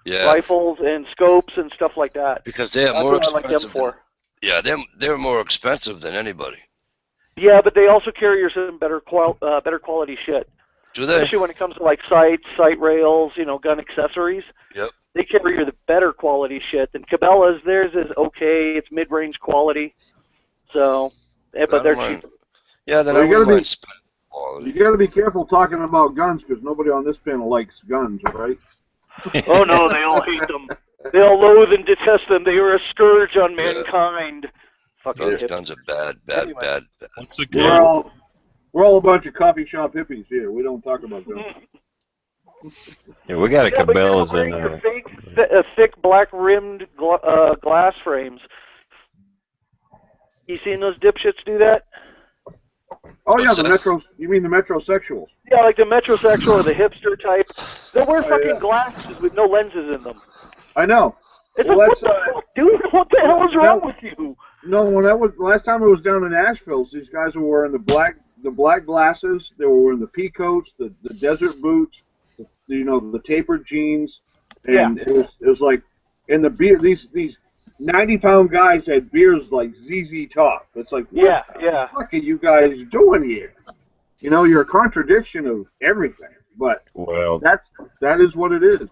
Yeah. Rifles and scopes and stuff like that. Because they are more expensive. I like them for. Yeah, they're more expensive than anybody. Yeah, but they also carry some better quality shit. Do they? Especially when it comes to like sights, sight rails, gun accessories. Yep. They carry the better quality shit than Cabela's. Theirs is okay. It's mid-range quality. So, but they're cheap. Yeah, then I wouldn't mind spending quality. You got to be careful talking about guns because nobody on this panel likes guns, right? Oh no, they all hate them. They all loathe and detest them. They are a scourge on mankind. Guns are bad. What's a gun? We're all a bunch of coffee shop hippies here. We don't talk about guns. Yeah, we got a Cabela's in there. Thick black-rimmed glass frames. You seen those dipshits do that? Oh yeah, you mean the metrosexuals? Yeah, like the metrosexual or the hipster type. They wear fucking glasses with no lenses in them. I know. It's what the fuck, dude? What the hell is wrong with you? No, last time I was down in Asheville, these guys were wearing the black glasses. They were wearing the pea coats, the desert boots, the tapered jeans, and it was like, and the beer. These 90-pound guys had beers like ZZ Top. It's like, what the fuck are you guys doing here? You're a contradiction of everything. But that is what it is.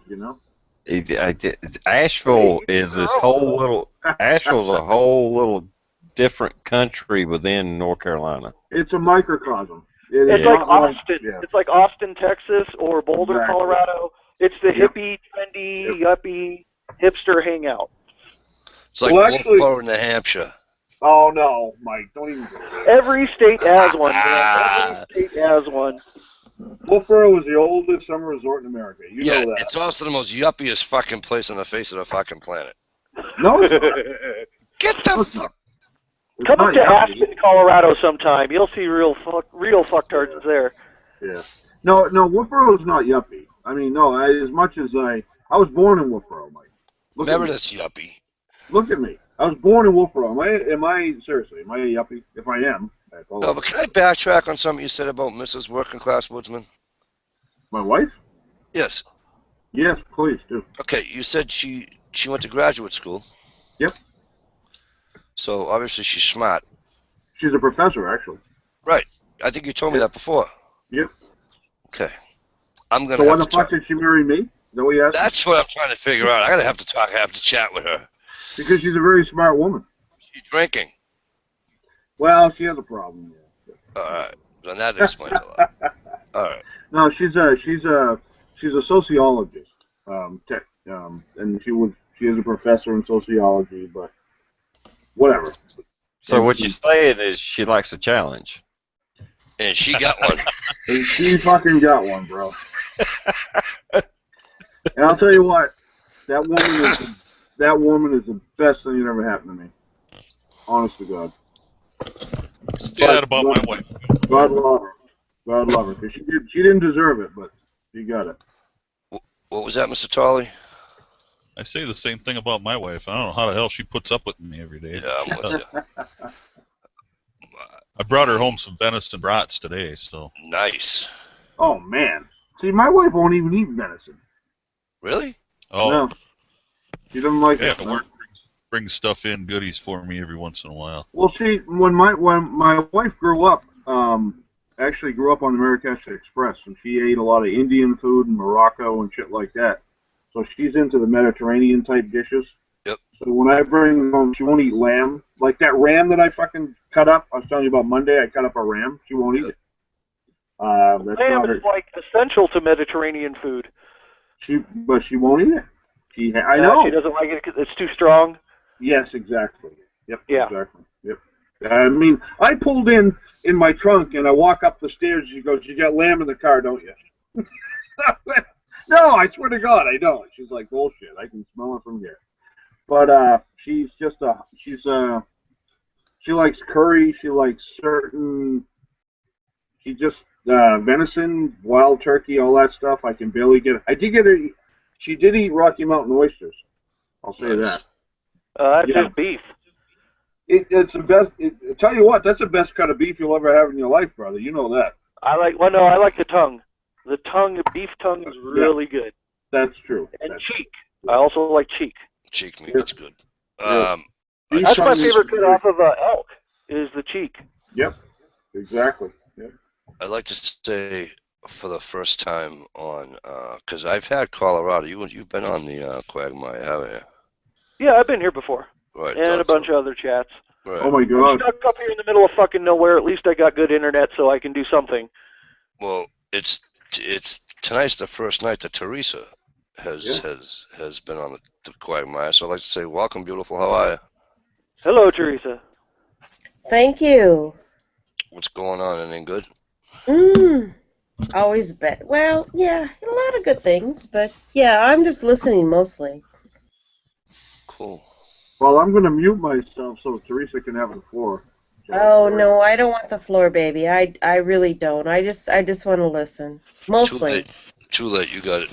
Asheville is this whole little. Asheville's a whole little different country within North Carolina. It's a microcosm. It's like Austin. It's like Austin, Texas, or Boulder, Colorado. It's the hippie, trendy, yuppie, hipster hangout. It's like Wolfboro, New Hampshire. Oh no, Mike! Don't even. Every state has one, man. Every state has one. Wolfboro is the oldest summer resort in America. You know that. It's also the most yuppiest fucking place on the face of the fucking planet. No, get the fuck. Come up to Aspen, Colorado sometime. You'll see real fucktards there. Yeah. No, Wolfboro is not yuppie. I mean, no. As much as I was born in Wolfboro, Mike. Remember that's yuppie. Look at me. I was born in Wolfboro. Am I seriously? Am I a yuppie? If I am, no. But can I backtrack on something you said about Mrs. Working Class Woodsman? My wife? Yes. Yes, please do. Okay, you said she went to graduate school. Yep. So obviously she's smart. She's a professor, actually. Right. I think you told me that before. Yep. Okay. I'm gonna. So why the fuck did she marry me? Is that what you asked? That's what I'm trying to figure out. I have to chat with her. Because she's a very smart woman. She's drinking. Well, she has a problem. All right. Then that explains a lot. All right. No, she's a sociologist. And she is a professor in sociology, but whatever. So what you're saying is she likes a challenge. And she got one. And she fucking got one, bro. And I'll tell you what, that woman is the best thing that ever happened to me. Honest to God. Say that about my wife. God love her. God love her. 'Cause she didn't deserve it, but she got it. What was that, Mr. Tolley? I say the same thing about my wife. I don't know how the hell she puts up with me every day. Yeah, I'm with you. I brought her home some venison brats today, so. Nice. Oh, man. See, my wife won't even eat venison. Really? Oh, No. She doesn't like yeah, it. but work brings stuff in, goodies for me every once in a while. Well, see, when my wife grew up, actually grew up on the Marrakesh Express, and she ate a lot of Indian food in Morocco and shit like that. So she's into the Mediterranean type dishes. Yep. So when I bring her home, she won't eat lamb. Like that ram that I fucking cut up. I was telling you about Monday. I cut up a ram. She won't eat it. That's Lamb not her. is like essential to Mediterranean food. But she won't eat it. I know. She doesn't like it because it's too strong. Yes, exactly. Yep. Yeah. Exactly. Yep. I mean, I pulled in my trunk and I walk up the stairs. She goes, "You got lamb in the car, don't you?" No, I swear to God, I don't. She's like, "Bullshit. I can smell it from here." But she likes curry. She likes she just venison, wild turkey, all that stuff. I can barely get. I did get her. She did eat Rocky Mountain oysters. I'll say Nice. that. That's Yeah. just beef. It's the best. Tell you what, that's the best cut of beef you'll ever have in your life, brother. You know that. I like the tongue. The beef tongue is really good. That's true. And cheek. I also like cheek. Cheek meat, that's good. Yeah. That's my favorite cut off of elk, is the cheek. Yep. Exactly. Yep. I'd like to say for the first time on, because I've had Colorado. You've been on the Quagmire, haven't you? Yeah, I've been here before. Right. And a bunch of other chats. Right. Oh my I'm God. stuck up here in the middle of fucking nowhere. At least I got good internet so I can do something. Well, it's tonight's the first night that Teresa has been on the Quagmire. So I'd like to say, welcome, beautiful. How are you? Hello, Teresa. Thank you. What's going on? Anything good? Always bet. Well, yeah, a lot of good things, but yeah, I'm just listening mostly. Cool. Well, I'm going to mute myself so Teresa can have the floor. Oh no, I don't want the floor, baby. I really don't. I just want to listen. Mostly. Too late. You got it.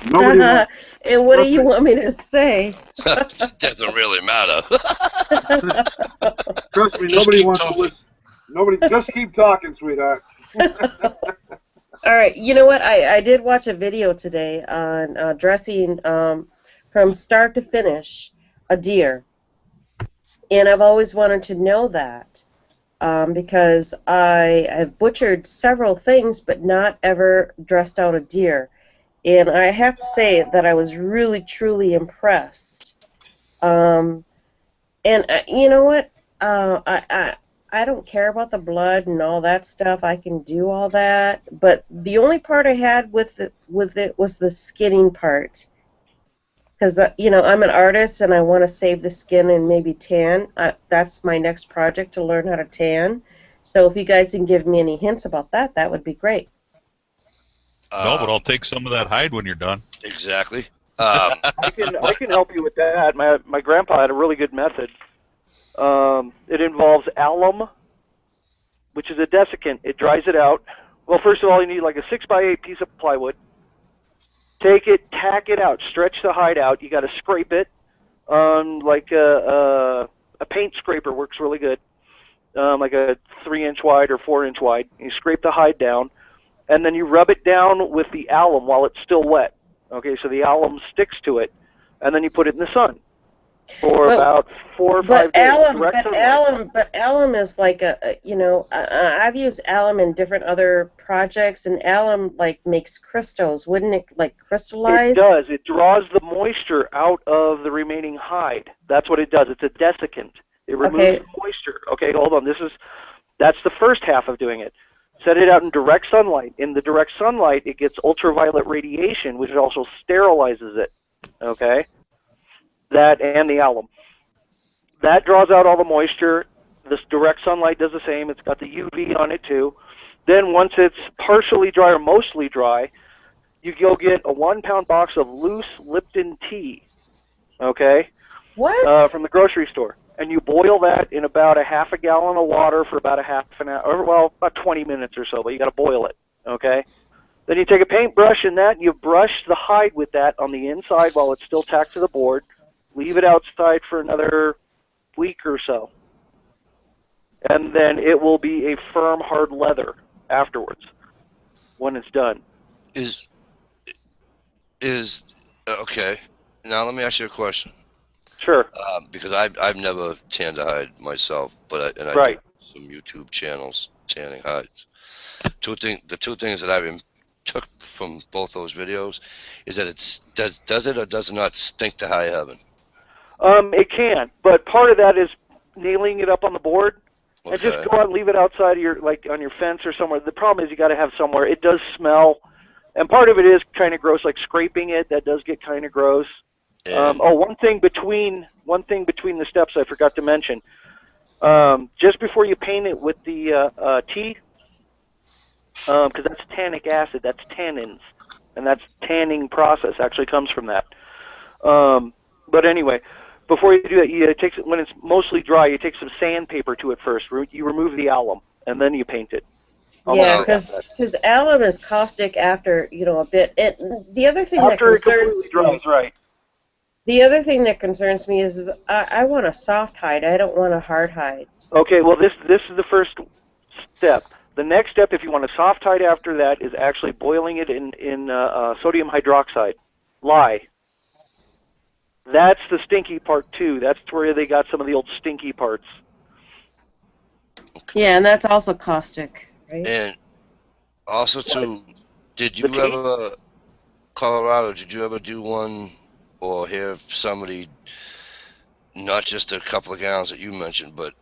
Nobody wants, And what do you want me to say? Doesn't really matter. trust me, Just nobody keep wants talking. to listen. Nobody, just keep talking, sweetheart. All right, you know what? I did watch a video today on dressing from start to finish a deer. And I've always wanted to know that because I have butchered several things but not ever dressed out a deer. And I have to say that I was really, truly impressed. And you know what? I don't care about the blood and all that stuff. I can do all that. But the only part I had with it was the skinning part. Because, I'm an artist and I want to save the skin and maybe tan. That's my next project, to learn how to tan. So if you guys can give me any hints about that, that would be great. No, but I'll take some of that hide when you're done. Exactly. I can help you with that. My grandpa had a really good method. It involves alum, which is a desiccant. It dries it out. Well, first of all, you need like a 6x8 piece of plywood. Take it, tack it out, stretch the hide out. You got to scrape it. Like a paint scraper works really good. Like a 3-inch wide or 4-inch wide. You scrape the hide down, and then you rub it down with the alum while it's still wet. Okay, so the alum sticks to it, and then you put it in the sun for about 4 or 5 days. But alum is like I've used alum in different other projects, and alum like makes crystals. Wouldn't it like crystallize? It does. It draws the moisture out of the remaining hide. That's what it does. It's a desiccant. It removes the moisture. Okay, hold on. This is That's the first half of doing it. Set it out in direct sunlight. In the direct sunlight, it gets ultraviolet radiation, which also sterilizes it. Okay? That and the alum. That draws out all the moisture. This direct sunlight does the same. It's got the UV on it too. Then once it's partially dry or mostly dry, you go get a 1-pound box of loose Lipton tea. Okay? What? From the grocery store. And you boil that in about a half a gallon of water for about a half an hour, or well, about 20 minutes or so, but you got to boil it, okay? Then you take a paintbrush and that, and you brush the hide with that on the inside while it's still tacked to the board. Leave it outside for another week or so. And then it will be a firm, hard leather afterwards when it's done. Is okay. Now let me ask you a question. Sure. Because I've never tanned a hide myself, but I Right. do some YouTube channels tanning hides. The two things that I've took from both those videos is that does it or does it not stink to high heaven? It can, but part of that is nailing it up on the board. Okay. And just go out and leave it outside of your, like on your fence or somewhere. The problem is you got to have somewhere. It does smell, and part of it is kind of gross, like scraping it. That does get kind of gross. One thing between the steps I forgot to mention. Just before you paint it with the tea, because that's tannic acid, that's tannins, and that's tanning process actually comes from that. But anyway, before you do that, you take when it's mostly dry, you take some sandpaper to it first. You remove the alum, and then you paint it. Yeah, because alum is caustic after a bit. The other thing that concerns me, right. The other thing that concerns me is I want a soft hide. I don't want a hard hide. Okay, well this is the first step. The next step, if you want a soft hide after that, is actually boiling it in sodium hydroxide, lye. That's the stinky part too. That's where they got some of the old stinky parts. Yeah, and that's also caustic, right? And also too, did you ever, Colorado? Did you ever do one or hear somebody? Not just a couple of gallons that you mentioned, but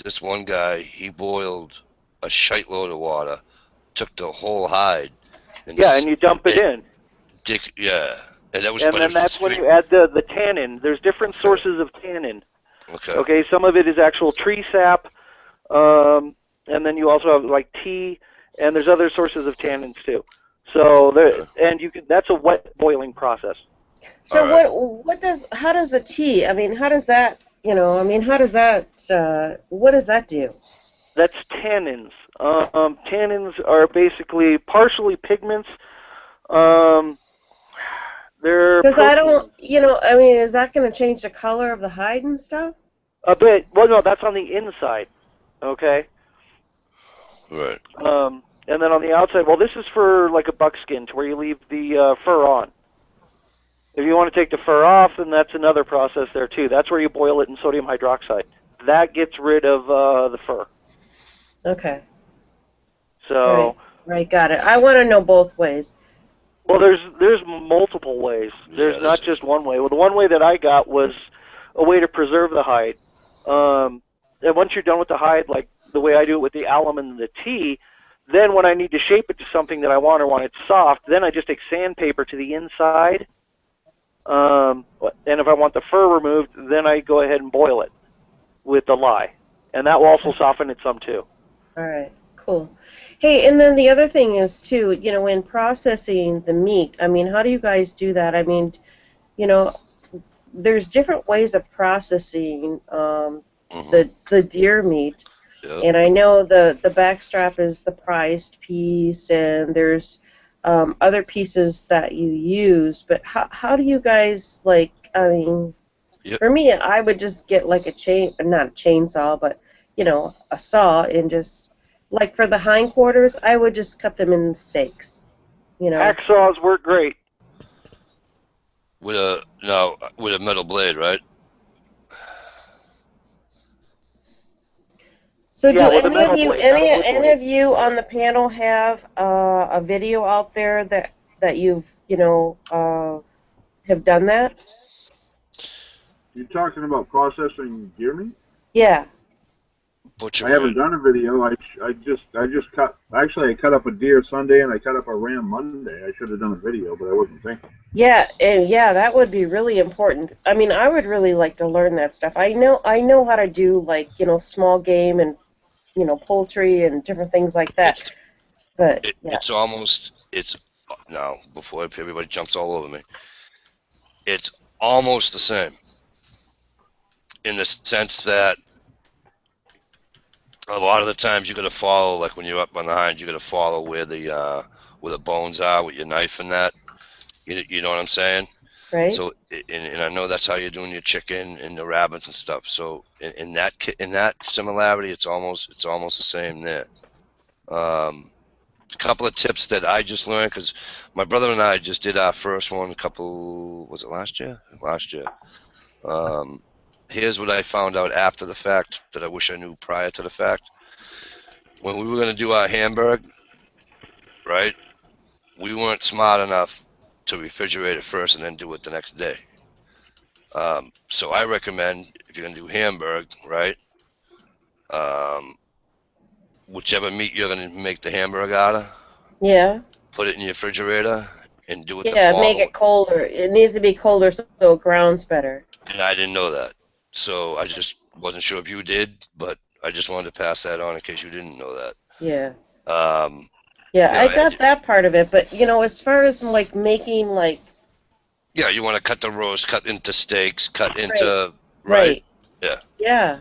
this one guy, he boiled a shitload of water, took the whole hide. And you dump it in. And that was. And then that's when you add the tannin. There's different sources of tannin. Okay. Okay, some of it is actual tree sap, and then you also have like tea, and there's other sources of tannins too. So that's a wet boiling process. So how does the tea? I mean, how does that? What does that do? That's tannins. Tannins are basically partially pigments. They're because I don't, is that going to change the color of the hide and stuff? A bit. Well, no, that's on the inside. Okay. Right. And then on the outside, well, this is for like a buckskin, to where you leave the fur on. If you want to take the fur off, then that's another process there too. That's where you boil it in sodium hydroxide. That gets rid of the fur. Okay. So. Right, got it. I want to know both ways. Well, there's multiple ways. There's not just one way. Well, the one way that I got was a way to preserve the hide. And once you're done with the hide, like the way I do it with the alum and the tea, then when I need to shape it to something that I want or want it soft, then I just take sandpaper to the inside. And if I want the fur removed, then I go ahead and boil it with the lye. And that will also soften it some too. All right, cool. Hey, and then the other thing is too, in processing the meat, I mean, how do you guys do that? I mean, there's different ways of processing the deer meat. Yep. And I know the backstrap is the prized piece, and there's other pieces that you use, but how do you guys, like, I mean, for me, I would just get like not a chainsaw, but, a saw, and just, like for the hindquarters, I would just cut them in steaks, Hacksaws work great. With a metal blade, right? So do any of you on the panel have a video out there that you've have done that? You're talking about processing deer meat? Yeah. butcher I haven't it. done a video. I just cut. Actually, I cut up a deer Sunday and I cut up a ram Monday. I should have done a video, but I wasn't thinking. Yeah, and yeah, that would be really important. I mean, I would really like to learn that stuff. I know how to do, like, small game and, poultry and different things like that. It's But yeah, it's now before everybody jumps all over me. It's almost the same in the sense that a lot of the times you got to follow, like when you're up on the hind, you got to follow where the bones are with your knife and that. You know what I'm saying? right? So, and I know that's how you're doing your chicken and the rabbits and stuff. So, in that similarity, it's almost the same there. A couple of tips that I just learned because my brother and I just did our first one. Was it last year? Last year. Here's what I found out after the fact that I wish I knew prior to the fact. When we were going to do our hamburg, right? We weren't smart enough to refrigerate it first and then do it the next day. So I recommend if you're going to do hamburg, right? Whichever meat you're going to make the hamburg out of, Yeah. put it in your refrigerator and do it the Yeah, make following. it colder. It needs to be colder so it grounds better. And I didn't know that. So I just wasn't sure if you did, but I just wanted to pass that on in case you didn't know that. Yeah. Yeah, I got that part of it, but as far as like making yeah, you want to cut the roast, cut into steaks, cut into right. Yeah. Yeah.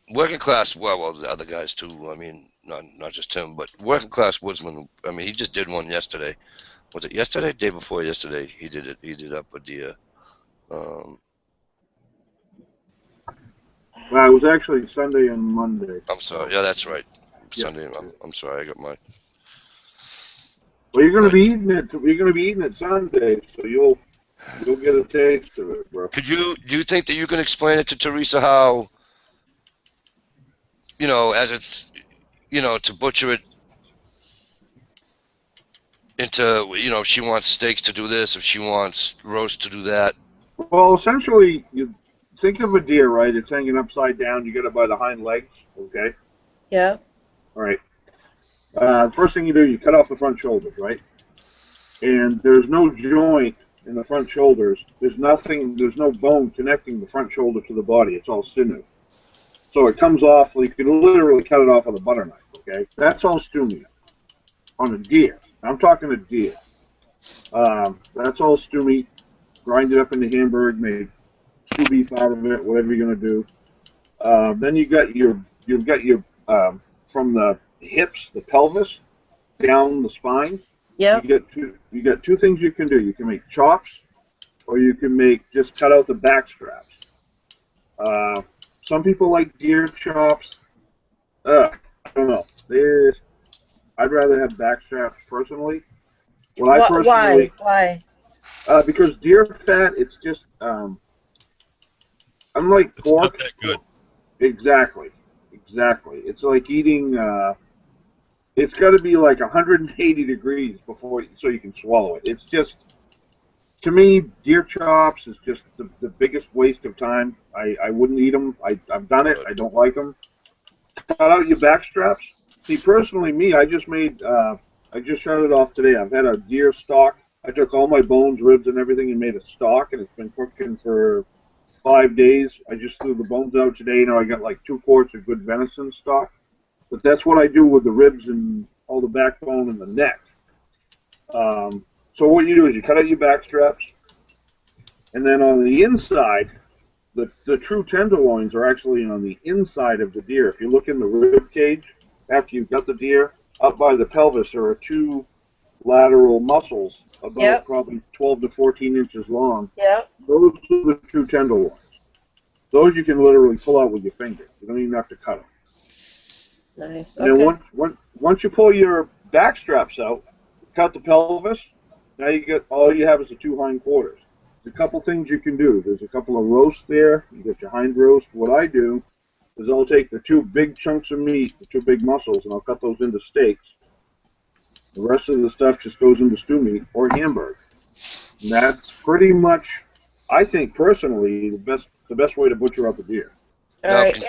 Working class, well, the other guys too. I mean, not just him, but working class woodsman. I mean, he just did one yesterday. Was it yesterday? Day before yesterday, he did it. He did up a deer. Well, it was actually Sunday and Monday. I'm sorry. Yeah, that's right. Sunday. I'm sorry. I got my. Well, you're gonna be eating it. You're gonna be eating it Sunday, so you'll get a taste of it, bro. Do you think that you can explain it to Teresa how, as it's, to butcher it into, if she wants steaks to do this, if she wants roast to do that? Well, essentially, you think of a deer, right? It's hanging upside down. You get it by the hind legs, okay? Yeah. All right. The first thing you do, you cut off the front shoulders, right? And there's no joint in the front shoulders. There's no bone connecting the front shoulder to the body. It's all sinew. So it comes off, you can literally cut it off with a butter knife, okay? That's all stew meat on a deer. I'm talking a deer. That's all stew meat. Grind it up into hamburg, make stew beef out of it, whatever you're going to do. Then you've got your from the hips, the pelvis, down the spine. Yeah. You got two things you can do. You can make chops, or you can just cut out the back straps. Some people like deer chops. I don't know. I'd rather have back straps personally. Why? Because deer fat, it's just unlike It's pork. not that good. Exactly. It's like eating. It's got to be like 180 degrees so you can swallow it. It's just, to me, deer chops is just the biggest waste of time. I wouldn't eat them. I've done it. I don't like them. Cut out your back straps. See, personally, I just shut it off today. I've had a deer stock. I took all my bones, ribs, and everything and made a stock, and it's been cooking for 5 days. I just threw the bones out today. Now I got like 2 quarts of good venison stock. But that's what I do with the ribs and all the backbone and the neck. So what you do is you cut out your back straps, and then on the inside, the true tenderloins are actually on the inside of the deer. If you look in the rib cage, after you've got the deer, up by the pelvis, there are 2 lateral muscles about probably 12 to 14 inches long. Yep. Those are the true tenderloins. Those you can literally pull out with your finger. You don't even have to cut them. Nice. And then once you pull your back straps out, cut the pelvis. Now all you have is the 2 hind quarters. There's a couple things you can do. There's a couple of roasts there. You get your hind roast. What I do is I'll take the 2 big chunks of meat, the 2 big muscles, and I'll cut those into steaks. The rest of the stuff just goes into stew meat or hamburg. And that's pretty much, I think personally, the best way to butcher up a deer. All No, right.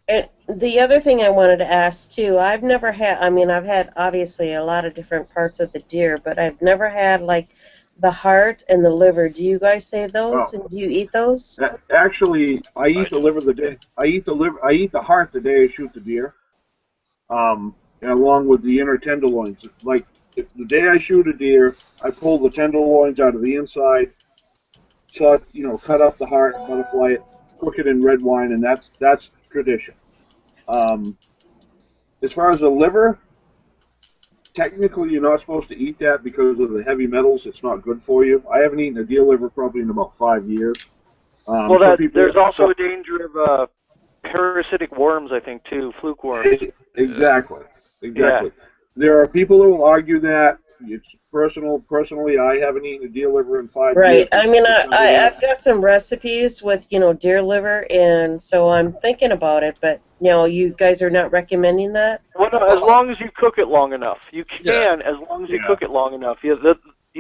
And the other thing I wanted to ask too, I've never had. I mean, I've had obviously a lot of different parts of the deer, but I've never had like the heart and the liver. Do you guys save those, Oh, and do you eat those? actually, I I eat the do. liver the day I eat the liver. I eat the heart the day I shoot the deer. And along with the inner tenderloins. Like if the day I shoot a deer, I pull the tenderloins out of the inside, cut up the heart, butterfly it, cook it in red wine, and that's tradition. Um, as far as the liver, technically you're not supposed to eat that because of the heavy metals. It's not good for you. I haven't eaten a deer liver probably in about 5 years. Well, Some people there's also a danger of parasitic worms, I think, too, fluke worms. Yeah. Exactly. There are people who will argue that it's personal. Personally, I haven't eaten a deer liver in 5 years Right. I mean, because of that. I've got some recipes with deer liver, and so I'm thinking about it. But you guys are not recommending that. Well, no, as long as you cook it long enough. You Yeah. can, as long as you Yeah. cook it long enough. You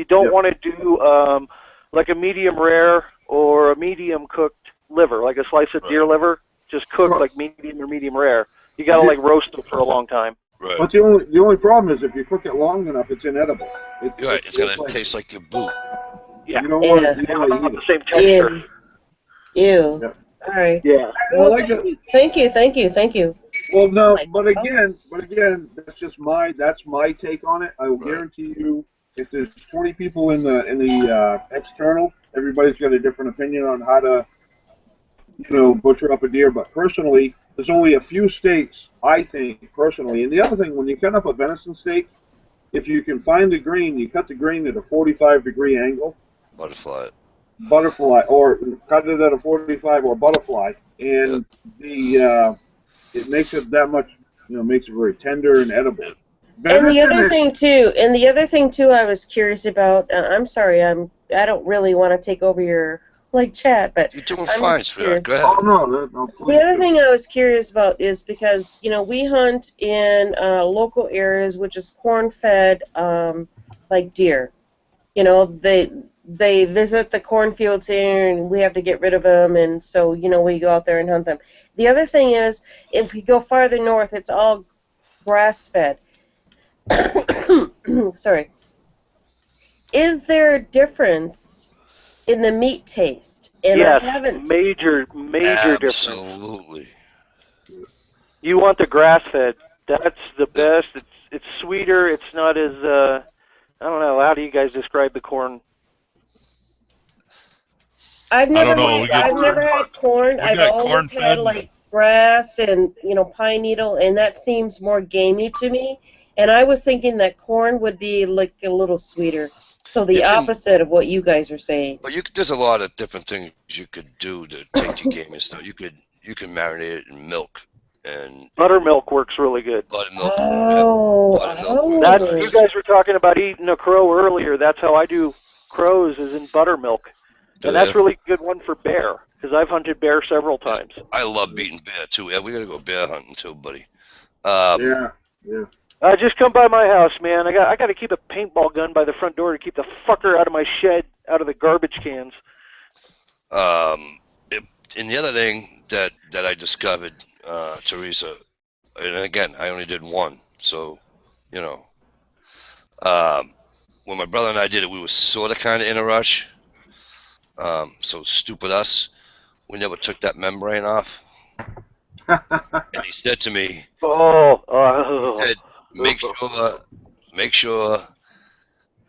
don't Yep. want to do like a medium rare or a medium cooked liver, like a slice of deer Right. liver, just cooked Right. like medium or medium rare. You got to like roast it for a long time. Right. But the only problem is if you cook it long enough, it's inedible. You're right. It's gonna taste like your boot. Yeah. You don't want Yeah. to. You It's don't not want to the eat same it. texture. Ew. Yep. All right. Yeah. Well, Well, thank you. Well, no, Like, but again, that's my take on it. I will Right. guarantee you, if there's 20 people in the external, everybody's got a different opinion on how to butcher up a deer. But personally, there's only a few steaks I think personally. And the other thing, when you cut up a venison steak, if you can find the grain, you cut the grain at a 45-degree angle, Butterfly. butterfly, or cut it at a 45 or butterfly, Yep. and it makes it that much, makes it very tender and edible. And the Venison other is, thing too, I was curious about. I'm sorry, I don't really want to take over your chat, but You're doing I'm fine, just sweetheart. curious. Go ahead. no, The please other do. thing I was curious about is because we hunt in local areas, which is corn-fed, like deer. They visit the cornfields here, and we have to get rid of them, and so we go out there and hunt them. The other thing is, if we go farther north, it's all grass-fed. Sorry. Is there a difference in the meat taste? And Yes, I haven't. major difference. Absolutely. You want the grass fed. That's the best. It's sweeter. It's not as I don't know. How do you guys describe the corn? I've never We had corn. I've got always corn had fed. like grass and pine needle, and that seems more gamey to me. And I was thinking that corn would be like a little sweeter. So the opposite of what you guys are saying. But there's a lot of different things you could do to take your game and stuff. You can marinate it in milk and Buttermilk works really good. buttermilk. Oh, That's you guys were talking about eating a crow earlier. That's how I do crows, is in buttermilk, and that's really a good one for bear because I've hunted bear several times. I love beating bear too. Yeah, we gotta go bear hunting too, buddy. Yeah. Just come by my house, man. I got to keep a paintball gun by the front door to keep the fucker out of my shed, out of the garbage cans. And the other thing that I discovered, Teresa, and again, I only did one, so when my brother and I did it, we were sort of kind of in a rush. So stupid us, we never took that membrane off. And he said to me, he said, make sure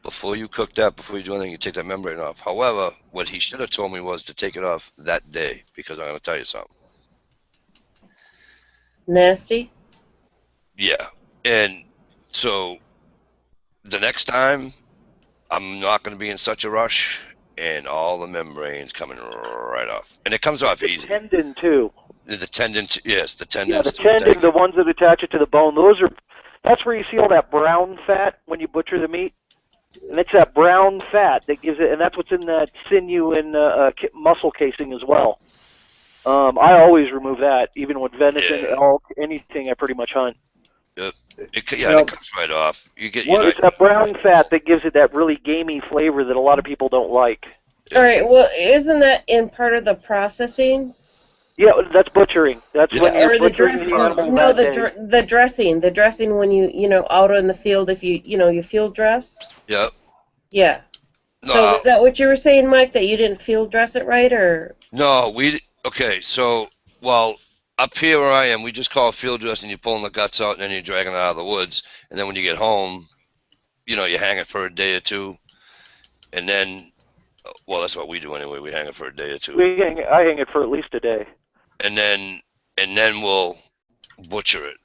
before you cook that, before you do anything, you take that membrane off. However, what he should have told me was to take it off that day, because I'm going to tell you something. Nasty? Yeah. And so the next time, I'm not going to be in such a rush, and all the membranes coming right off. And it comes off easy. The tendon, too. The tendon, yes, the tendons. Yeah, the tendon, the ones that attach it to the bone, that's where you see all that brown fat when you butcher the meat. And it's that brown fat that gives it, and that's what's in that sinew and muscle casing as well. I always remove that, even with venison, elk, anything I pretty much hunt. It comes right off. It's that brown fat that gives it that really gamey flavor that a lot of people don't like. All right. Well, isn't that in part of the processing? Yeah, that's butchering. That's Yeah. when you're Or the butchering dress, the animal no, that day. the dressing when you out in the field, if you field dress. Yep. Yeah. So No, is that what you were saying, Mike? That you didn't field dress it right, or? no, okay, so, well, up here where I am, we just call it field dressing. You're pulling the guts out and then you're dragging it out of the woods. And then when you get home, you hang it for a day or two. And then, well, that's what we do anyway. We hang it for a day or two. I hang it for at least a day. And then we'll butcher it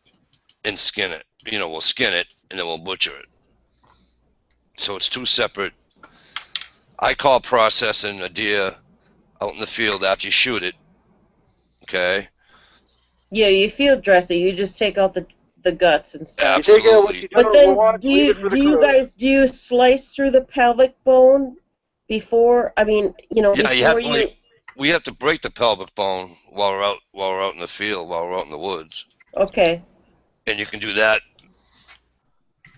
and skin it. We'll skin it and then we'll butcher it. So it's two separate. I call processing a deer out in the field after you shoot it. Okay. Yeah, you field dress it. You just take out the guts and stuff. You take out what you But don't then, want, leave it for the crows. do you slice through the pelvic bone before? I mean, Yeah, before we have to break the pelvic bone while we're out in the field, while we're out in the woods. Okay. And you can do that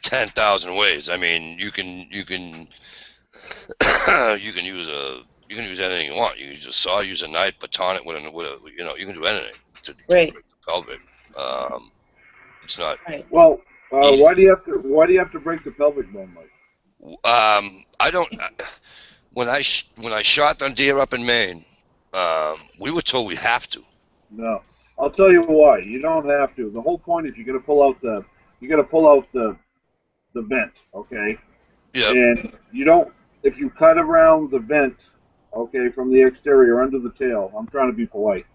10,000 ways. I mean, you can you can use anything you want. You can use a saw, use a knife, baton it with a you can do anything to break the pelvic. It's not. Right. Well, why do you have to break the pelvic bone, Mike? I don't. When I shot the deer up in Maine, we were told we have to. No, I'll tell you why. You don't have to. The whole point is you got to pull out the vent, okay? Yeah. And you don't. If you cut around the vent, okay, from the exterior under the tail. I'm trying to be polite.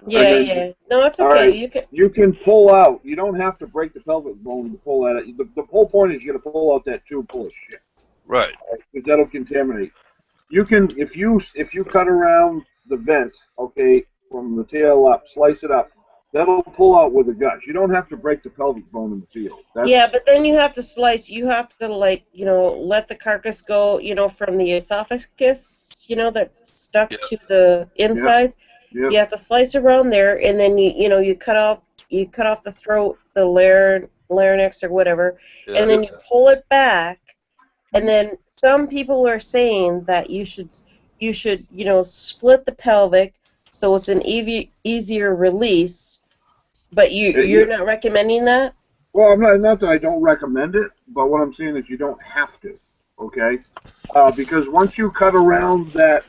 Yeah. No, it's okay. Right, you can pull out. You don't have to break the pelvic bone to pull that out. The whole point is you got to pull out that tube full of shit. Right. Because that'll contaminate. You can if you cut around the vent, okay, from the tail up, slice it up. That'll pull out with the guts. You don't have to break the pelvic bone in the field. But then you have to slice. You have to let the carcass go. From the esophagus. That's stuck to the inside. Yep. You have to slice around there, and then you cut off the throat, the larynx or whatever, and then you pull it back. And then some people are saying that you should split the pelvic so it's an easier release. But you're not recommending that? Well, I'm not that I don't recommend it, but what I'm saying is you don't have to, okay? Because once you cut around that,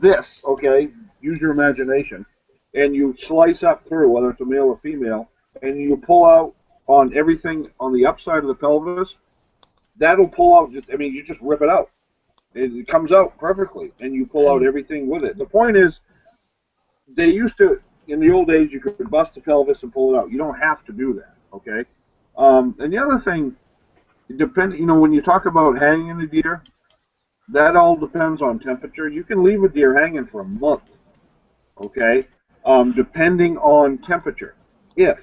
this, okay, use your imagination, and you slice up through, whether it's a male or female, and you pull out on everything on the upside of the pelvis, that'll pull out, you just rip it out. It comes out perfectly, and you pull out everything with it. The point is, they used to, in the old days, you could bust the pelvis and pull it out. You don't have to do that, okay? And the other thing, when you talk about hanging a deer, that all depends on temperature. You can leave a deer hanging for a month, okay, depending on temperature. If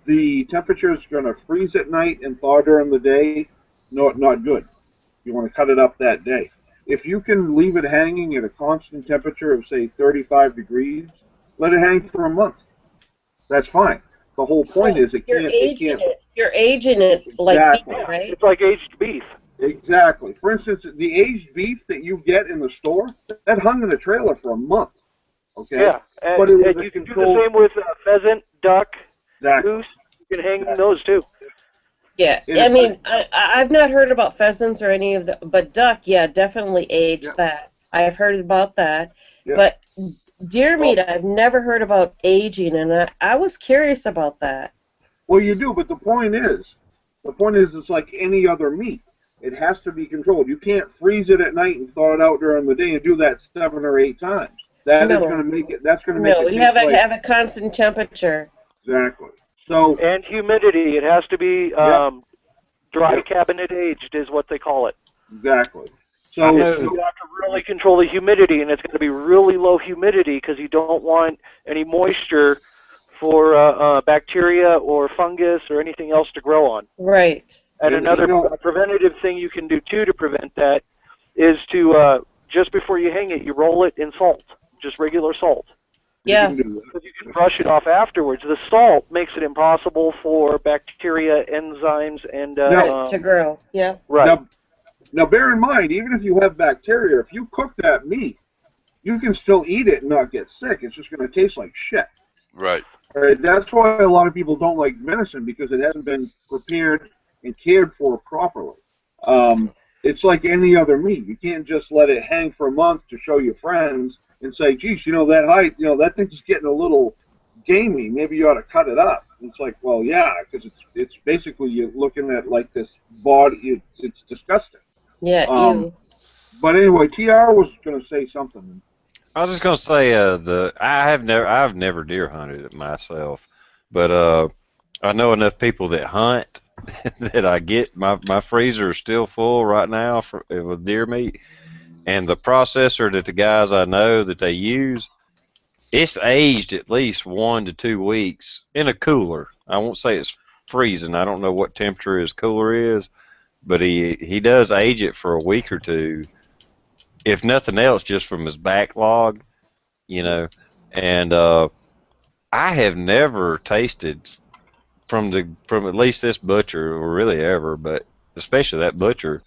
the temperature is going to freeze at night and thaw during the day, not good. You want to cut it up that day. If you can leave it hanging at a constant temperature of, say, 35 degrees, let it hang for a month. That's fine. The whole point is it can't. You're aging it like exactly. beef, right? It's like aged beef. Exactly. For instance, the aged beef that you get in the store, that hung in the trailer for a month. Okay. Yeah, and you can do the same with pheasant, duck, goose. You can hang those too. Yeah, I've not heard about pheasants or any of the, but duck, definitely age that. I've heard about that, but deer meat, I've never heard about aging, and I was curious about that. Well, you do, but the point is it's like any other meat. It has to be controlled. You can't freeze it at night and thaw it out during the day and do that 7 or 8 times. That's going to make it. No, you have a constant temperature. Exactly. So and humidity. It has to be dry cabinet aged, is what they call it. Exactly. So you have to really control the humidity, and it's going to be really low humidity because you don't want any moisture for bacteria or fungus or anything else to grow on. Right. And another preventative thing you can do too to prevent that is to just before you hang it, you roll it in salt, just regular salt. Yeah. Because you can brush it off afterwards. The salt makes it impossible for bacteria, enzymes, and to grow. Yeah. Right. Now, bear in mind, even if you have bacteria, if you cook that meat you can still eat it and not get sick. It's just going to taste like shit. Right. Right? That's why a lot of people don't like venison, because it hasn't been prepared and cared for properly. It's like any other meat. You can't just let it hang for a month to show your friends and say, geez, that thing's getting a little gamey. Maybe you ought to cut it up. And it's like, well, yeah, because it's basically you're looking at like this body. It's disgusting. Yeah, Um, but anyway, TR was going to say something. I was just gonna say I've never deer hunted it myself, but I know enough people that hunt that I get my freezer is still full right now with deer meat, and the processor that the guys I know that they use, it's aged at least 1 to 2 weeks in a cooler. I won't say it's freezing. I don't know what temperature his cooler is, but he does age it for a week or two, if nothing else, just from his backlog, you know. And I have never tasted from at least this butcher, or really ever, but especially that butcher,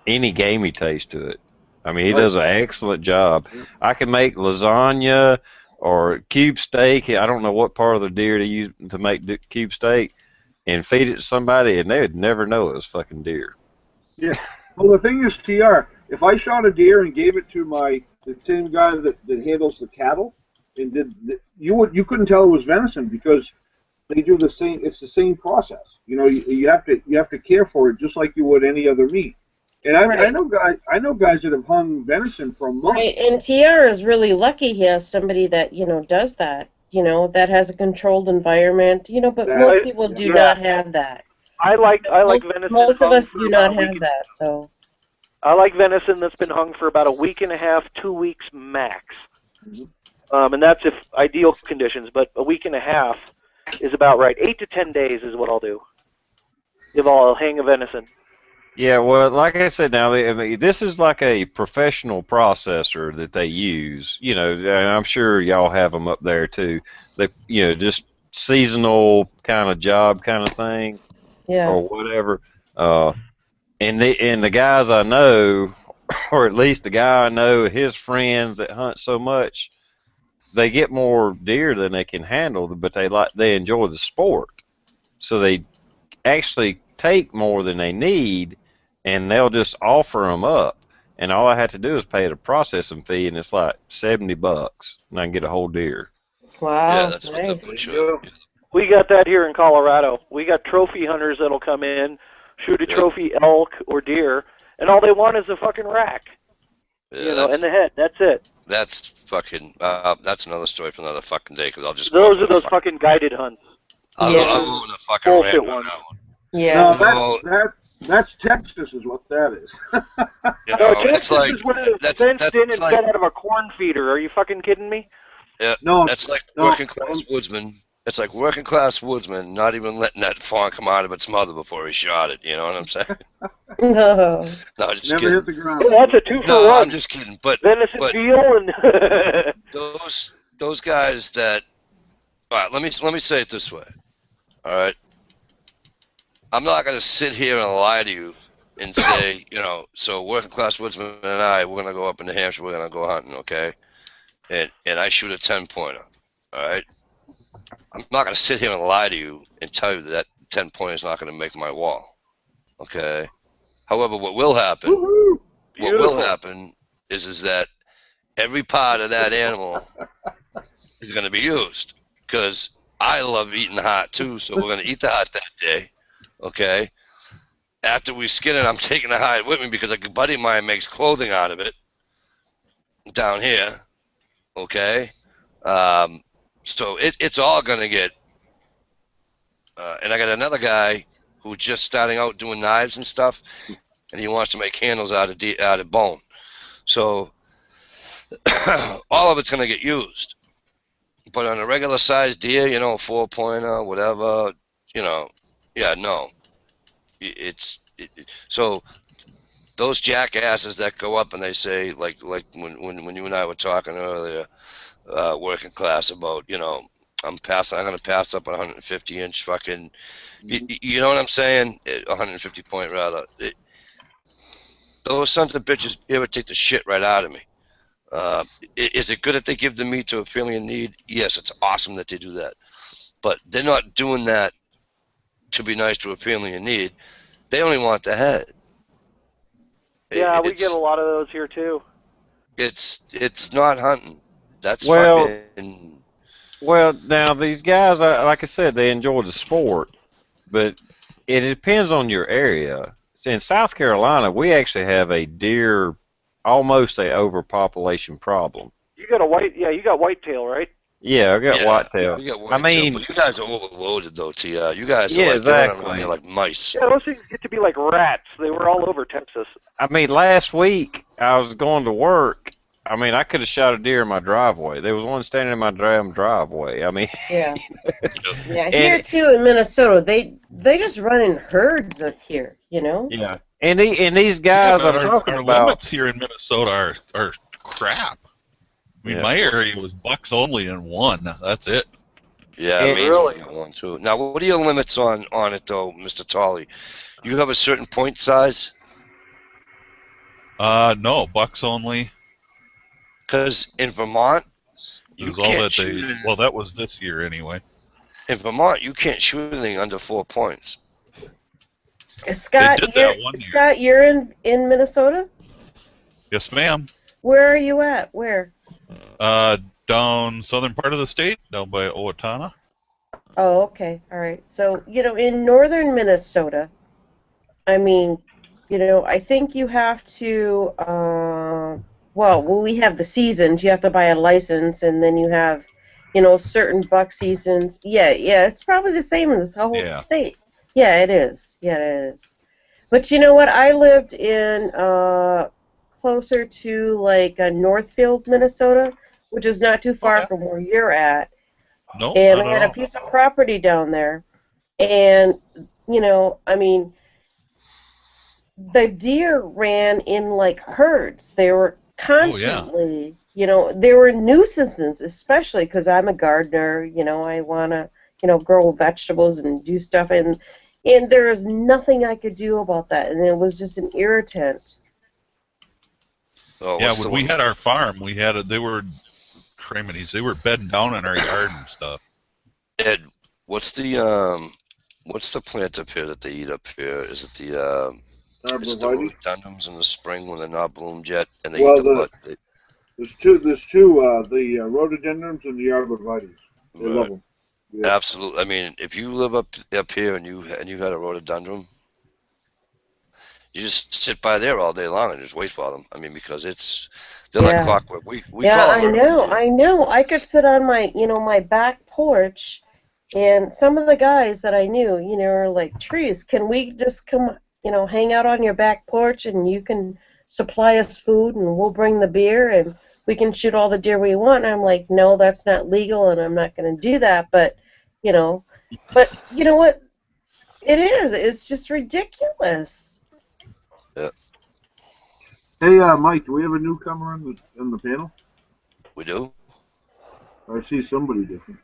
any gamey taste to it. I mean, he does an excellent job. I can make lasagna or cube steak. I don't know what part of the deer to use to make cube steak, and feed it to somebody, and they would never know it was fucking deer. Yeah. Well, the thing is, TR, if I shot a deer and gave it to the same guy that handles the cattle, and you couldn't tell it was venison, because they do the same. It's the same process. You know, you have to care for it just like you would any other meat. And I know guys that have hung venison for months. Right, and TR is really lucky he has somebody that does that. That has a controlled environment. But most people do not have that. I like venison. Most of us do not have that. So I like venison that's been hung for about a week and a half, 2 weeks max. And that's if ideal conditions. But a week and a half is about right. 8 to 10 days is what I'll do if I'll hang a venison. Yeah, well, like I said, now I mean, this is like a professional processor that they use. And I'm sure y'all have them up there too. They, just seasonal kind of job kind of thing, or whatever. And the guys I know, or at least the guy I know, his friends that hunt so much, they get more deer than they can handle, but they enjoy the sport, so they actually take more than they need, and they'll just offer them up, and all I have to do is pay the processing fee, and it's like $70, and I can get a whole deer. Wow, yeah, that's nice. what the butcher. We got that here in Colorado. We got trophy hunters that'll come in, shoot a trophy elk or deer, and all they want is a fucking rack. Yeah, and the head. That's it. That's fucking. That's another story for another fucking day. Because I'll just. Those are those fucking guided hunts. I'll go on a fucking rant on that one. Yeah. No, that's Texas is what that is. Texas is where it's fenced in and fed out of a corn feeder. Are you fucking kidding me? Yeah. No, that's like working class woodsman. It's like working class woodsman not even letting that fawn come out of its mother before he shot it. You know what I'm saying? No. No, just Never kidding. hit the ground. Well, that's a 2 for 1. No, I'm just kidding. But venison veal and those guys that. All right, let me say it this way. All right. I'm not going to sit here and lie to you and say, so working class woodsman and we're going to go up in New Hampshire, we're going to go hunting, okay? And I shoot a 10-pointer, all right? I'm not going to sit here and lie to you and tell you that 10-pointer is not going to make my wall, okay? However, what will happen is that every part of that animal is going to be used, because I love eating hot too, so we're going to eat the hot that day. Okay. After we skin it, I'm taking the hide with me because a buddy of mine makes clothing out of it down here. Okay. So it's all gonna get. And I got another guy who's just starting out doing knives and stuff, and he wants to make handles out of bone. So all of it's gonna get used. But on a regular sized deer, 4-pointer, whatever, yeah, no. So those jackasses that go up and they say, like when you and I were talking earlier, working class, about, I'm going to pass up a 150-inch fucking, you know what I'm saying? 150 point rather. Those sons of bitches irritate the shit right out of me. Is it good that they give the meat to a family in need? Yes, it's awesome that they do that. But they're not doing that to be nice to a family in need. They only want the head. Yeah, we get a lot of those here too. It's not hunting. That's Well, fucking. well, now these guys, like I said, they enjoy the sport, but it depends on your area. In South Carolina, we actually have a deer, almost a overpopulation problem. You got you got whitetail, right? Yeah, I got whitetail. We got whitetail. I mean, but you guys are overloaded though, T. You guys yeah, are like exactly. running around like mice. Yeah, those things get to be like rats. They were all over Texas. I mean, last week I was going to work. I mean, I could have shot a deer in my driveway. There was one standing in my damn driveway. I mean, yeah, yeah. Here too in Minnesota, they just run in herds up here. You know. Yeah, and these guys yeah, I'm talking our about. limits here in Minnesota are crap. I mean, my area was bucks only and 1. That's it. Yeah, Maine's only got 1 too. Now, what are your limits on it though, Mr. Tolley? You have a certain point size? No, bucks only. Because in Vermont, you all can't that shoot. Well, that was this year anyway. In Vermont, you can't shoot anything under 4 points. Scott, you're in Minnesota? Yes, ma'am. Where are you at? Where? Down southern part of the state, down by Owatonna. Oh, okay. All right. So, in northern Minnesota, I mean, I think you have to, well, we have the seasons. You have to buy a license, and then you have, certain buck seasons. Yeah, it's probably the same in this whole state. Yeah, it is. Yeah, it is. But you know what? I lived in closer to, like, Northfield, Minnesota, which is not too far from where you're at. No, and I had a piece of property down there. And, I mean, the deer ran in, like, herds. They were constantly, they were nuisances, especially because I'm a gardener. I want to, grow vegetables and do stuff. And there was nothing I could do about that. And it was just an irritant. Oh, yeah, when we had our farm, they were criminies. They were bedding down in our yard and stuff. Ed, what's the plant up here that they eat up here? Is it the rhododendrons in the spring when they're not bloomed yet, and they eat the butt? There's two, the rhododendrons and the arborvitaes. They love them. Yeah. Absolutely. I mean, if you live up here and you had a rhododendron, you just sit by there all day long and just wait for them. I mean, because they're like clockwork. We call them I know. I could sit on my, my back porch, and some of the guys that I knew, are like, Trees, can we just come, hang out on your back porch and you can supply us food and we'll bring the beer and we can shoot all the deer we want? And I'm like, no, that's not legal and I'm not going to do that. But, you know what? It is. It's just ridiculous. Yeah. Hey, Mike, do we have a newcomer in the panel? We do. I see somebody different.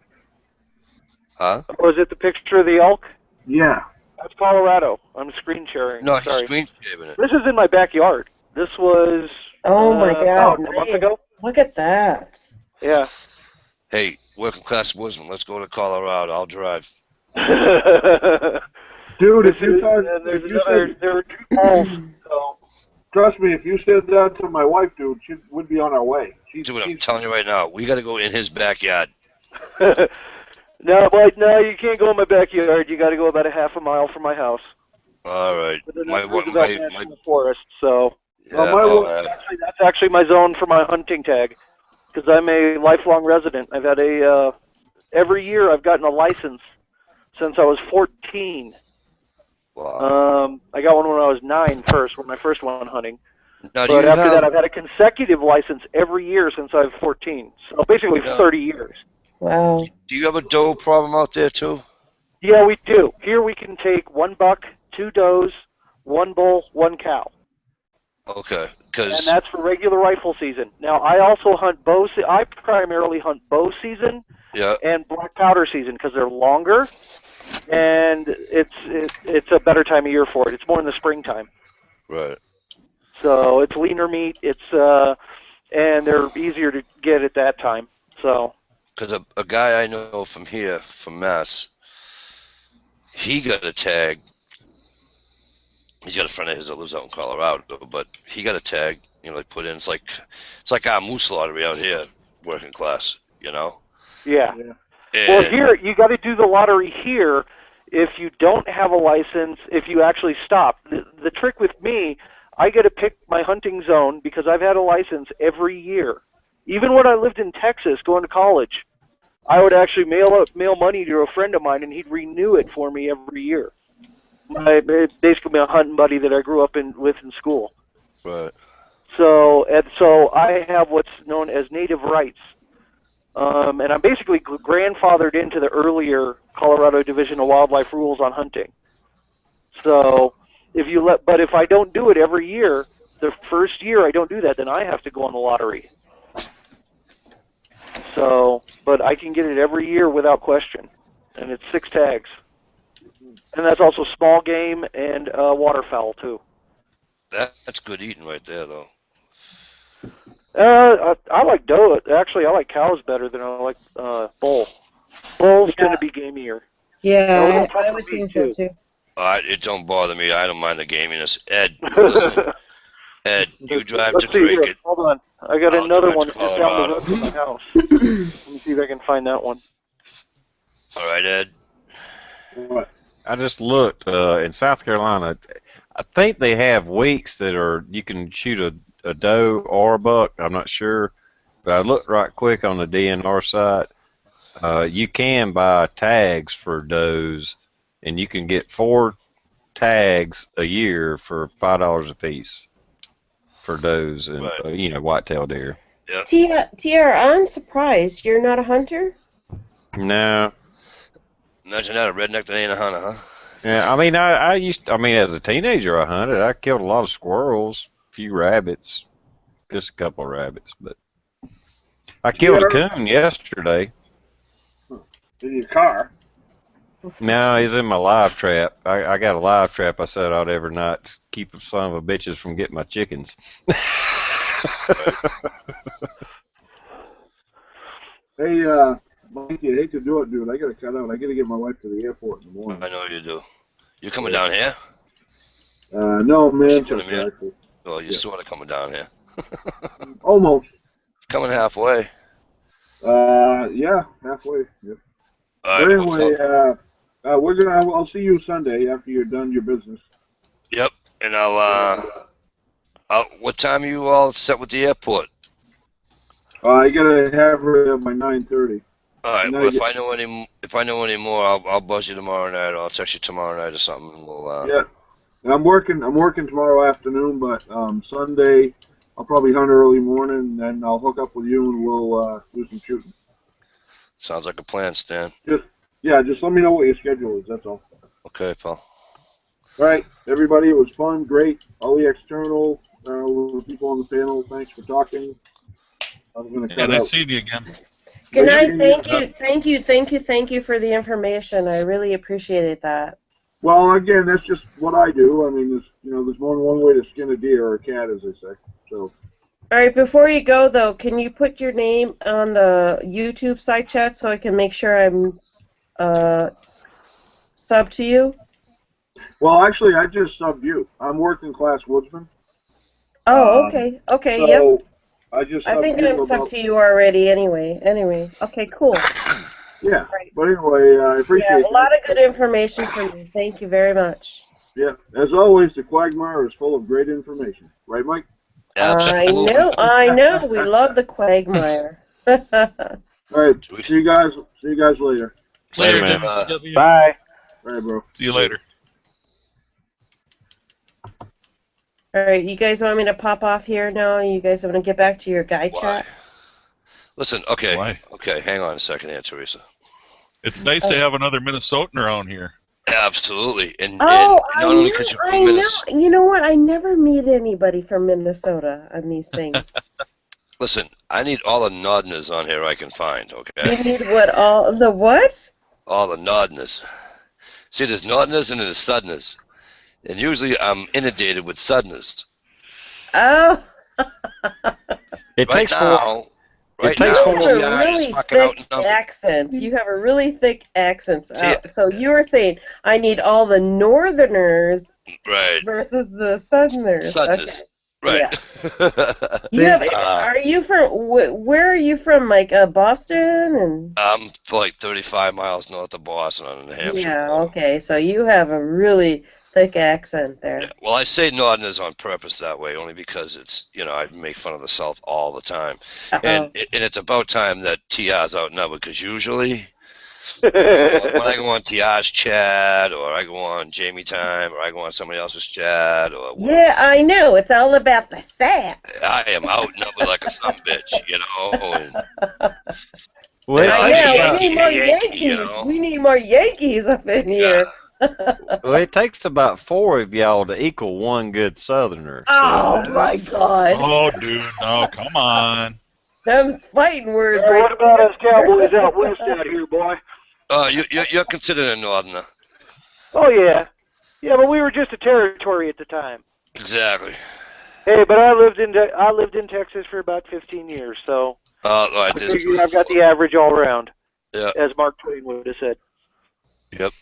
Huh? Was it the picture of the elk? Yeah. That's Colorado. I'm screen sharing. No, sorry. he's screen sharing it. This is in my backyard. This was oh my God, a month ago. Look at that. Yeah. Hey, working class woodsman, let's go to Colorado. I'll drive. Dude, if you thought there were 2 poles, so. Trust me, if you said that to my wife, dude, she would be on her way. Dude, I'm telling you right now, we got to go in his backyard. No, you can't go in my backyard. You got to go about a half a mile from my house. All right. My forest, so. Yeah, that's actually my zone for my hunting tag, because I'm a lifelong resident. I've had every year I've gotten a license since I was 14. Wow. I got one when I was 9 first, when I first went hunting. Now, but after that, I've had a consecutive license every year since I was 14. So basically 30 years. Wow. Do you have a doe problem out there, too? Yeah, we do. Here we can take 1 buck, 2 does, 1 bull, 1 cow. Okay. And that's for regular rifle season. Now, I also hunt bow. I primarily hunt bow season and black powder season because they're longer, and it's a better time of year for it. It's more in the springtime. Right. So it's leaner meat. It's and they're easier to get at that time. So. Because a guy I know from here, from Mass, he got a tag. He's got a friend of his that lives out in Colorado, but he got a tag. You know, they put in. It's like our moose lottery out here, working class. You know. Yeah. Yeah. Well, here you got to do the lottery here. If you don't have a license, if you actually stop, the trick with me, I get to pick my hunting zone because I've had a license every year. Even when I lived in Texas, going to college, I would actually mail money to a friend of mine, and he'd renew it for me every year. Basically, my hunting buddy that I grew up with in school. Right. So I have what's known as native rights. And I'm basically grandfathered into the earlier Colorado Division of Wildlife rules on hunting. So but if I don't do it every year, the first year I don't do that, then I have to go on the lottery. So, but I can get it every year without question, and it's 6 tags, and that's also small game and waterfowl too. That's good eating right there, though. I like doe. Actually, I like cows better than I like bull. Bulls tend to be gamier. Yeah, I would think so too. It don't bother me. I don't mind the gaminess. Ed, listen. Ed, you drive to Drake. Here. Hold on. I got another one just down the road from my house. Let me see if I can find that one. All right, Ed. What? I just looked in South Carolina. I think they have weeks that you can shoot a doe or a buck. I'm not sure, but I looked right quick on the DNR site. You can buy tags for does, and you can get 4 tags a year for $5 a piece for does and right. Whitetail deer. Yeah. TR, I'm surprised you're not a hunter. No. Imagine that, a redneck that ain't a hunter, huh? Yeah, I mean, I mean, as a teenager, I hunted. I killed a lot of squirrels, a few rabbits, just a couple of rabbits, but I killed a coon yesterday. In your car? No, he's in my live trap. I got a live trap I set out every night to keep the son of a bitches from getting my chickens. Hey, Mikey, I hate to do it, dude. I gotta cut out. I gotta get my wife to the airport in the morning. I know you do. You coming down here? No, Manchester, actually. Well, you're sort of coming down here. Almost. Coming halfway. Yeah, halfway. Yeah. All right, but anyway, I'll see you Sunday after you're done your business. Yep, and what time are you all set with the airport? I gotta have her by 9:30. All right. Well, if I know any more, I'll buzz you tomorrow night, or I'll text you tomorrow night or something. And we'll. Yeah. I'm working tomorrow afternoon, but Sunday I'll probably hunt early morning, and then I'll hook up with you and we'll do some shooting. Sounds like a plan, Stan. Just let me know what your schedule is. That's all. Okay, pal. All right, everybody. It was fun, great. All the external people on the panel. Thanks for talking. I'm gonna cut out. Nice seeing you again. Good night. Thank you for the information. I really appreciated that. Well, again, that's just what I do. I mean, there's more than one way to skin a deer or a cat, as they say. So. All right. Before you go, though, can you put your name on the YouTube site chat so I can make sure I'm sub to you? Well, actually, I just subbed you. I'm working class woodsman. Oh, okay. Okay. So yep. I think I'm sub to you already. Anyway. Okay. Cool. Yeah. Right. But anyway, I appreciate a lot of good information from you. Thank you very much. Yeah. As always, the Quagmire is full of great information. Right, Mike? Absolutely. I know. We love the Quagmire. All right. See you guys later. Later, man. WCW. Bye. All right, bro. See you later. All right, you guys want me to pop off here now? You guys want to get back to your guy chat? Listen, okay. Why? Okay, hang on a second here, Teresa. It's nice to have another Minnesotan around here. Absolutely. And not only because you're from Minnesota. You know what? I never meet anybody from Minnesota on these things. Listen, I need all the Nodners on here I can find, okay? You need what? All the what? All the Nodners. See, there's Nodners and there's Sudners. And usually I'm inundated with Sudners. Oh. It Right takes now, right takes now, You have a TI is really fucking thick outnumbered. accent. You have a really thick accent. See, So you were saying I need all the Northerners right, versus the Southerners. Okay. Southerners, right. Yeah. You See, have. Uh, Are you from? Where are you from? Like Boston and. I'm like 35 miles north of Boston on the New Hampshire Yeah. border. Okay. So you have a really thick accent there. Yeah. Well, I say Northerners on purpose that way, only because it's, I make fun of the South all the time. And Uh-oh. and it's about time that TI's outnumbered, because usually when I go on TI's chat, or I go on Jamie Time, or I go on somebody else's chat, or Yeah, I know. It's all about the sap. I am outnumbered like a sumbitch, And, well, it I takes know. about We need more Yankee, Yankees. We need more Yankees up in here. well, it takes about 4 of y'all to equal one good Southerner. Oh my God. Oh, dude, no, come on. Them's fighting words. Hey, right what about there. us Cowboys out west out here, boy? you're considered a Northerner. Oh yeah, yeah, but we were just a territory at the time. Exactly. Hey, but I lived in Texas for about 15 years, so Right, I figured I've got the average all around, Yeah. as Mark Twain would have said. Yep.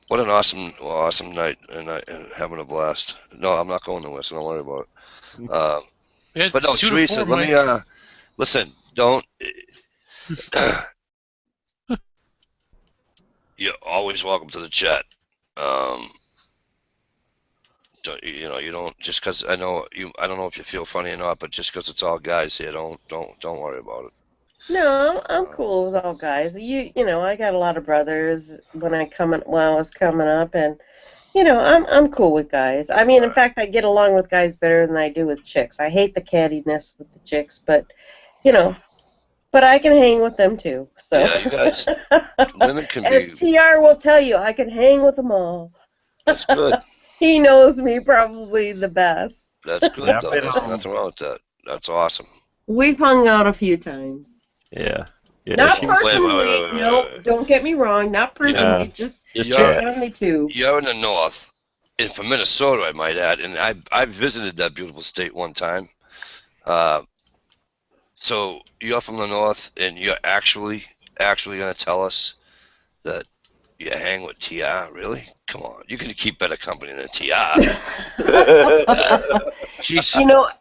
What an awesome night, and having a blast. No, I'm not going nowhere, so don't worry about it. Yeah, But no, it's 2 to Teresa, 4, let Mike. me listen. Don't. You're always welcome to the chat. You don't, just because I know you. I don't know if you feel funny or not, but just because it's all guys here, don't worry about it. No, I'm cool with all guys. I got a lot of brothers when I was coming up, and I'm cool with guys. I mean, in fact, I get along with guys better than I do with chicks. I hate the cattiness with the chicks, but but I can hang with them too. So Yeah, you guys, women can be. as TR will tell you, I can hang with them all. That's good. He knows me probably the best. That's good, Yeah, though. I've been There's on- nothing wrong with that. That's awesome. We've hung out a few times. Yeah. Not she- personally, wait, no, wait. don't get me wrong, not personally, just Yeah. family too. You're in the north, and from Minnesota, I might add, and I visited that beautiful state one time. So you're from the north, and you're actually going to tell us that you hang with T.I.? Really? Come on, you can keep better company than T.I. Jeez.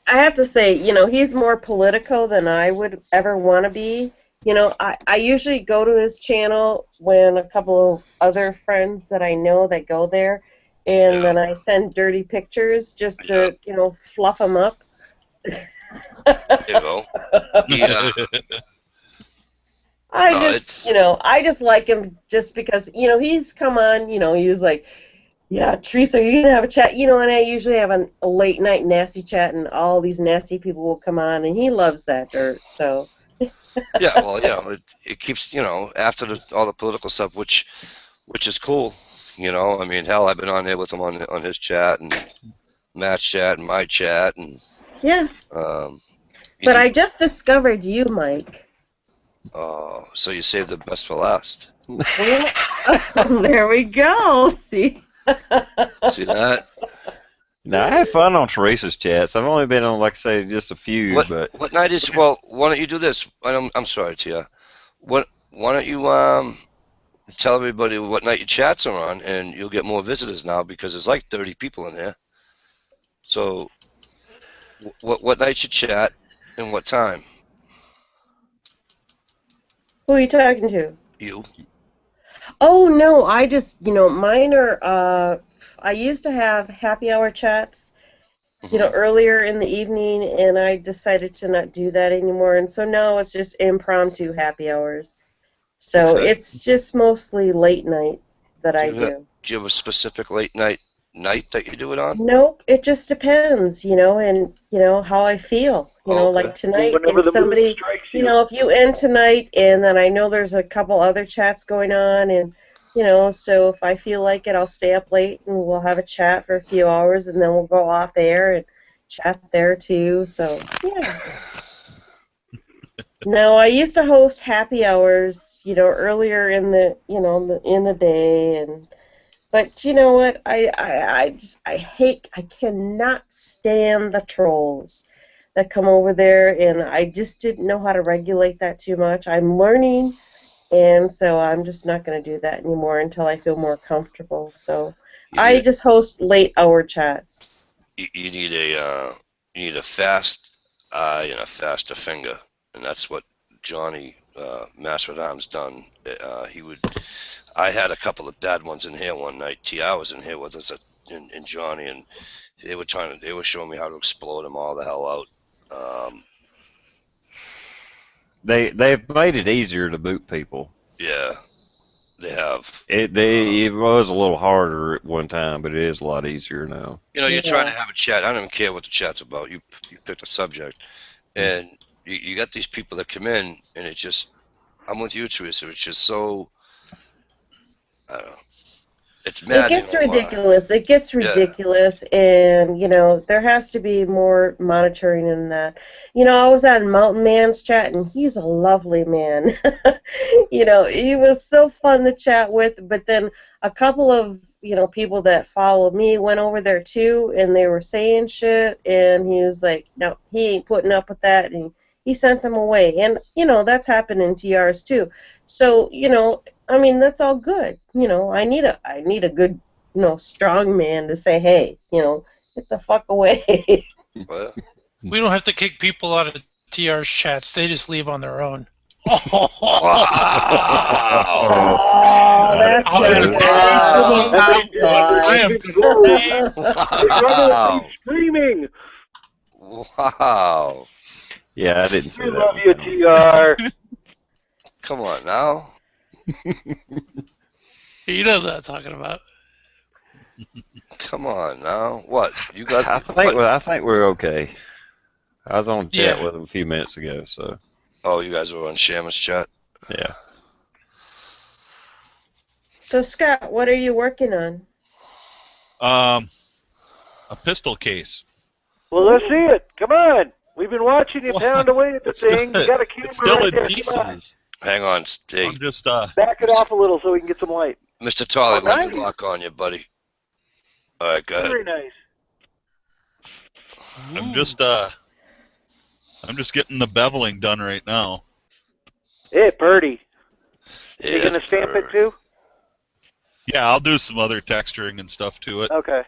I have to say, he's more politico than I would ever want to be. I usually go to his channel when a couple of other friends that I know that go there, and then I send dirty pictures just to, fluff him up. There you go. Yeah. I just like him just because, he's come on, he was like, yeah, Teresa, you're going to have a chat, and I usually have a late night nasty chat, and all these nasty people will come on, and he loves that dirt, so. Yeah, well, it keeps, after all the political stuff, which is cool, I mean, hell, I've been on there with him on his chat, and Matt's chat, and my chat, and. Yeah. But I just discovered you, Mike. Oh, so you saved the best for last. There we go. See? See that? No, I have fun on Teresa's chats. I've only been on, like I say, just a few. What night is? Well, why don't you do this? I'm sorry, Tia. Why don't you tell everybody what night your chats are on, and you'll get more visitors now, because there's like 30 people in there. So, what night you chat, and what time? Who are you talking to? You. Oh, no, I just, mine are, I used to have happy hour chats, earlier in the evening, and I decided to not do that anymore, and so now it's just impromptu happy hours. So it's just mostly late night that I do. Do you have a specific late night that you do it on? Nope, it just depends, and how I feel. Like tonight, if somebody, if you end tonight, and then I know there's a couple other chats going on, and so if I feel like it, I'll stay up late and we'll have a chat for a few hours, and then we'll go off air and chat there too. So yeah. No, I used to host happy hours, earlier in the, in the day, but you know what? I cannot stand the trolls. that come over there, and I just didn't know how to regulate that too much. I'm learning, and so I'm just not going to do that anymore until I feel more comfortable. So I just host late hour chats. You need a fast eye and a faster finger, and that's what Johnny Master at Arms done. I had a couple of bad ones in here one night. T.I. was in here with us and Johnny, and they were showing me how to explode them all the hell out. They've made it easier to boot people. Yeah, they have. It was a little harder at one time, but it is a lot easier now. You're trying to have a chat. I don't even care what the chat's about. You pick a subject, and you got these people that come in, and it just, I'm with you, Teresa. It's just so, I don't know. It's mad. It gets ridiculous. It gets ridiculous, and there has to be more monitoring in that. I was on Mountain Man's chat, and he's a lovely man. He was so fun to chat with. But then a couple of people that followed me went over there too, and they were saying shit, and he was like, "No, he ain't putting up with that," and he sent them away. And that's happened in TRs too. So I mean, that's all good. I need a good, strong man to say, hey, get the fuck away. We don't have to kick people out of TR's chats. They just leave on their own. Oh, that's I am Wow. Screaming. Wow. Yeah, I didn't say I that. love you, TR. Come on now. He knows what I'm talking about. Come on now. What? You got? I think we're okay. I was on chat with him a few minutes ago, so. Oh, you guys were on Shamus chat? Yeah. So, Scott, what are you working on? A pistol case. Well, let's see it. Come on. We've been watching you pound away at the thing. You got a camera It's still right in there. pieces. Hang on, Steve. I'm just back it off a little so we can get some light. Mr. Tolley, let me lock on you, buddy. All right, go ahead. Very nice. I'm just getting the beveling done right now. Hey, Purdy. Yeah, You gonna stamp it too? Yeah, I'll do some other texturing and stuff to it. Okay.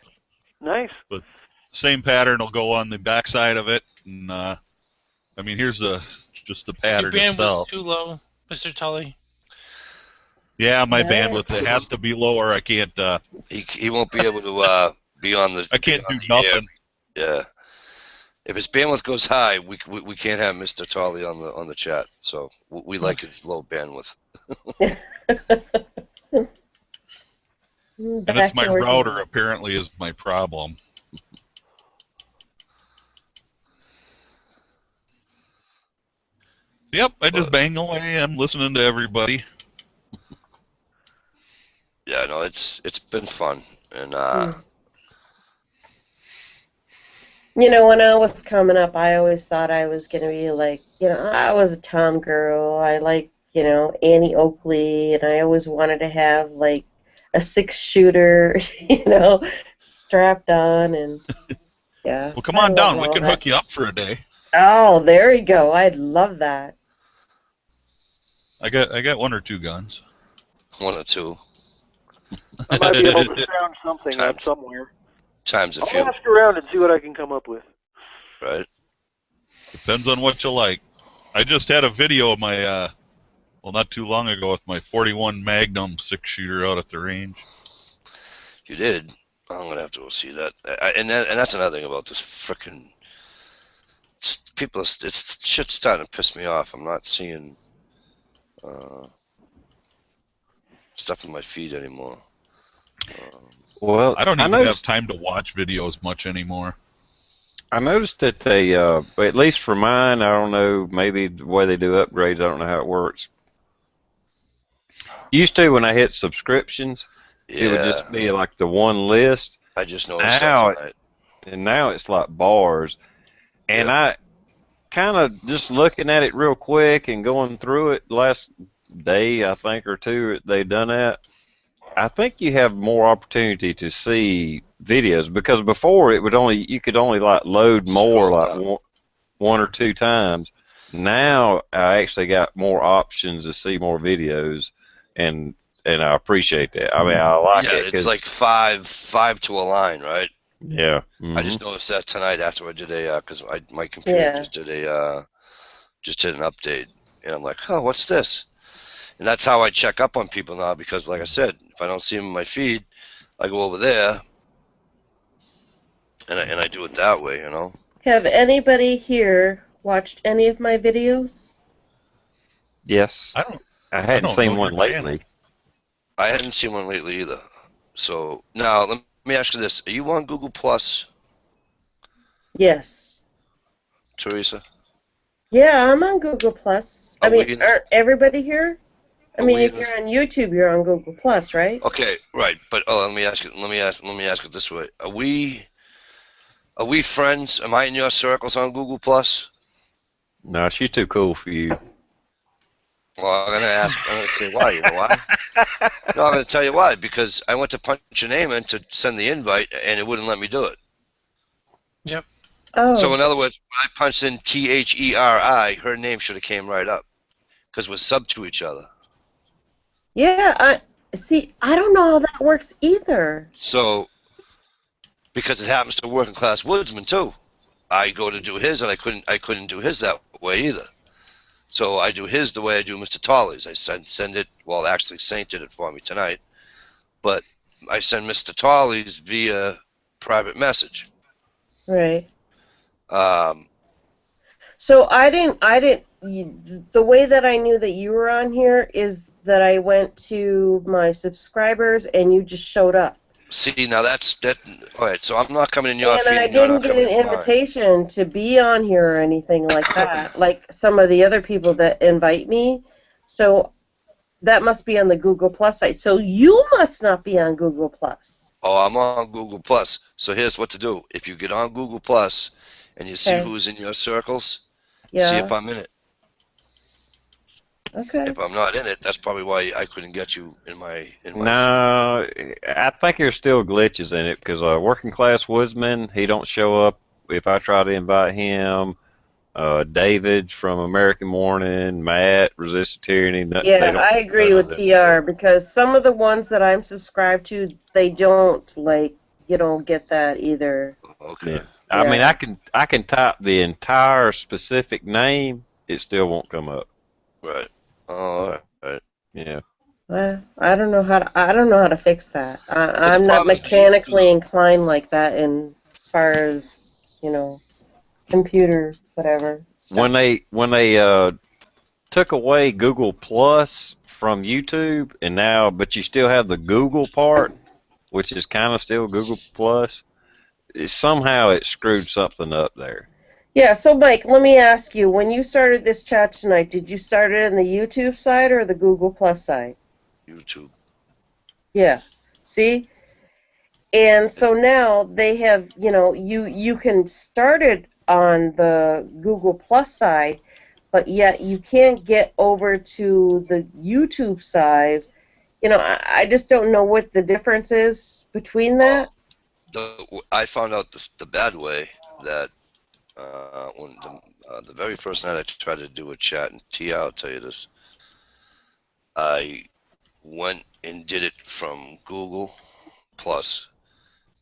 Nice. But same pattern will go on the back side of it, and I mean, here's just the pattern Your bandwidth's itself. too low, Mr. Tully. Yeah, my bandwidth, it has to be lower. I can't. He won't be able to be on the. I can't do nothing. Yeah. If his bandwidth goes high, we can't have Mr. Tolley on the chat. So we like his low bandwidth. And it's my router apparently is my problem. Yep, I just bang away. I'm listening to everybody. Yeah, no, it's been fun, and when I was coming up, I always thought I was gonna be like, I was a Tom girl. I like, Annie Oakley, and I always wanted to have like a 6-shooter, strapped on, and yeah. Well, come on down. We can hook you up for a day. Oh, there you go. I'd love that. I got 1 or 2 guns. 1 or 2. I might be able to sound something out somewhere. Times a few. I'll ask around and see what I can come up with. Right. Depends on what you like. I just had a video of my, not too long ago, with my 41 Magnum 6-shooter out at the range. You did? I'm gonna have to go see that. And that's another thing about this frickin' people. It's shit's starting to piss me off. I'm not seeing stuff in my feed anymore. Well, I don't even have time to watch videos much anymore. I noticed that they, at least for mine, I don't know, maybe the way they do upgrades, I don't know how it works. Used to, when I hit subscriptions, it would just be like the one list. I just noticed that tonight. And now it's like bars. And I kind of just looking at it real quick and going through it last day, I think, or two, they done that. I think you have more opportunity to see videos, because before it would you could only like load more, like 1 or 2 times. Now I actually got more options to see more videos, and I appreciate that. I mean, I like Yeah, it it's 'cause like five to a line, right? yeah. I just noticed that tonight after I did because my computer Yeah. just did an update, and I'm like, oh, what's this? And that's how I check up on people now, because like I said, if I don't see them in my feed, I go over there and I do it that way, you know. Have anybody here watched any of my videos? Yes. I don't I hadn't know seen your one channel. lately. I hadn't seen one lately either. So now let me ask you this: are you on Google Plus, Yes. Teresa? Yeah, I'm on Google Plus. I Are mean, we in aren't everybody here? I Are mean, we if in you're this? on YouTube, you're on Google Plus, right? Okay, right. But let me ask it this way: Are we friends? Am I in your circles on Google Plus? No, she's too cool for you. Well, I'm gonna say why. You know why? No, I'm gonna tell you why. Because I went to punch your name in to send the invite, and it wouldn't let me do it. Yep. So Oh. in other words, when I punched in THERI, her name should have came right up, because we're sub to each other. Yeah, I don't know how that works either. So, because it happens to Working Class Woodsman too, I go to do his, and I couldn't do his that way either. So I do his the way I do Mr. Tolley's. I send it. Well, actually, Saint did it for me tonight, but I send Mr. Tolley's via private message. Right. Um, So the way that I knew that you were on here is that I went to my subscribers and you just showed up. See, now that's that. All right, so I'm not coming in your And feed, I and you're didn't not get coming an in mine. invitation to be on here or anything like that, like some of the other people that invite me. So that must be on the Google Plus site. So you must not be on Google Plus. Oh, I'm on Google Plus. So here's what to do: if you get on Google Plus and you see Okay. who's in your circles, see if Yeah. I'm in it. Okay. If I'm not in it, that's probably why I couldn't get you in my feed. No, I think there's still glitches in it because Working Class Woodsman, he don't show up if I try to invite him. David from American Morning, Matt, Resist Tyranny, they Yeah, don't. I agree None of with them TR show. because some of the ones that I'm subscribed to, they don't get that either. Okay. Yeah. I mean, Yeah. I can type the entire specific name, it still won't come up. Right. All right. Yeah. I don't know how to fix that. But the I'm not problem is you mechanically inclined like that in as far as computer whatever stuff. When they took away Google Plus from YouTube, and now, but you still have the Google part, which is kind of still Google Plus. Somehow it screwed something up there. Yeah. So Mike, let me ask you: when you started this chat tonight, did you start it on the YouTube side or the Google Plus side? YouTube. Yeah. See. And so now they have, you can start it on the Google Plus side, but yet you can't get over to the YouTube side. I just don't know what the difference is between that. I found out the bad way that when the very first night I tried to do a chat, and Tia, I'll tell you this, I went and did it from Google Plus,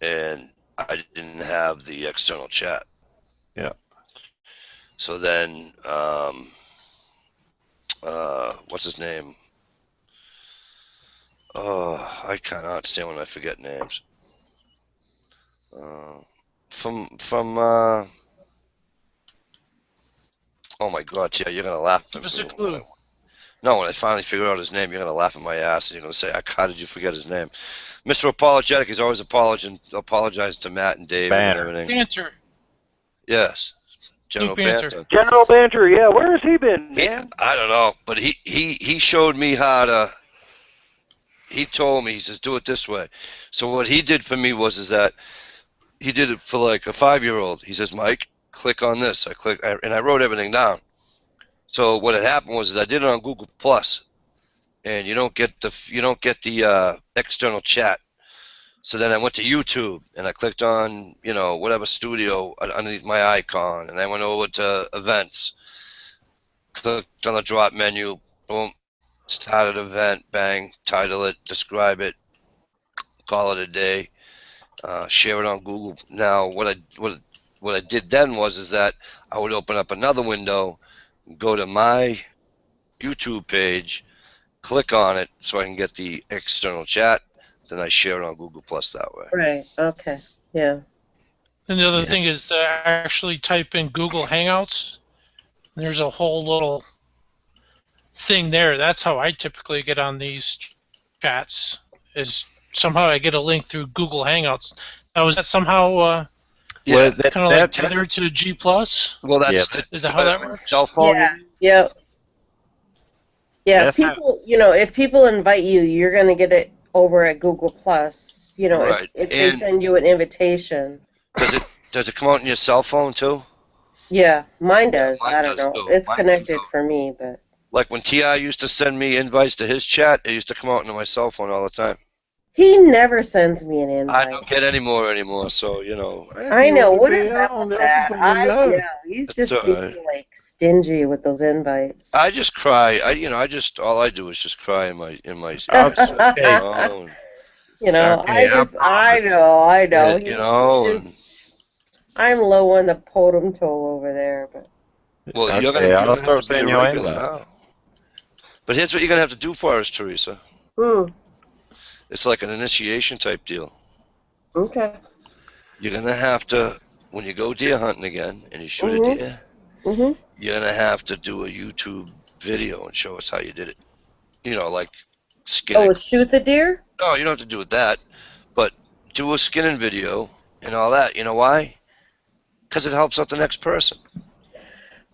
and I didn't have the external chat. Yeah. So then, what's his name? Oh, I cannot stand when I forget names. From oh my God, yeah, you're gonna laugh Give at us a me. clue. No, when I finally figure out his name, you're gonna laugh at my ass, and you're gonna say, "How did you forget his name?" Mr. Apologetic is always apologizing to Matt and David and Banner. everything. Banter. Yes, General Luke Banter. Banter. General Banter, yeah, where has he been, man? I don't know, but he showed me how to. He told me, he says, do it this way. So what he did for me is that he did it for like a 5-year-old. He says, Mike, click on this. And I wrote everything down. So what had happened was I did it on Google Plus, and you don't get the external chat. So then I went to YouTube and I clicked on, whatever studio underneath my icon, and I went over to events, clicked on the drop menu, boom, started event, bang, title it, describe it, call it a day, share it on Google. Now, what I did then is that I would open up another window, go to my YouTube page, click on it so I can get the external chat. Then I share it on Google Plus that way. Right. Okay. Yeah. And the other thing is to actually type in Google Hangouts. There's a whole little thing there. That's how I typically get on these chats. Is somehow I get a link through Google Hangouts. Now, is that somehow Yeah, kind of like tethered to G Plus? well, that's Is that how that works? cell phone. Yeah. Yep. Yeah. That's People, if people invite you, you're gonna get it over at Google Plus. Right. If they And- send you an invitation. Does it come out on your cell phone too? Yeah, mine does. mine I don't does know. too. It's Mine connected comes out. for me, but. Like when Ti used to send me invites to his chat, it used to come out into my cell phone all the time. He never sends me an I invite. don't get any more anymore, so I know. What is up on with there? that? I know. He's It's just all being right. like stingy with those invites. I just cry. All I do is just cry in my Okay. I know. You know, He just, I'm low on the totem pole over there, but. well, Okay, you're gonna I'll have start to be a sending you regular invites. now. But here's what you're gonna have to do for us, Teresa. It's like an initiation type deal. Okay. You're gonna have to, when you go deer hunting again and you shoot Mhm. a deer, Mhm. you're gonna have to do a YouTube video and show us how you did it. Like skinning. Oh, shoot the deer? No, you don't have to do it that, but do a skinning video and all that. You know why? Because it helps out the next person.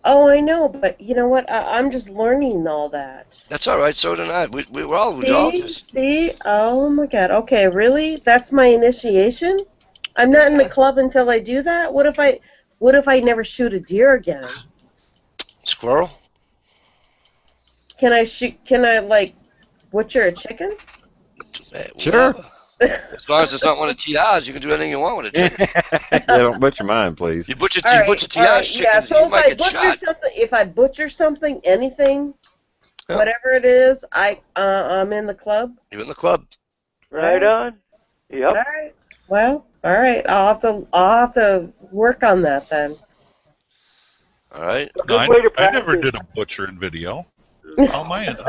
Oh, I know, but you know what? I'm just learning all that. That's all right. So did I. We're all just. See? Oh my God. Okay, really? That's my initiation? I'm not in the club until I do that? What if I never shoot a deer again? Squirrel? Can I like butcher a chicken? Sure. Whatever. As long as it's not one of TI's, you can do anything you want with a chicken. Yeah, don't butcher mine, please. You butcher All right, TI's all right, chicken, yeah, so you if might I get butcher shot. something, anything, Yeah. whatever it is, I'm in the club. You're in the club. Right on. All Yep. right. Well, all right. I'll have to work on that then. All right. A No, good way to I never practice. did a butchering video. How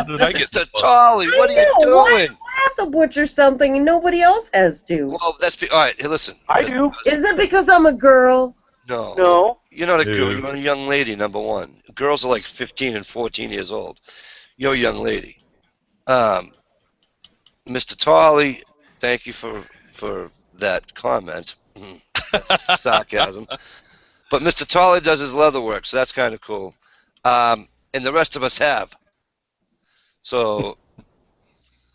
did I get Mr. the Tolly, what are you I know, why doing? do I have to butcher something and nobody else has to? Well, all right. Hey, listen. I do. Is it because I'm a girl? No. No. You're not a girl. No. You're a young lady, number one. Girls are like 15 and 14 years old. You're a young lady. Mr. Tolly, thank you for that comment. That's sarcasm. But Mr. Tolly does his leather work, so that's kind of cool. And the rest of us have. So,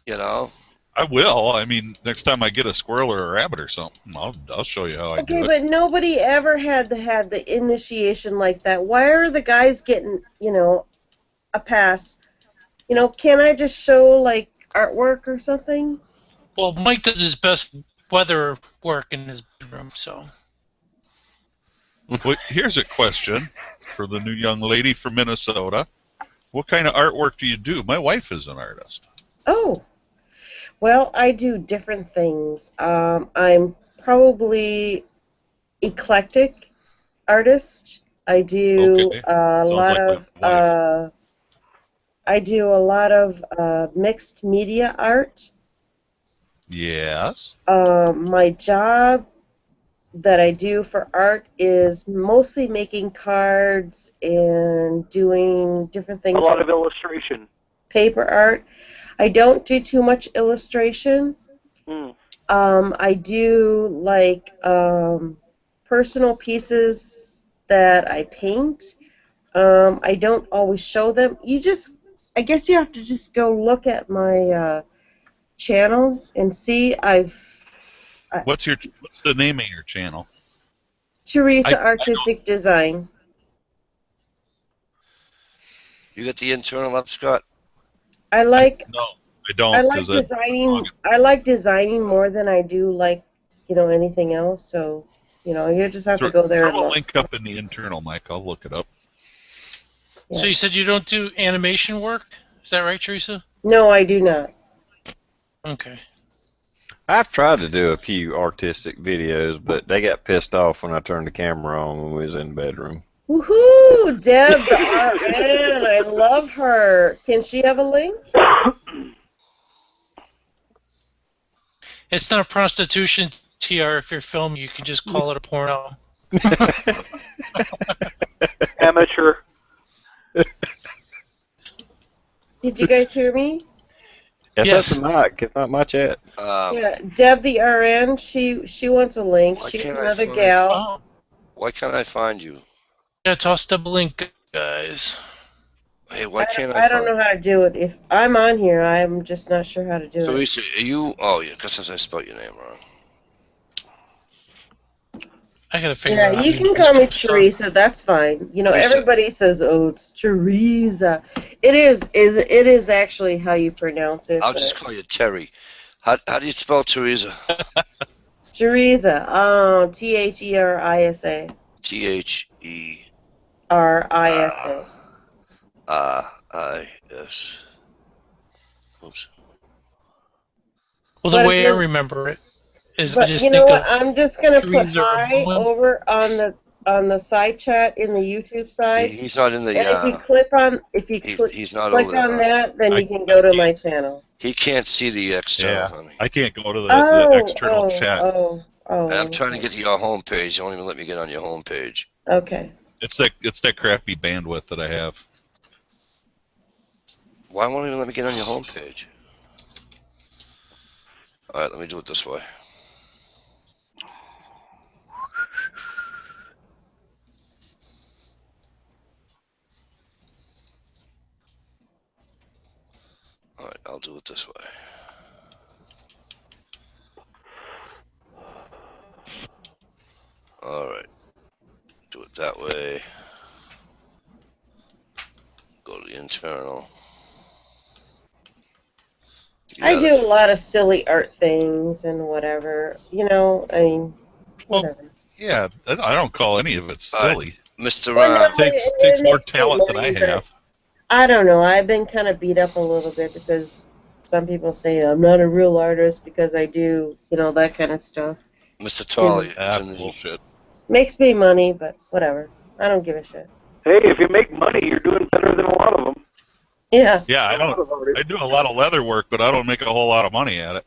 I will. I mean, next time I get a squirrel or a rabbit or something, I'll show you how I Okay, do it. but nobody ever had the initiation like that. Why are the guys getting, a pass? Can I just show like artwork or something? Well, Mike does his best weather work in his bedroom, so. Well, here's a question for the new young lady from Minnesota. What kind of artwork do you do? My wife is an artist. Oh, well, I do different things. I'm probably eclectic artist. I do Okay. a Sounds lot like of my wife. I do a lot of mixed media art. Yes. My job that I do for art is mostly making cards and doing different A things. lot of illustration. Paper art. I don't do too much illustration. Mm. I do like personal pieces that I paint. I don't always show them. I guess you have to just go look at my channel and see. What's the name of your channel? Teresa Artistic Design. You got the internal up, Scott? I like. No, I don't. I like 'cause designing. I like designing more than I do like anything else. So you just have to go there and Throw a look. link up in the internal, Mike. I'll look it up. Yeah. So you said you don't do animation work? Is that right, Teresa? No, I do not. Okay. I've tried to do a few artistic videos, but they got pissed off when I turned the camera on when we was in the bedroom. Woohoo! Deb, the RN. I love her. Can she have a link? It's not prostitution, TR. If you're filming, you can just call it a porno. Amateur. Did you guys hear me? Yes, Yes. that's the mic. It's not my chat. Yeah, Deb the RN. She wants a link. Why She's can't I another find- gal. Oh, Why can't I find you? yeah, toss Deb a link, guys. Hey, why can't I I don't find know how to do it. If I'm on here, I'm just not sure how to do it. Teresa, are you? Oh, yeah, because I spelled your name wrong. I gotta figure Yeah, out. how you to can use call me this stuff. Teresa. That's fine. Teresa. Everybody says, "Oh, it's Teresa." It is actually how you pronounce it. I'll but just call you Terry. How do you spell Teresa? Teresa. Oh, Therisa. THE RISA. IS. Oops. Well, the But way if I you- remember it is, I But just you know think what? of I'm just gonna put Teresa or hi Moen. over on the side chat in the YouTube side. He's not in the. And if you click on, He's not click over there. on that, then I- you can go to I my channel. He can't see the external, Yeah. honey. I can't go to the Oh, external chat. oh. And I'm trying to get to your homepage. You won't even let me get on your homepage. Okay. It's that crappy bandwidth that I have. Why won't you even let me get on your homepage? All right, let me do it this way. All right, I'll do it this way. All right, do it that way. Go to the internal. I Yeah, do a lot of silly art things and whatever. I mean, Well, whatever. Yeah, I don't call any of it All right. silly. Mr. Well, no, Takes it more makes me talent than I money, but have. I don't know. I've been kind of beat up a little bit because some people say I'm not a real artist because I do, that kind of stuff. Mr. Tolley, That's it's in the, bullshit. Makes me money, but whatever. I don't give a shit. Hey, if you make money, you're doing better than a lot of them. Yeah, Yeah, I A lot don't. of artists. I do a lot of leather work, but I don't make a whole lot of money at it.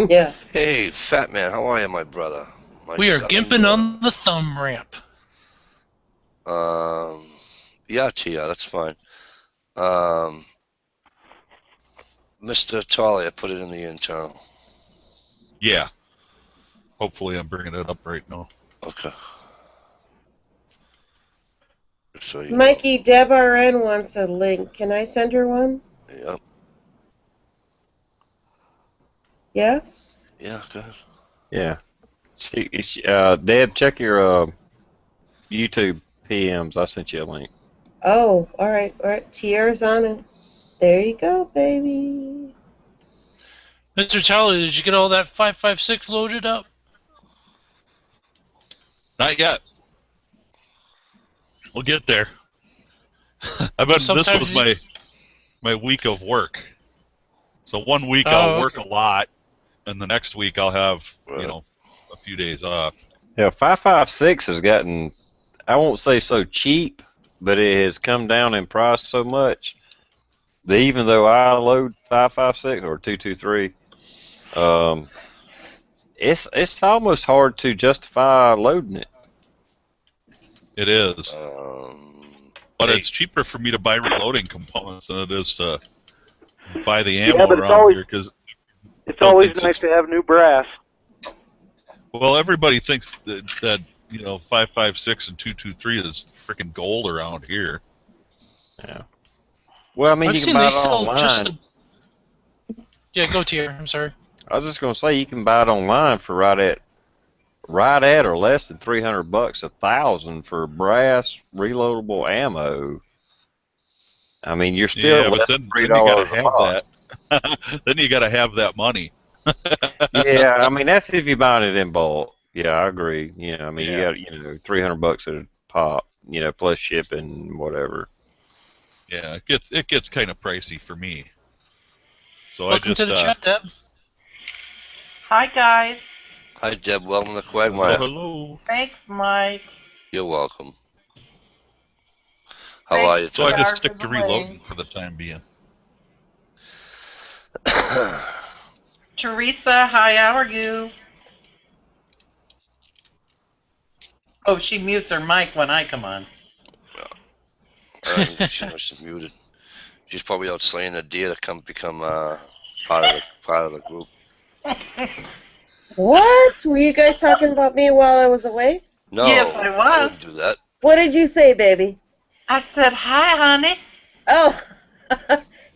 yeah. Hey, fat man, how are you, my brother? My we are southern gimping brother. on the thumb ramp. Yeah, Tia, that's fine. Mr. Tolley, I put it in the internal. Yeah. Hopefully, I'm bringing it up right now. Okay. So you Mikey, Deb RN wants a link. Can I send her one? Yep. Yes? Yeah, go ahead. Yeah. Deb, check your YouTube PMs. I sent you a link. Oh, all right. Tears on it. There you go, baby. Mr. Tolley, did you get all that 556 loaded up? Not yet. We'll get there. This Sometimes was my week of work. So 1 week Oh, I'll work okay. a lot, and the next week I'll have Right. a few days off. Yeah, 556 has gotten, I won't say so cheap, but it has come down in price so much that even though I load 556 or 223, it's almost hard to justify loading it. It is, but hey, it's cheaper for me to buy reloading components than it is to buy the Yeah, ammo but it's around always- here. Because It's always nice to have new brass. well, everybody thinks that 556 and 223 is freaking gold around here. Yeah. Well, I mean, I've you can seen buy they it sell online. just a... Yeah, go to I'm sorry. I was just gonna say you can buy it online for right at or less than $300, 1,000 for brass reloadable ammo. I mean, you're still Yeah, but less then than you gotta $3 a have pop. that. Then you got to have that money. Yeah, I mean that's if you're buying it in bulk. Yeah, I agree. You know, I mean Yeah. you got $300 at a pop. Plus shipping, whatever. Yeah, it gets kind of pricey for me. So Welcome I just to the chat, Deb. Hi, guys. Hi, Deb. Welcome to hello, Quagmire. hello. Thanks, Mike. You're welcome. How Thanks. are you? So I Todd? just Sorry stick for to the reloading link. for the time being. Teresa, hi, how are you? Oh, she mutes her mic when I come on. She's muted. She's probably out slaying a deer to become part of the group. What? Were you guys talking about me while I was away? No, Yes, I was. wouldn't do that. What did you say, baby? I said, hi, honey. Oh,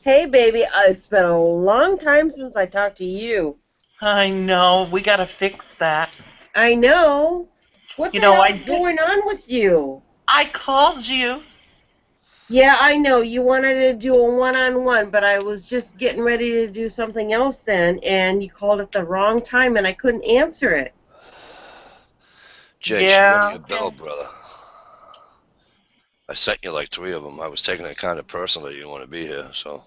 hey, baby. It's been a long time since I talked to you. I know, we gotta fix that. I know. What the hell is going on with you? I called you. Yeah, I know. You wanted to do a one-on-one, but I was just getting ready to do something else then, and you called at the wrong time, and I couldn't answer it. Jay, she rang your bell, brother. I sent you like 3 of them. I was taking it kind of personally. You didn't want to be here, so.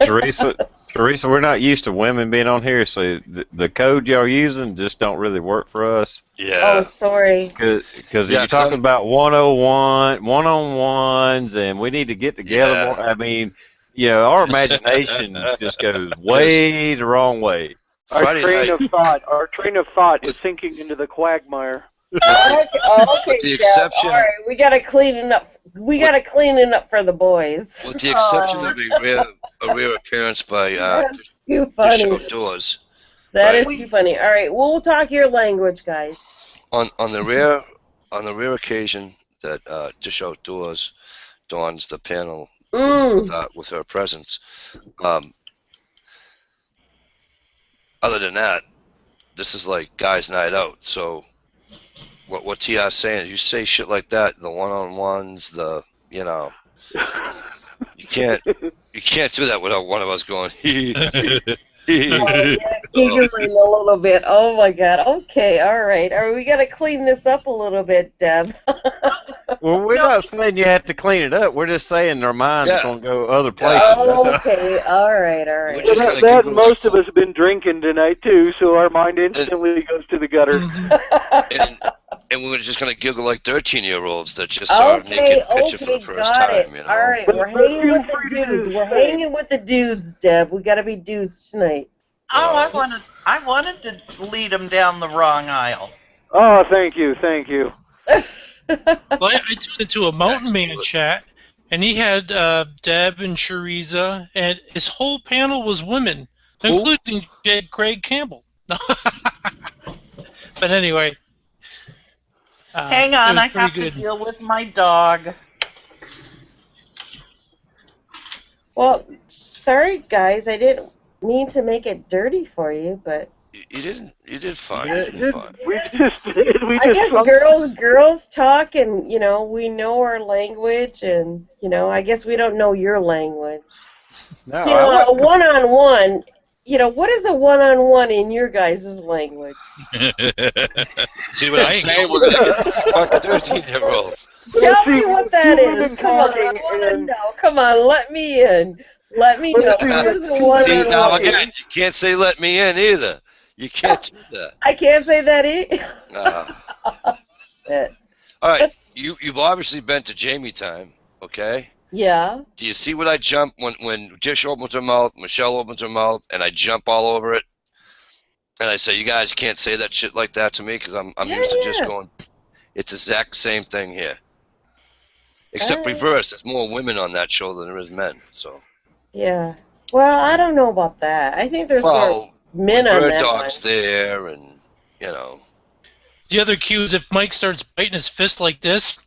Teresa, we're not used to women being on here, so the code y'all using just don't really work for us. Yeah. Oh, sorry. Because you're talking about 101, one-on-ones, and we need to get together more. I mean, our imagination just goes way the wrong way. Our train of thought is sinking into the quagmire. Okay, the exception, all right, we gotta clean it up. We gotta clean it up for the boys. With the exception of a rare appearance by too funny. Outdoors. That is too funny. All right, we'll talk your language, guys. On the rare occasion that Dish Outdoors dons the panel with her presence. Other than that, this is like guys' night out. So what T.R.'s saying is, you say shit like that, the one-on-ones, you can't do that without one of us going giggling a little bit. Oh my God. Okay, all right. We gotta clean this up a little bit, Deb. Well, we're not saying you have to clean it up. We're just saying their minds are going to go other places. Oh, okay. All right. That most of us have been drinking tonight, too, so our mind instantly goes to the gutter. And we're just going to giggle like 13-year-olds that just saw a naked picture for the first time. All right, we're hanging with the dudes. We're hanging with the dudes, Deb. We got to be dudes tonight. Oh, I wanted to lead them down the wrong aisle. Oh, thank you. Well, I tuned into a Mountain Man chat, and he had Deb and Shariza, and his whole panel was women, including Craig Campbell. But anyway. Hang on, I have to deal with my dog. Well, sorry, guys. I didn't mean to make it dirty for you, but... You did fine. I guess girls talk, and we know our language, and I guess we don't know your language. No, a one-on-one. What is a one-on-one in your guys' language? See what I'm saying? We're gonna get fucking 13-year-olds. Tell me what that is. Come on, I want to know. Come on, let me in. Let me know. What is a one-on-one? See, now again, you can't say "let me in" either. You can't do that. I can't say that either. Shit. All right, you've obviously been to Jamie time, okay? Yeah. Do you see what I jump when Dish opens her mouth, Michelle opens her mouth, and I jump all over it? And I say, you guys can't say that shit like that to me because I'm used to just going. It's the exact same thing here, except reverse. There's more women on that show than there is men. So. Yeah. Well, I don't know about that. I think there's more men on that Bird Dog's there, and The other cue is if Mike starts biting his fist like this,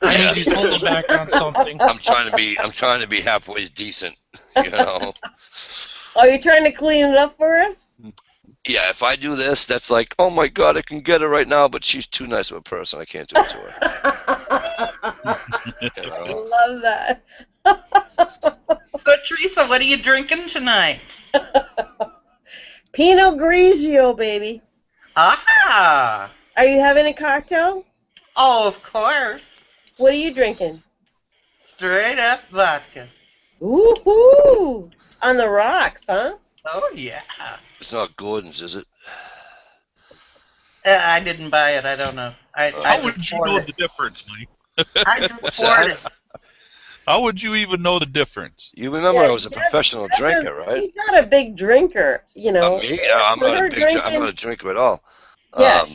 that means he's holding back on something. I'm trying to be halfway decent, Are you trying to clean it up for us? Yeah, if I do this, that's like, oh my God, I can get her right now, but she's too nice of a person. I can't do it to her. I love that. Teresa, what are you drinking tonight? Pinot Grigio, baby. Ah. Are you having a cocktail? Oh, of course. What are you drinking? Straight up vodka. Ooh-hoo! On the rocks, huh? Oh, yeah. It's not Gordon's, is it? I didn't buy it. I don't know. How would you know the difference, Mike? I just What's poured that? it. How would you even know the difference? You remember I was a professional drinker, right? He's not a big drinker, you know. Me? I'm not a big. I'm not a drinker at all. Yeah,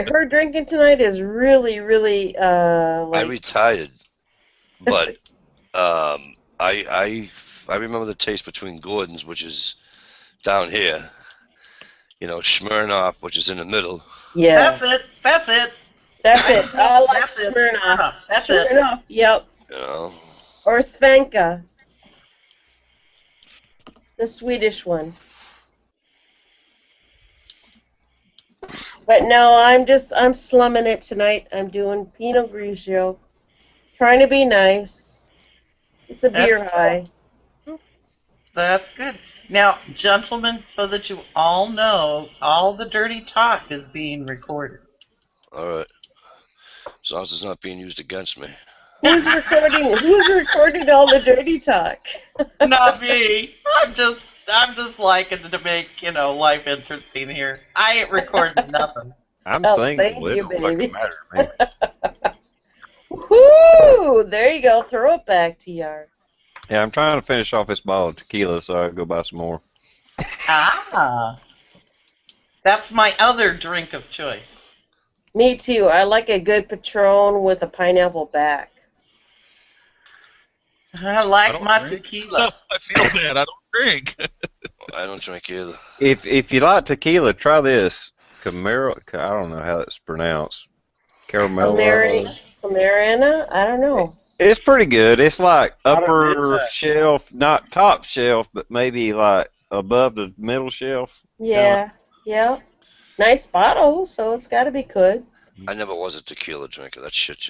her drinking tonight is really, really I retired, but I remember the taste between Gordon's, which is down here. You know, Smirnoff, which is in the middle. Yeah. That's it. That's it. I like That's it. Smirnoff. That's Smirnoff, yep. You know. Or Svenka. The Swedish one. But no, I'm slumming it tonight. I'm doing Pinot Grigio. Trying to be nice. It's a beer high. That's good. Now, gentlemen, so that you all know, all the dirty talk is being recorded. All right. As long as it's not being used against me. Who's recording all the dirty talk? Not me. I'm just liking to make, life interesting here. I ain't recording nothing. I'm thank single. you, It don't baby. fucking matter to me. Woo! There you go. Throw it back, TR. Yeah, I'm trying to finish off this bottle of tequila so I can go buy some more. Ah. That's my other drink of choice. Me too. I like a good Patron with a pineapple back. I like my tequila. I feel bad. I don't drink. I don't drink either. If you like tequila, try this. Camaro. I don't know how it's pronounced. Caramelo. Camarena? I don't know. It's pretty good. It's like upper shelf, not top shelf, but maybe like above the middle shelf. Yeah. Yeah. Nice bottle, so it's got to be good. I never was a tequila drinker. That shit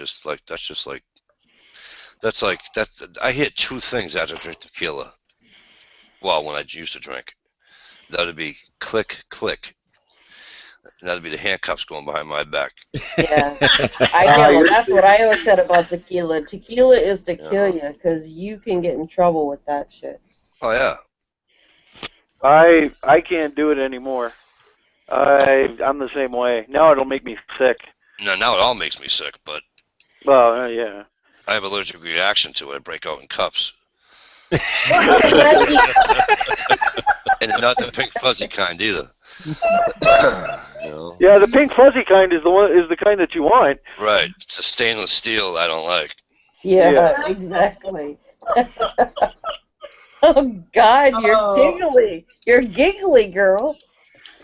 I hit two things after I drink tequila. Well, when I used to drink. That would be click, click. That would be the handcuffs going behind my back. Yeah. I know. That's what I always said about tequila. Tequila is to kill you because you can get in trouble with that shit. Oh, yeah. I can't do it anymore. I'm the same way. Now it'll make me sick. No, now it all makes me sick, but... Well, yeah. I have an allergic reaction to it. I break out in cups. And not the pink fuzzy kind either. You know? Yeah, the pink fuzzy kind is the kind that you want. Right. It's a stainless steel I don't like. Yeah. Exactly. Oh God, you're giggly. You're giggly, girl.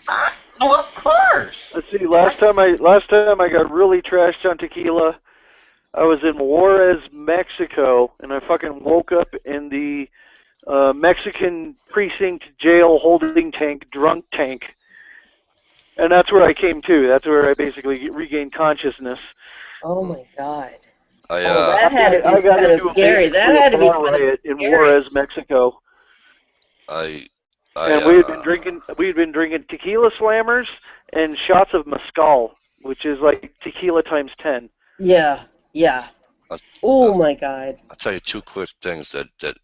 Oh, of course. Let's see. Last time I got really trashed on tequila, I was in Juarez, Mexico, and I fucking woke up in the Mexican precinct jail holding tank, drunk tank, and that's where I came to. That's where I basically regained consciousness. Oh my God. That had to be kind of scary. That had to be riot in Juarez, Mexico. And we had been drinking tequila slammers and shots of mezcal, which is like tequila times 10. Yeah. Oh my God. I'll tell you two quick things that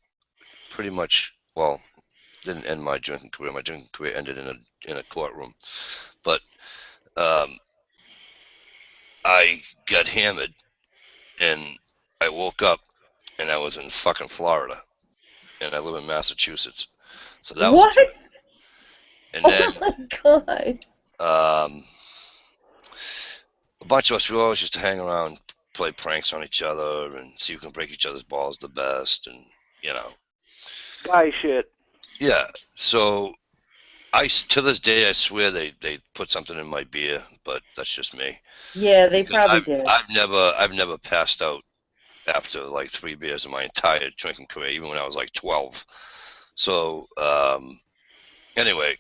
pretty much, well, didn't end my drinking career. My drinking career ended in a courtroom. But I got hammered, and I woke up, and I was in fucking Florida, and I live in Massachusetts. So that was and then, oh my God. A bunch of us, we always used to hang around, play pranks on each other, and see who can break each other's balls the best, and guy shit. Yeah. So to this day, I swear they put something in my beer, but that's just me. Yeah, they probably did. I've never passed out after like 3 beers in my entire drinking career, even when I was like 12. So anyway,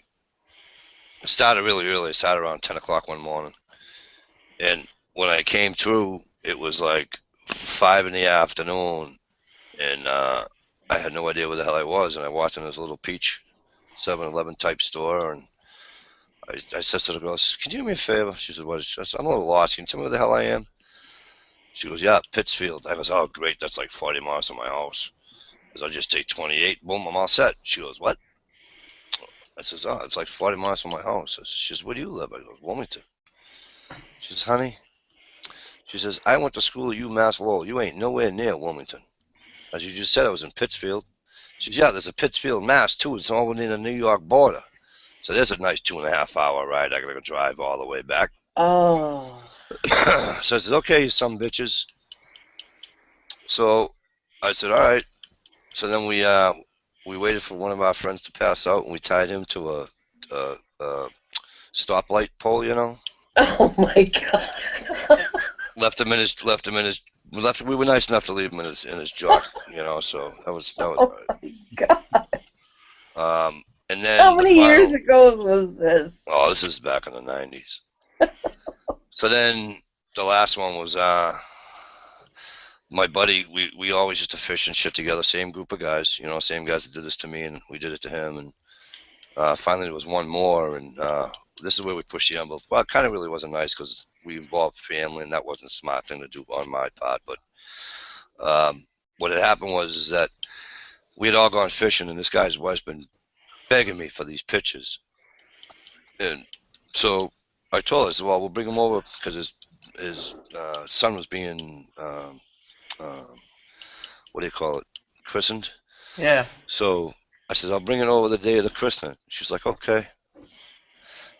I started really early. I started around 10 o'clock one morning, and when I came through, it was like 5 in the afternoon, and I had no idea where the hell I was, and I walked in this little peach 7-Eleven type store, and I said to the girl, "Can you do me a favor?" She said, "What?" I said, "I'm a little lost. Can you tell me where the hell I am?" She goes, "Yeah, Pittsfield." I goes, "Oh, great. That's like 40 miles from my house." I said, "I'll just take 28. Boom, I'm all set." She goes, "What?" I says, "Oh, it's like 40 miles from my house." She says, "Where do you live?" I go, "Wilmington." She says, "Honey," she says, "I went to school at UMass Lowell. You ain't nowhere near Wilmington." As you just said, I was in Pittsfield. She says, "Yeah, there's a Pittsfield, Mass, too. It's all within the New York border." So there's a nice 2.5-hour ride. I gotta drive all the way back. Oh. So I said, "Okay, you some bitches." So I said, "All right." So then we waited for one of our friends to pass out, and we tied him to a stoplight pole, you know. Oh my God. We were nice enough to leave him in his jock, you know. So that was Oh right. my God. And then How many years ago was this? Oh, this is back in the 90s. So then the last one was my buddy. We always used to fish and shit together, same group of guys, you know, same guys that did this to me, and we did it to him. And finally there was one more, and this is where we pushed the envelope. Well, it kind of really wasn't nice because we involved family, and that wasn't a smart thing to do on my part. But what had happened was that we had all gone fishing, and this guy's wife's been begging me for these pictures. And so I told her, I said, "Well, we'll bring him over," because his son was being, what do you call it, christened. Yeah. So I said, "I'll bring it over the day of the christening." She's like, "Okay."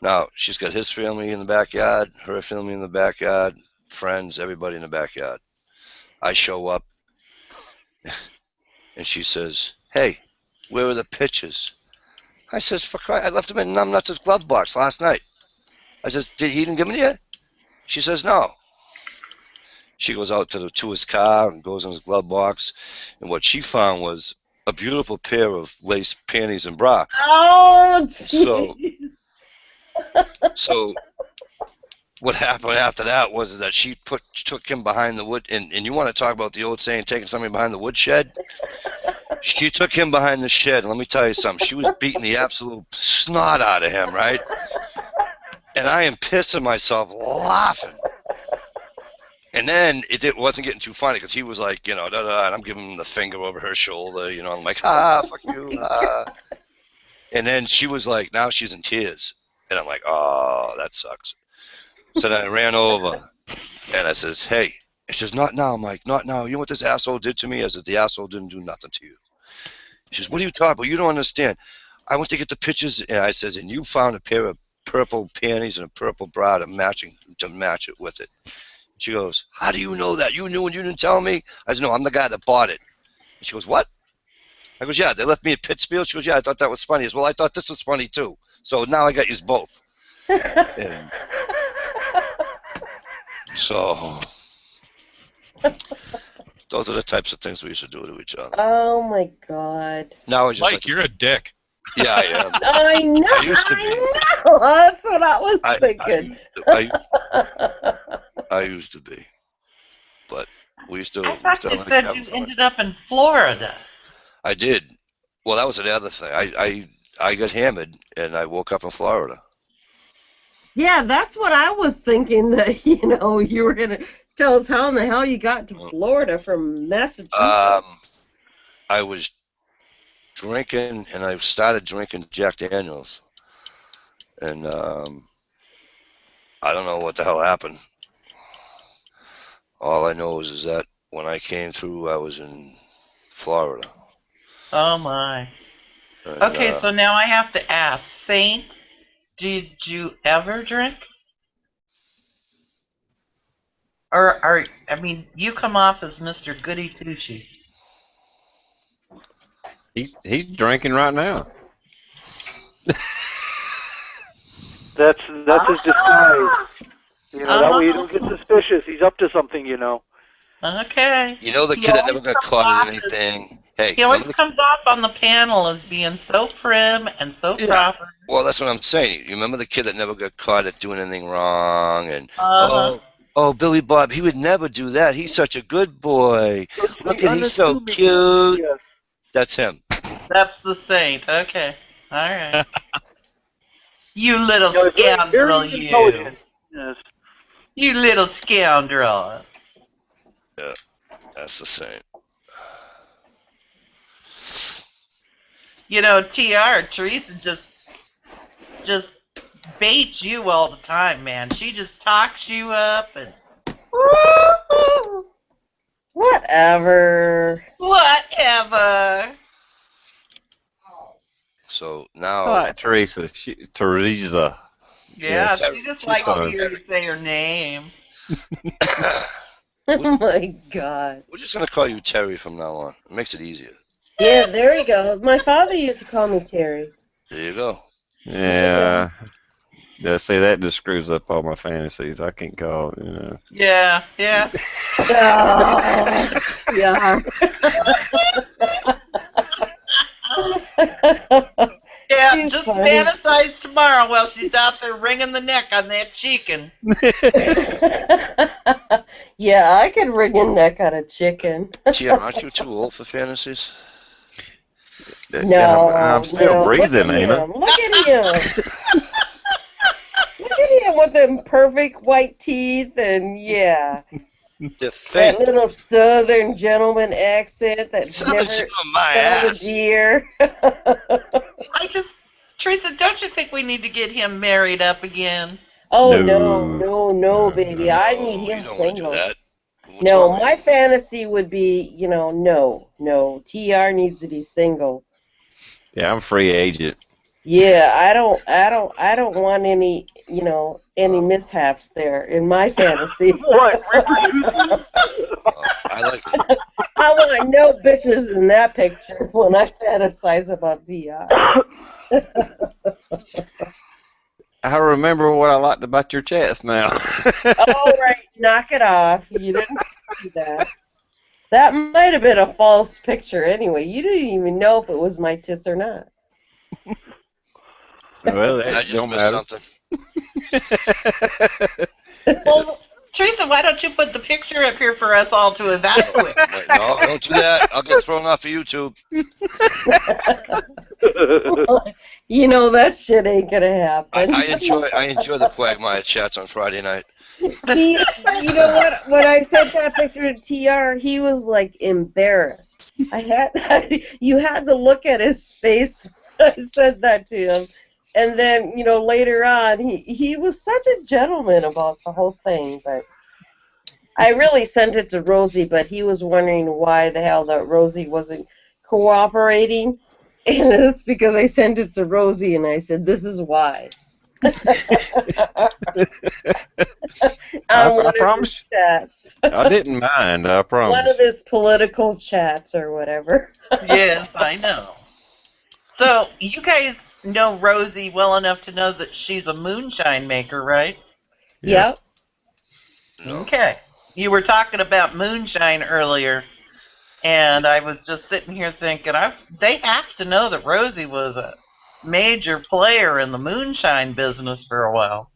Now, she's got his family in the backyard, her family in the backyard, friends, everybody in the backyard. I show up, and she says, "Hey, where are the pictures?" I says, "For Christ, I left them in Numbnuts' glove box last night." I says, "He didn't give them to you?" She says, "No." She goes out to his car and goes in his glove box, and what she found was a beautiful pair of lace panties and bra. Oh, geez. So what happened after that was that she took him behind the wood, and you want to talk about the old saying, taking somebody behind the woodshed? She took him behind the shed, and let me tell you something. She was beating the absolute snot out of him, right? And I am pissing myself laughing. And then it wasn't getting too funny because he was like, you know, and I'm giving him the finger over her shoulder, you know. I'm like, fuck you. And then she was like, now she's in tears. And I'm like, oh, that sucks. So then I ran over and I says, "Hey." And she says, "Not now." I'm like, "Not now. You know what this asshole did to me?" I said, "The asshole didn't do nothing to you." She says, "What are you talking about? You don't understand. I went to get the pictures," and I says, "and you found a pair of purple panties and a purple bra to match it with it." She goes, "How do you know that? You knew and you didn't tell me?" I said, "No, I'm the guy that bought it." And she goes, "What?" I goes, "Yeah, they left me at Pittsfield." She goes, "Yeah, I thought that was funny." Well, I thought this was funny too. So now I got you both. And so those are the types of things we used to do to each other. Oh my God. Now I just Mike, you're a dick. Yeah, I am. I know. I used to be. I know. That's what I was thinking. I used to be, but we used to. I thought you said you ended up in Florida. I did. Well, that was the other thing. I got hammered and I woke up in Florida. Yeah, that's what I was thinking. That you were gonna tell us how in the hell you got to Florida from Massachusetts. I was drinking, and I started drinking Jack Daniels, and I don't know what the hell happened. All I know is that when I came through, I was in Florida. Oh my. And, okay, so now I have to ask, Saint, did you ever drink? Or you come off as Mr. Goody Two-Shoes. He's drinking right now. That's his disguise. That way you don't get suspicious. He's up to something, Okay. You know the kid that never got caught in anything? Hey, he always comes off on the panel as being so prim and so proper. Well, that's what I'm saying. You remember the kid that never got caught at doing anything wrong? And oh, Billy Bob, he would never do that. He's such a good boy. Look at he's so cute. That's him. That's the saint. Okay. All right. You little Very, scoundrel, very you. intelligent. Yes. You little scoundrel. Yeah, that's the same. You know, TR, Teresa just baits you all the time, man. She just talks you up and Whatever. whatever. So I now, like Teresa. Teresa. Yeah, Yeah, she just she's likes to fine. hear you say her name. Oh my God. We're just gonna call you Terry from now on. It makes it easier. Yeah, there you go. My father used to call me Terry. There you go. Yeah. Yeah, see, that just screws up all my fantasies. I can't call it, Yeah, yeah. Oh, yeah. Yeah, Too just funny. fantasize tomorrow while she's out there wringing the neck on that chicken. Yeah, I could wring a neck on a chicken. Tia, aren't you too old for fantasies? No, I'm still no. breathing, Look at ain't I? him. Look at him. Look at him with them perfect white teeth and yeah, They're that fake. little southern gentleman accent that's Southern never gentleman, my found a ass. deer. Teresa, don't you think we need to get him married up again? Oh No. no, baby. I need No, him you don't want to do single. that. What's No, wrong my with you? fantasy would be, no. TR needs to be single. Yeah, I'm free agent. Yeah, I don't want any, any mishaps there in my fantasy. What? Reproducing? I like it. I want no bitches in that picture when I fantasize about TR. I remember what I liked about your chats now. All right, knock it off. You didn't see that. That might have been a false picture anyway. You didn't even know if it was my tits or not. Well, I that just don't missed matter. something. Well, Teresa, why don't you put the picture up here for us all to evaluate? Wait, no, don't do that. I'll get thrown off of YouTube. You know that shit ain't gonna happen. I enjoy the Quagmire chats on Friday night. You know what? When I sent that picture to TR, he was like embarrassed. You had to look at his face when I said that to him. And then, later on, he was such a gentleman about the whole thing. But I really sent it to Rosie, but he was wondering why the hell that Rosie wasn't cooperating. And it's because I sent it to Rosie, and I said, this is why. I promise. Chats. I didn't mind. I promise. One of his political chats or whatever. Yes, I know. So, you guys know Rosie well enough to know that she's a moonshine maker, right? Yeah. Yep. No. Okay. You were talking about moonshine earlier, and I was just sitting here thinking, they have to know that Rosie was a major player in the moonshine business for a while.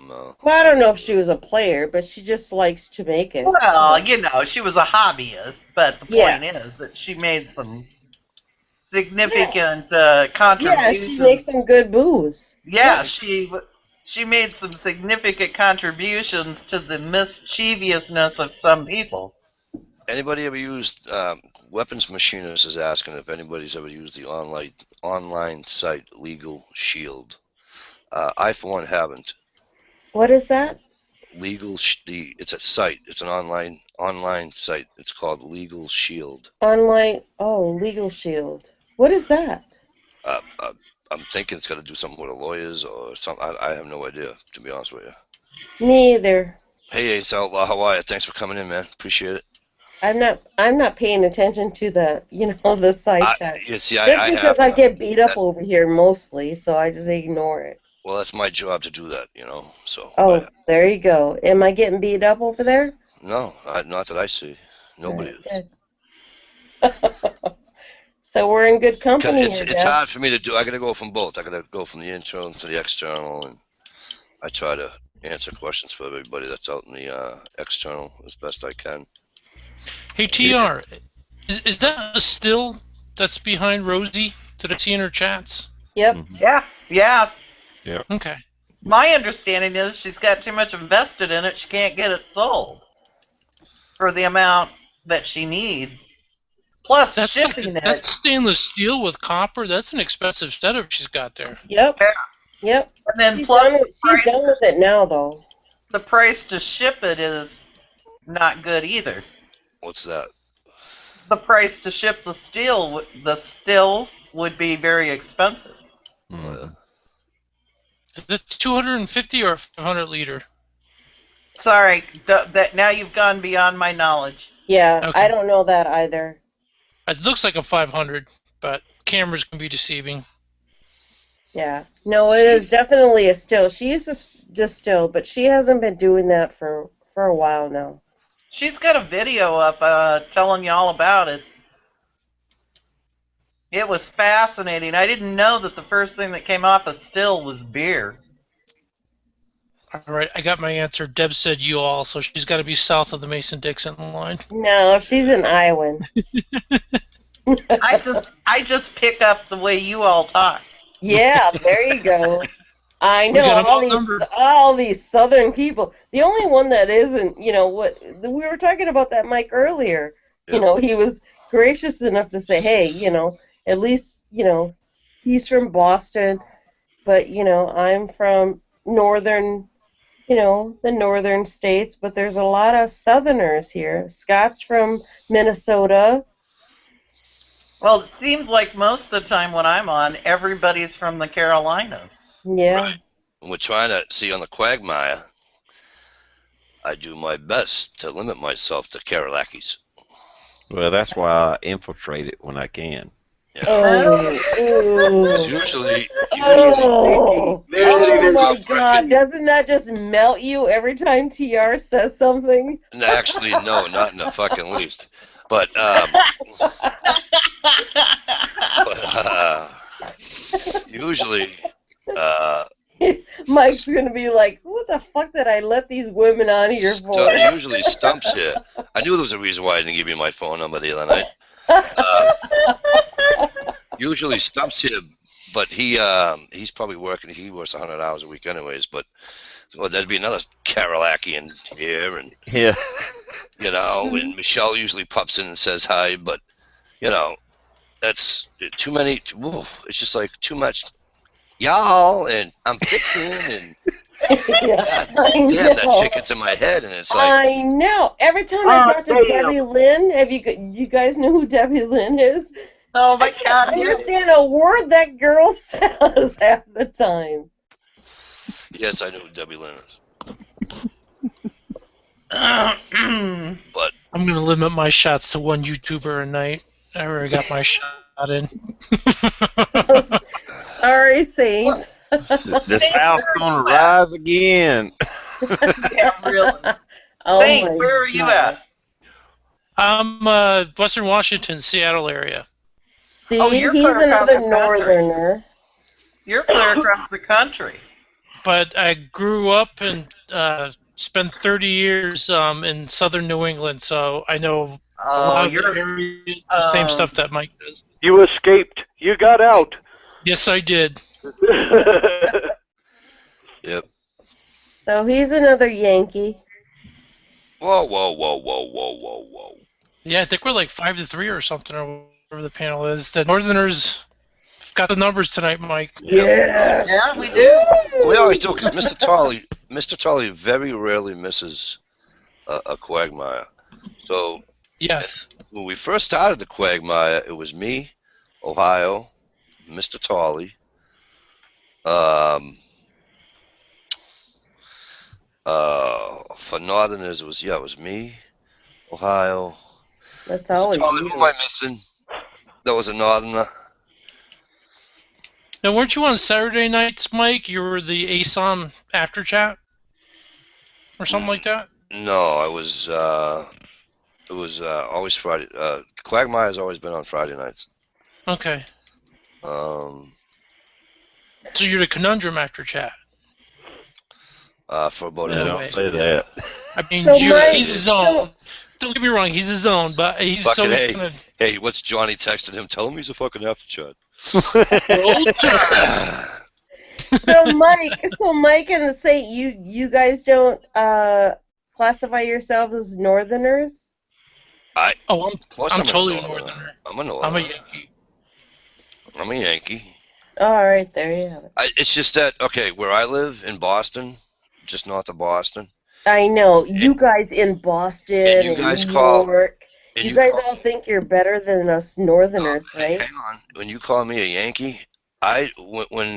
No. Well, I don't know if she was a player, but she just likes to make it. Well, she was a hobbyist, but the point is that she made some significant contributions. Yeah, she makes some good booze. Yeah, she made some significant contributions to the mischievousness of some people. Anybody ever used Weapons Machinist is asking if anybody's ever used the online site Legal Shield. I for one haven't. What is that? It's a site. It's an online site. It's called Legal Shield. Legal Shield. What is that? I'm thinking it's got to do something with the lawyers or something. I have no idea, to be honest with you. Me either. Hey, Ace Outlaw, how are you? Thanks for coming in, man. Appreciate it. I'm not paying attention to the the side chat. You see, Just because I get beat up over here mostly, so I just ignore it. Well, that's my job to do that, So. Oh, there you go. Am I getting beat up over there? No, not that I see. Nobody is. So we're in good company here, it's hard for me to do. I got to go from both. I got to go from the internal to the external, and I try to answer questions for everybody that's out in the external as best I can. Hey, TR, Is that a still that's behind Rosie that I see in her chats? Yep. Yeah. Okay. My understanding is she's got too much invested in it. She can't get it sold for the amount that she needs. Plus shipping it. That's stainless steel with copper. That's an expensive setup she's got there. Yep. Yeah. Yep. And then She's plus done with it now, though. the price to ship it is not good either. What's that? The price to ship the still would be very expensive. Is it 250 or 500 liter? Sorry, that now you've gone beyond my knowledge. Yeah, Okay. I don't know that either. It looks like a 500, but cameras can be deceiving. Yeah. No, it is definitely a still. She used to distill, but she hasn't been doing that for a while now. She's got a video up telling you all about it. It was fascinating. I didn't know that the first thing that came off a still was beer. All right, I got my answer. Deb said you all, so she's got to be south of the Mason-Dixon line. No, she's an Iowan. I just pick up the way you all talk. Yeah, there you go. I We got 'em know all these Southern people. The only one that isn't, what we were talking about that Mike earlier. Yeah. He was gracious enough to say, hey, at least, he's from Boston, but I'm from northern, the northern states, but there's a lot of Southerners here. Scott's from Minnesota. Well, it seems like most of the time when I'm on, everybody's from the Carolinas. Yeah. Right. And we're trying to see on the Quagmire. I do my best to limit myself to Karolakis. Well, that's why I infiltrate it when I can. Yeah. Oh, Usually oh my I God! can- Doesn't that just melt you every time TR says something? Actually, no, not in the fucking least. But usually, Mike's gonna be like, "What the fuck did I let these women on here for?" usually Stump's here. I knew there was a reason why I didn't give you my phone number the other night. Usually Stump's here, but he's probably working. He works 100 hours a week anyways. But well, there'd be another Karolakian here, and Yeah. and Michelle usually pops in and says hi. But that's too many. It's just like too much. Y'all, and I'm fixing, and Yeah, God I damn, that know. chick gets in my head, and it's like, I know. Every time I Oh, talk to damn. Debbie Lynn, you guys know who Debbie Lynn is? Oh my I can't God! understand a word that girl says half the time. yes, I know who Debbie Lynn is. But I'm going to limit my shots to one YouTuber a night. I already got my shot in. Sorry, Saint. The South's gonna rise again. Yeah, really. Oh Saint, my where are you God. at? I'm Western Washington, Seattle area. See, Oh, you're he's clear across another the country. northerner. You're clear across the country. But I grew up and spent 30 years in southern New England, so I know a lot of the areas, the same stuff that Mike does. You escaped. You got out. Yes, I did. yep. So he's another Yankee. Whoa, whoa, whoa, whoa, whoa, whoa, whoa. Yeah, I think we're like 5-3 or something, or whatever the panel is. The Northerners got the numbers tonight, Mike. Yeah. Yeah, we do. We always do, because Mr. Tolley very rarely misses a Quagmire. So Yes. when we first started the Quagmire, it was me, Ohio, Mr. Tolley, for Northerners, it was me, Ohio. That's Mr. always Tolley, who am I missing? That was a Northerner. Now, weren't you on Saturday nights, Mike? You were the ASOM after chat? Or something like that? No, it was always Friday. Quagmire's always been on Friday nights. Okay. Um, So you're the Conundrum after chat. for about a Yeah, week. don't say that. I mean, So you're, Mike- he's his own. Don't get me wrong, he's his own, but he's Fucking always hey. kind of Hey, what's Johnny texting him? Tell him he's a fucking aftershot. roll tide. So Mike and the Saint, you guys don't classify yourselves as Northerners? Oh, Of course I'm a totally Northerner. Northerner. I'm a Northerner. I'm a Yankee. I'm a Yankee. All right, there you have it. It's just that, okay, where I live in Boston, just north of Boston. I know. You guys in Boston And you and guys New call- York, and you you guys call- all think you're better than us Northerners, right? Hang on. When you call me a Yankee,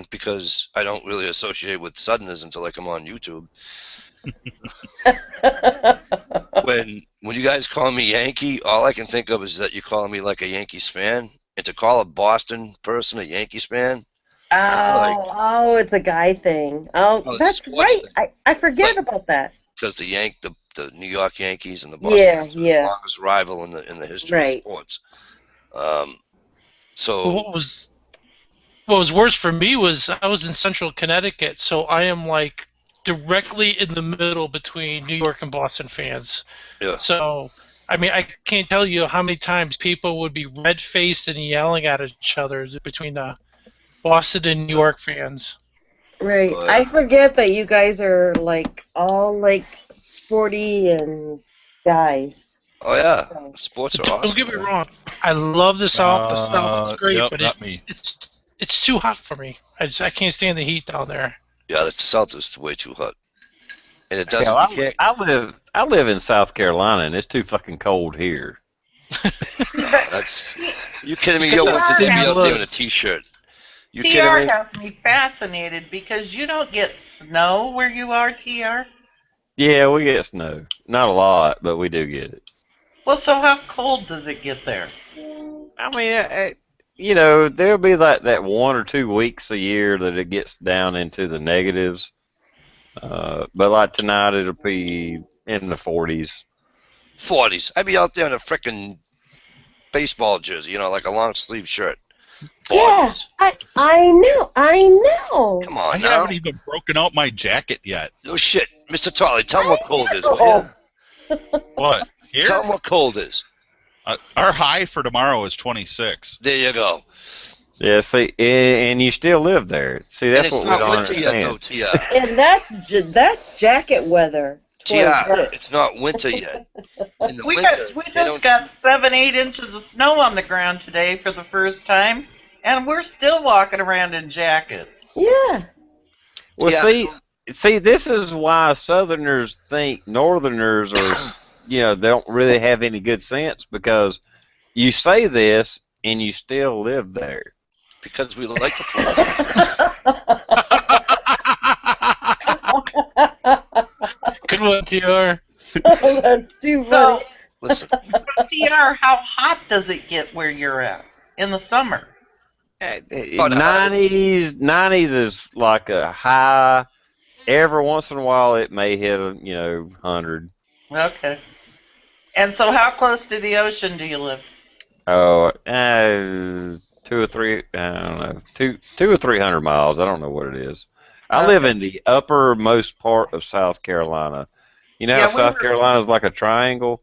because I don't really associate with Southerners until I come on YouTube. When you guys call me Yankee, all I can think of is that you call me like a Yankees fan, and to call a Boston person a Yankees fan. Oh, it's a guy thing. Oh, it's a that's sports right. I forget about that. Because the New York Yankees and the Boston Yankees are the longest rival in the history of sports. So what was worse for me was I was in Central Connecticut, so I am like directly in the middle between New York and Boston fans. Yeah. So I mean, I can't tell you how many times people would be red-faced and yelling at each other between the Boston and New York fans. Right. I forget that you guys are like all like sporty and guys. Oh yeah, sports are awesome. Don't get me wrong. I love the South. The South is great, yep, but not me. it's too hot for me. I can't stand the heat down there. Yeah, the South is way too hot, and it doesn't. Hell, I live in South Carolina, and it's too fucking cold here. That's you kidding me? Yo, what's his name out there in a t-shirt? You TR kidding me? has me fascinated because you don't get snow where you are, TR. Yeah, we get snow. Not a lot, but we do get it. Well, so how cold does it get there? I mean, you know, there'll be that 1 or 2 weeks a year that it gets down into the negatives. But like tonight, it'll be in the 40s. 40s. I'd be out there in a frickin' baseball jersey, you know, like a long sleeve shirt. 40s. Yeah, I know. Come on, I now. haven't even broken out my jacket yet. No shit, Mr. Tolley. Tell him what cold is, will you? What? Here? Tell him what cold is. Our high for tomorrow is 26. There you go. Yeah, see, and you still live there. See, that's what we don't understand. Yet, though, and that's jacket weather. It's not winter yet. In the winter, we just got 7-8 inches of snow on the ground today for the first time, and we're still walking around in jackets. Yeah. Well, see, this is why Southerners think Northerners are, you know, they don't really have any good sense, because you say this and you still live there. Because we like the Good one, TR. That's too funny. Listen. TR, how hot does it get where you're at in the summer? 90s is like a high. Every once in a while, it may hit 100. Okay. And so, how close to the ocean do you live? Oh, 2 or 3. I don't know. 200 or 300 miles. I don't know what it is. I live in the uppermost part of South Carolina. You know how South Carolina is like a triangle?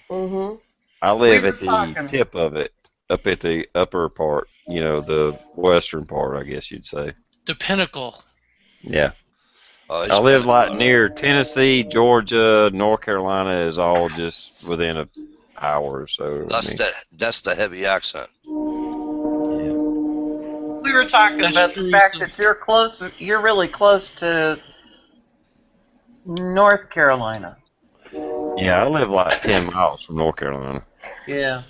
Mm-hmm. I live at the tip of it, up at the upper part. You know, the western part, I guess you'd say. The pinnacle. Yeah. I live like near Tennessee, Georgia, North Carolina is all just within an hour or so. That's the heavy accent. We were talking about the fact that you're really close to North Carolina. Yeah, I live like 10 miles from North Carolina. Yeah.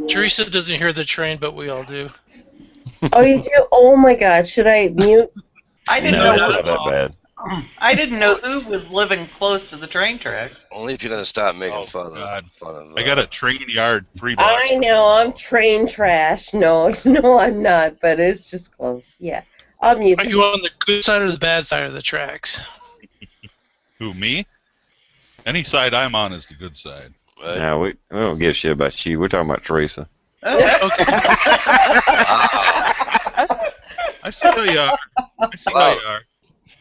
Teresa doesn't hear the train, but we all do. Oh, you do? Oh my God! Should I mute? I didn't know know. It's not that bad. I didn't know who was living close to the train tracks. Only if you're gonna start making fun of. I got a train yard 3 blocks. I know I'm train trash. No, I'm not. But it's just close. Yeah, I'll mute. Are you on the good side or the bad side of the tracks? Who, me? Any side I'm on is the good side. Right. No, we don't give a shit about you. We're talking about Teresa. Okay. I see how you are.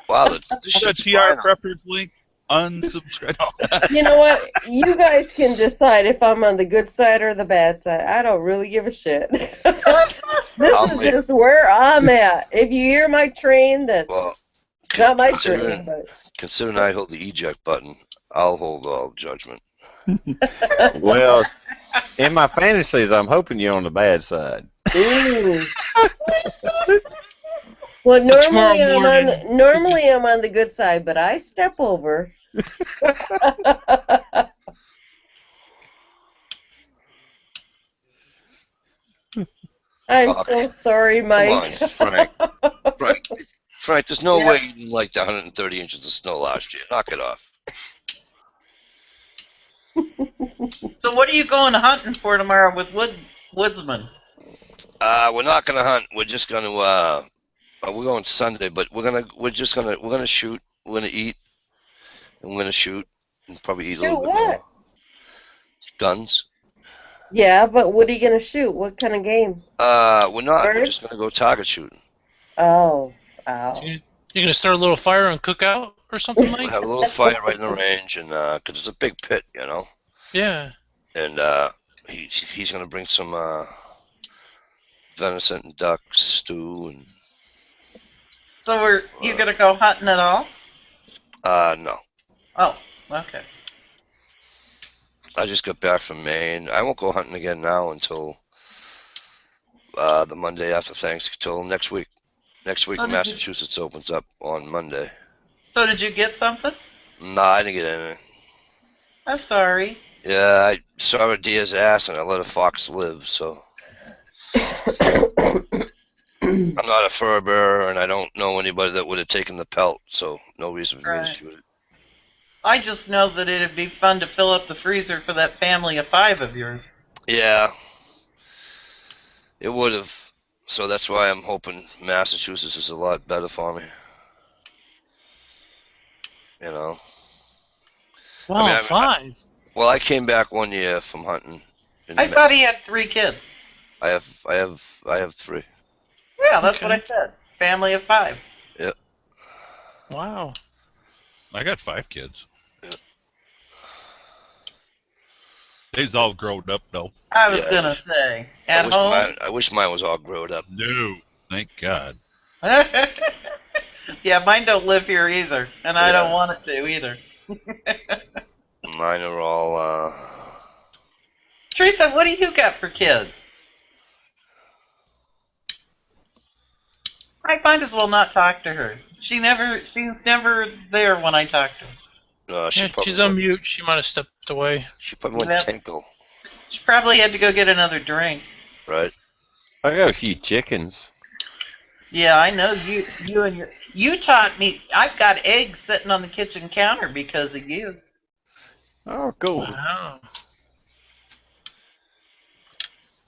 Wow, this Is that shit's TR fine. preferably? Unsubscribe. You know what? You guys can decide if I'm on the good side or the bad side. I don't really give a shit. This is just where I'm at. If you hear my train, then it's not my train. But considering I hold the eject button, I'll hold all judgment. Well, in my fantasies, I'm hoping you're on the bad side. Ooh. Well, normally I'm on the good side, but I step over. I'm so sorry, Mike. Come on, Frank. Frank, there's no way you didn't like the 130 inches of snow last year. Knock it off. So what are you going hunting for tomorrow with woodsman? We're not gonna hunt. We're just gonna we're going Sunday, but we're gonna shoot. We're gonna eat, and we're gonna shoot, and probably eat a little bit more. Guns. Yeah, but what are you gonna shoot? What kind of game? We're not. Birds? We're just gonna go target shooting. Oh. You're gonna start a little fire and cook out or something like? We'll have a little fire right in the range, and because it's a big pit, you know. Yeah. And he's gonna bring some venison and duck stew and. So you gonna go hunting at all? No. Oh, okay. I just got back from Maine. I won't go hunting again now until the Monday after Thanksgiving, till next week. Next week, Massachusetts opens up on Monday. So did you get something? No, I didn't get anything. I'm sorry. Yeah, I saw a deer's ass and I let a fox live, so. I'm not a fur bearer and I don't know anybody that would have taken the pelt, so no reason for me to shoot it. I just know that it'd be fun to fill up the freezer for that family of 5 of yours. Yeah, it would have. So that's why I'm hoping Massachusetts is a lot better for me. You know. Wow, 5. Well, I came back one year from hunting. I thought he had 3 kids. I have 3. Yeah, that's what I said. Family of 5. Yep. Wow. I got 5 kids. Yep. They's all grown up though. I was gonna say at home. I wish mine was all grown up. No, thank God. Yeah, mine don't live here either, and I don't want it to either. Mine are all. Teresa, what do you got for kids? I might as well not talk to her. She's never there when I talk to her. She's on mute. She might have stepped away. She probably went tinkle. She probably had to go get another drink. Right. I got a few chickens. Yeah, I know you taught me. I've got eggs sitting on the kitchen counter because of you. Oh, cool. Wow.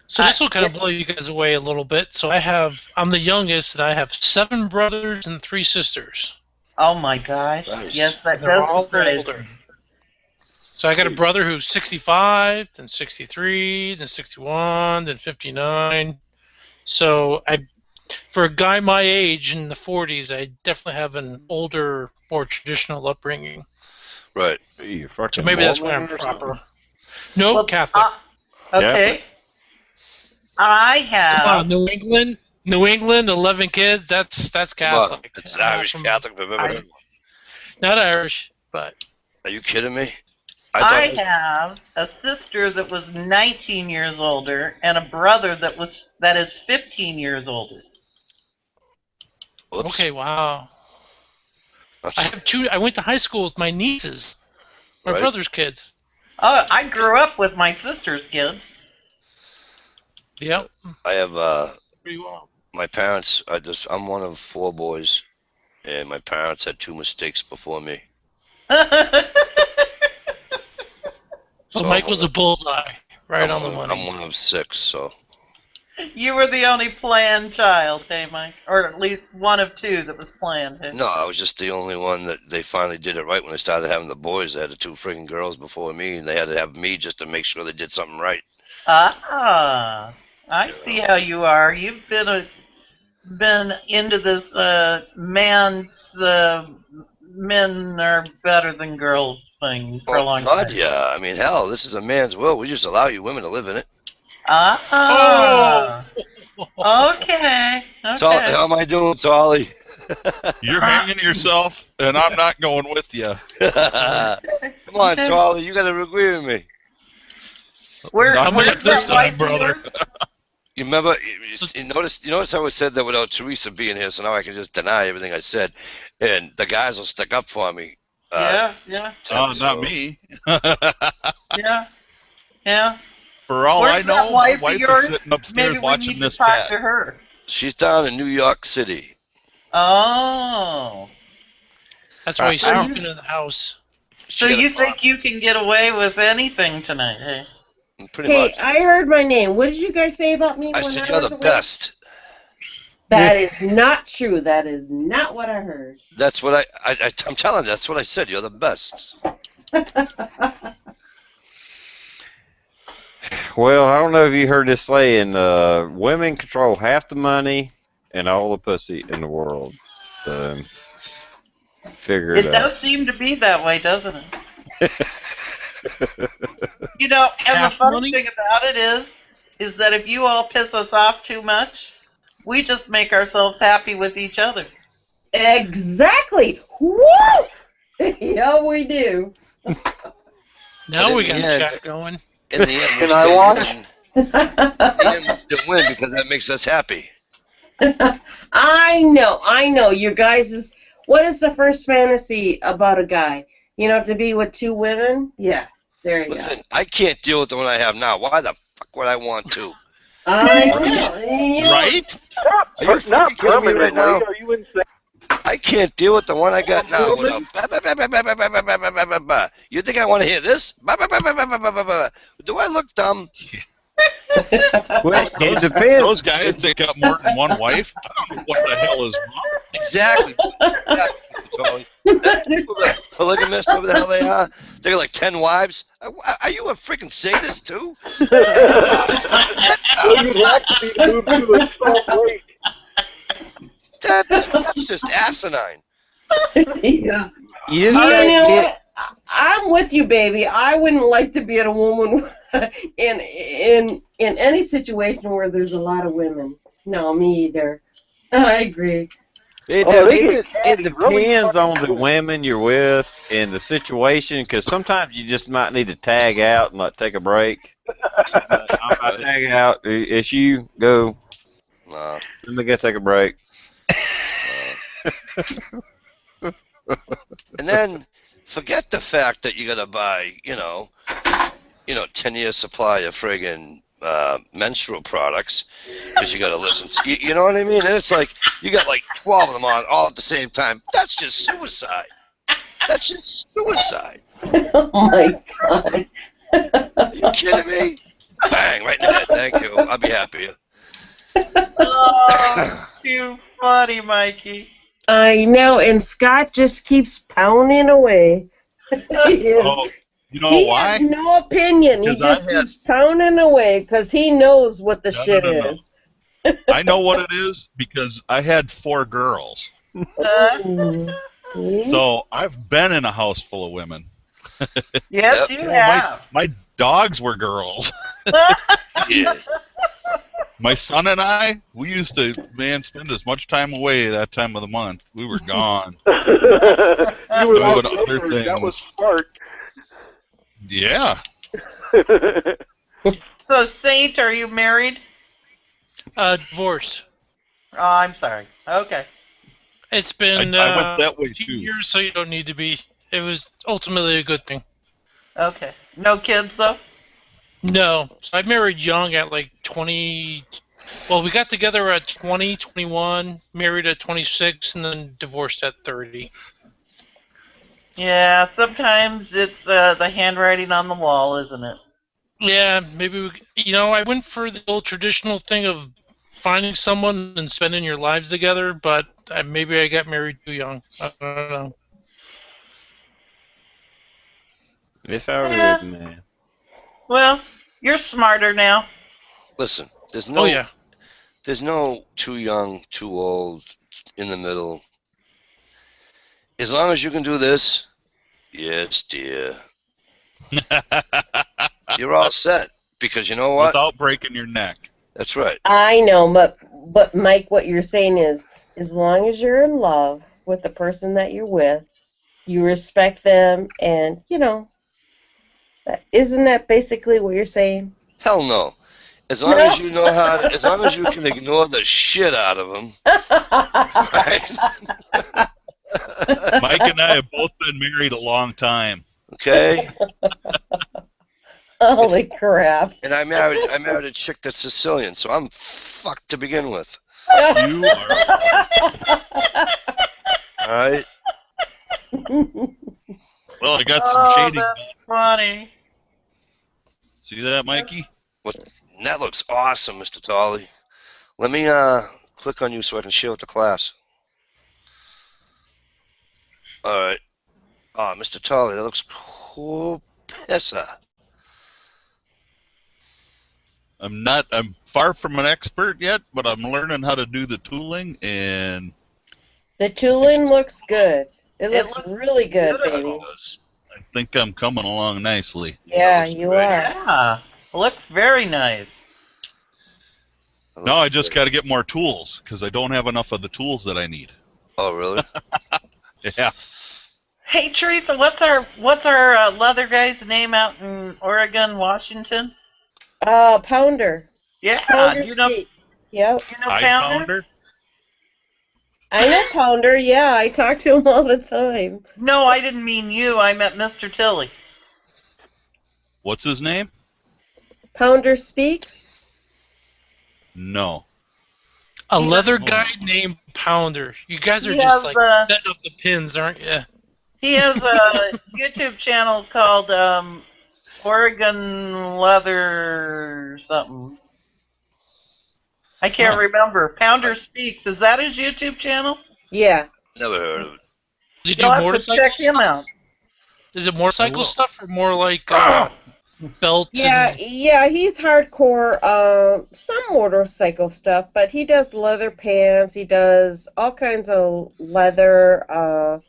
So this will kind of blow you guys away a little bit. So I'm the youngest, and I have 7 brothers and 3 sisters. Oh my gosh! Nice. Yes, that They're does all surprise older. me. So I got a brother who's 65, then 63, then 61, then 59. So for a guy my age in the 40s, I definitely have an older, more traditional upbringing. Right. So maybe that's why I'm proper. No, Well, Catholic. Okay. Catholic. I have. Come on, New England, 11 kids. That's Catholic. It's Irish Catholic if I've ever heard one. Not Irish, but. Are you kidding me? I have a sister that was 19 years older and a brother that is 15 years older. Oops. Okay, wow. I have 2. I went to high school with my nieces, my brother's kids. Oh, I grew up with my sister's kids. Yep. I have Pretty well. my parents. I'm one of 4 boys, and my parents had 2 mistakes before me. So Mike was a bullseye, right on the money. I'm one of 6, so. You were the only planned child, hey, Mike? Or at least one of 2 that was planned, hey? No, I was just the only one that they finally did it right when they started having the boys. They had the 2 freaking girls before me, and they had to have me just to make sure they did something right. Ah, I see how you are. You've been into this man's men are better than girls thing for a long God, time. yeah. I mean, hell, this is a man's world. We just allow you women to live in it. Ah. Oh. Okay. How am I doing, Tolly? You're hanging yourself, and I'm not going with you. Come on, Okay. Tolly. You got to agree with me. Where's I'm that with this wife time, brother. of yours? You remember? You notice how I said that without Teresa being here, so now I can just deny everything I said, and the guys will stick up for me. Yeah. Not So- me. Yeah. For all Where's I know, that my wife of wife is yours? sitting upstairs Maybe we watching need to this talk chat. to her. She's down in New York City. Oh. That's why he's So you- smoking in the house. So you think you can get away with anything tonight, hey? Pretty Hey, much. I heard my name. What did you guys say about me I when said I you're was the away? best. That is not true. That is not what I heard. That's what I'm telling you. That's what I said. You're the best. Well, I don't know if you heard this saying, women control half the money and all the pussy in the world. So, figure It it out. does seem to be that way, doesn't it? You know, and Half the funny money? thing about it is that if you all piss us off too much, we just make ourselves happy with each other. Exactly. Woo! Yeah, we do. Now we in got the a end- chat going. In the end, we Can I still watch? win. In the end, we still win because that makes us happy. I know. You guys is what is the first fantasy about a guy? You know, to be with two women? Yeah. There you Listen, I can't deal with the one I have now. Why the fuck would I want to? go. I know. Right? You know, Right? Are you Not fucking kidding me permanently. right now? Are you insane? I can't deal with the one I got now. Woman? You think I want to hear this? Do I look dumb? Well, it depends. Those guys that got more than one wife, I don't know what the hell is wrong. Exactly. Totally. People that polygamist, whatever the hell they are, they got like 10 wives. Are you a freaking sadist too? Well, you'd have to be to move to a Salt Lake. That's just asinine. yeah. You just You gotta know get. what? I'm with you, baby. I wouldn't like to be at a woman in any situation where there's a lot of women. No, me either. I agree. It, Oh, they it, get it really depends on the fucking- women you're with and the situation, because sometimes you just might need to tag out and like take a break. I tag out. It's you. Go. No. Let me go take a break. And then forget the fact that you got to buy, 10 years supply of friggin' menstrual products because you got to listen to, you know what I mean? And it's like you got like 12 of them on all at the same time. That's just suicide. That's just suicide. Oh my God. Are you kidding me? Bang, right in the head. Thank you. I'll be happy. Oh, too funny, Mikey. I know, and Scott just keeps pounding away. He is. Oh, you know He why? has no opinion. Because he just I had- keeps pounding away because he knows what the No, shit no, no. is. I know what it is because I had 4 girls. Ooh, see? So I've been in a house full of women. Yes, Yep. you Oh, have. My dogs were girls. Yeah. My son and I, we used to, spend as much time away that time of the month. We were gone. You were Doing outnumbered. other That was things. smart. Yeah. So, Saint, are you married? Divorced. Oh, I'm sorry. Okay. It's been I went that way 2 too. years, so you don't need to be. It was ultimately a good thing. Okay. No kids, though? No. So I married young at like 20. Well, we got together at 20, 21, married at 26, and then divorced at 30. Yeah, sometimes it's the handwriting on the wall, isn't it? Yeah, maybe I went for the old traditional thing of finding someone and spending your lives together, but maybe I got married too young. I don't know. It's all Yeah. good, man. Well, you're smarter now. Listen, there's no Oh yeah. there's no too young, too old, in the middle. as long as you can do this, yes, dear, you're all set. Because you know what? Without breaking your neck. That's right. I know, but Mike, what you're saying is, as long as you're in love with the person that you're with, you respect them, and isn't that basically what you're saying? Hell no. As long as you know how to, as long as you can ignore the shit out of them. Right? Mike and I have both been married a long time. Okay. Holy crap! And I married a chick that's Sicilian, so I'm fucked to begin with. You are. All right. Well, I got some shading. That's funny. See that, Mikey? That looks awesome, Mr. Tolley. Let me click on you so I can share with the class. All right. Oh, Mr. Tolley, that looks cool. Pissa. I'm far from an expert yet, but I'm learning how to do the tooling, and The tooling looks good. It looks really good, baby. I think I'm coming along nicely. Yeah, you are. Yeah, looks very nice. Now I just got to get more tools, because I don't have enough of the tools that I need. Oh, really? Yeah. Hey Teresa, what's our leather guy's name out in Oregon, Washington? Pounder. Yeah, Pounder you know Speak. Yep. Pounder? I know Pounder, yeah. I talk to him all the time. No, I didn't mean you. I meant Mr. Tilley. What's his name? Pounder Speaks? No. A leather guy named Pounder. You guys are He just has, like setting up the pins, aren't you? He has a YouTube channel called Oregon Leather something. I can't remember. Pounder Speaks. Is that his YouTube channel? Yeah. Never heard of it. Does he do You'll have to motorcycles? check him out. Is it motorcycle stuff or more like belts? Yeah, yeah, he's hardcore, some motorcycle stuff, but he does leather pants, he does all kinds of leather,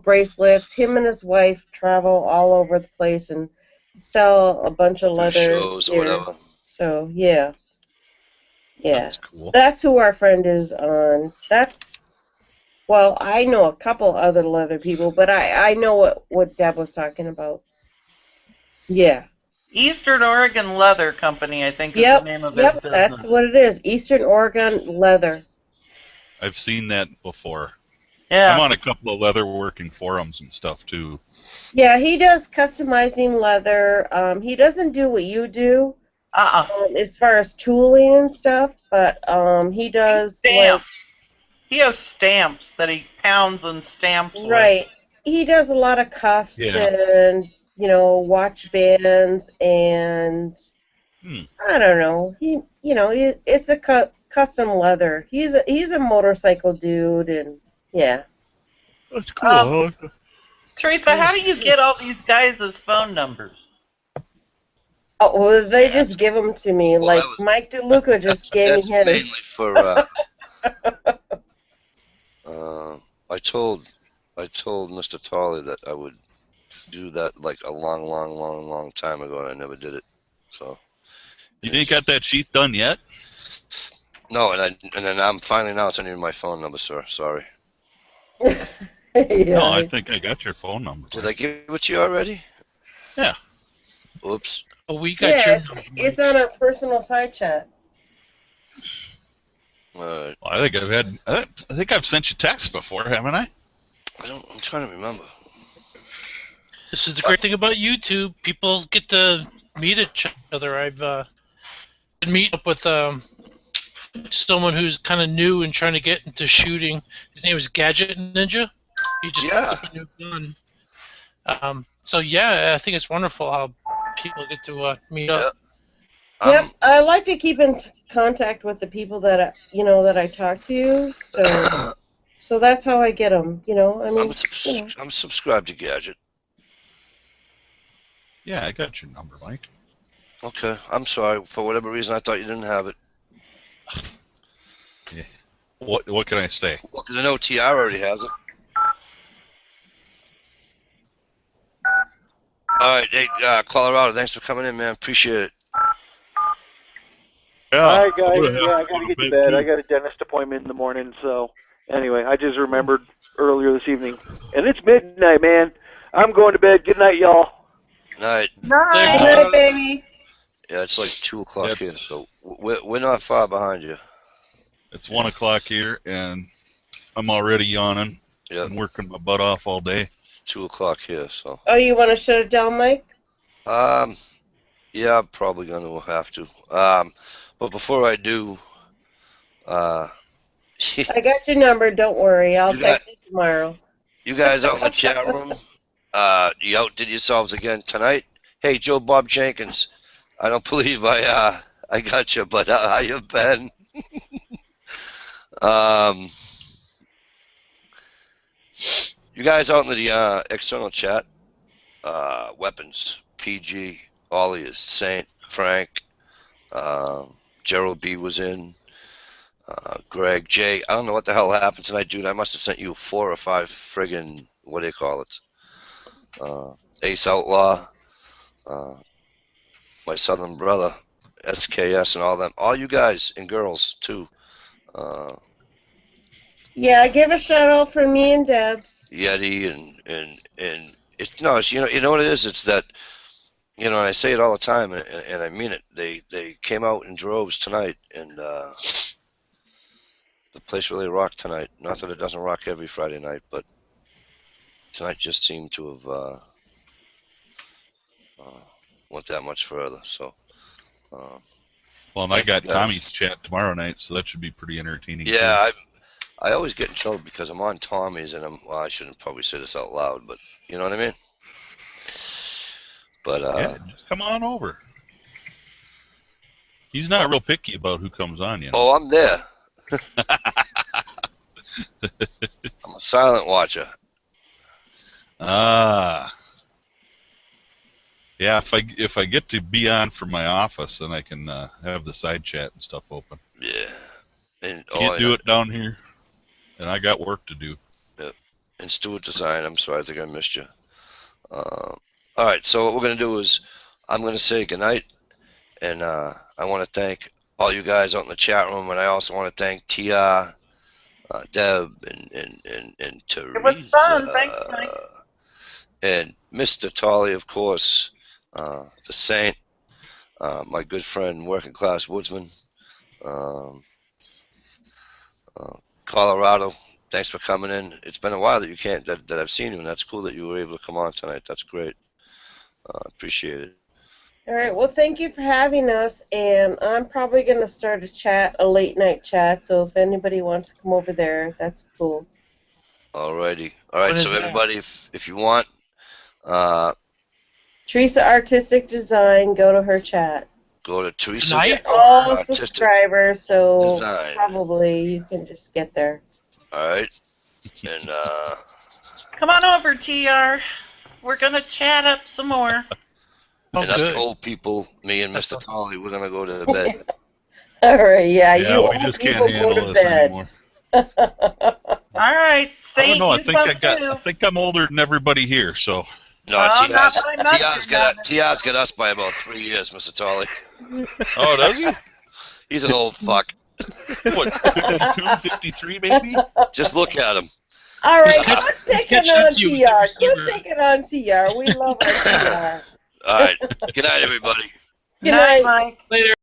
bracelets. Him and his wife travel all over the place and sell a bunch of leather shows or gear. whatever. So, yeah. Yeah. That's cool. That's who our friend is on. Well, I know a couple other leather people, but I know what Deb was talking about. Yeah. Eastern Oregon Leather Company, I think, is the name of his business. That's what it is. Eastern Oregon Leather. I've seen that before. Yeah. I'm on a couple of leather working forums and stuff, too. Yeah, he does customizing leather. He doesn't do what you do as far as tooling and stuff, but he does stamps. He has stamps that he pounds and stamps right. He does a lot of cuffs and watch bands and I don't know. It's a custom leather. He's a motorcycle dude and yeah. That's cool. Teresa, how do you get all these guys' phone numbers? Oh, well, they just give them to me. Like Mike DeLuca just gave me his. Mainly for. I told Mr. Tolley that I would do that like a long time ago, and I never did it. So. You ain't got that sheath done yet? No, and then I'm finally now sending you my phone number, sir. Sorry. Yeah. No, I think I got your phone number. Did I give it to you already? Yeah. Oops. Oh, we got your number. It's on our personal side chat. Well, I think I've sent you texts before, haven't I? I'm trying to remember. This is the great thing about YouTube. People get to meet each other. I've been meeting up with someone who's kind of new and trying to get into shooting. His name is Gadget Ninja. He just picked up a new gun. So yeah, I think it's wonderful how people get to meet up. Yep, I like to keep in contact with the people that I talk to. So that's how I get them. I'm subscribed to Gadget. Yeah, I got your number, Mike. Okay, I'm sorry. For whatever reason, I thought you didn't have it. Yeah. What can I say? Well, because I know TR already has it. All right, hey, Colorado, thanks for coming in, man. Appreciate it. Yeah. All right, guys. I'm gonna have Yeah, I to gotta go get to bed, bed. I too. got a dentist appointment in the morning. So, anyway, I just remembered earlier this evening, and it's midnight, man. I'm going to bed. Good night, y'all. Night. Good Night. night, baby. Yeah, it's like 2 o'clock here, It's- so we're not far behind you. It's 1 o'clock here, and I'm already yawning. Yep, Been working my butt off all day. 2 o'clock here, so. Oh, you want to shut it down, Mike? Yeah, I'm probably going to have to. But before I do, I got your number. Don't worry. I'll You got- text you tomorrow. you guys out in the chat room, you outdid yourselves again tonight. Hey, Joe Bob Jenkins, I don't believe I got you, but how you been? You guys out in the external chat, weapons, PG, Ollie is Saint, Frank, Gerald B was in, Greg, Jay. I don't know what the hell happened tonight, dude. I must have sent you 4 or 5 friggin', what do you call it? Ace Outlaw, my southern brother, SKS and all them. All you guys and girls, too. Yeah, give a shout out for me and Debs. Yeti and it's no, it's, you know what it is. It's that, and I say it all the time, and I mean it. They came out in droves tonight, and the place really rocked tonight. Not that it doesn't rock every Friday night, but tonight just seemed to have went that much further. So. Well, and I Thank you, got guys. Tommy's chat tomorrow night, so that should be pretty entertaining. Yeah, I always get in trouble because I'm on Tommy's, and I shouldn't probably say this out loud, but you know what I mean. But Yeah, just come on over. He's not real picky about who comes on, you know. oh, I'm there. I'm a silent watcher. Ah. Yeah, if I get to be on from my office, then I can have the side chat and stuff open. Yeah, and Can't do it down here, and I got work to do. And Stuart Design. I'm sorry, I think I missed you. All right, so what we're gonna do is I'm gonna say goodnight, and I want to thank all you guys out in the chat room, and I also want to thank Tia, Deb, and Teresa. It was fun. Thanks, Mike. And Mr. Tolley, of course, the Saint, my good friend, working class woodsman, Colorado. Thanks for coming in. It's been a while that I've seen you, and that's cool that you were able to come on tonight. That's great. Appreciate it. All right. Well, thank you for having us, and I'm probably going to start a late night chat. So if anybody wants to come over there, that's cool. Alrighty. All right. When is So that? everybody, if you want, Teresa Artistic Design. Go to her chat. go to Teresa. Tonight? All Artistic subscribers, so Design. probably you can just get there. All right. And Come on over, TR. We're gonna chat up some more. Oh, and us good. old people, me and Mr. Tolley, we're gonna go to bed. All right. Yeah. Yeah, you we old just people can't handle go to this bed. anymore. All right. I don't know. I you think folks too. I'm older than everybody here. So No, Oh, not Tia's, by much, Tia's got us by about 3 years, Mr. Tolley. oh, does he? He's an old fuck. What? 52, 53, maybe? Just look at him. All right. He's Quit taking catching on up to you with the TR. receiver. Quit taking on TR. We love our TR. All right. Good night, everybody. Good Night, night. Mike. Later.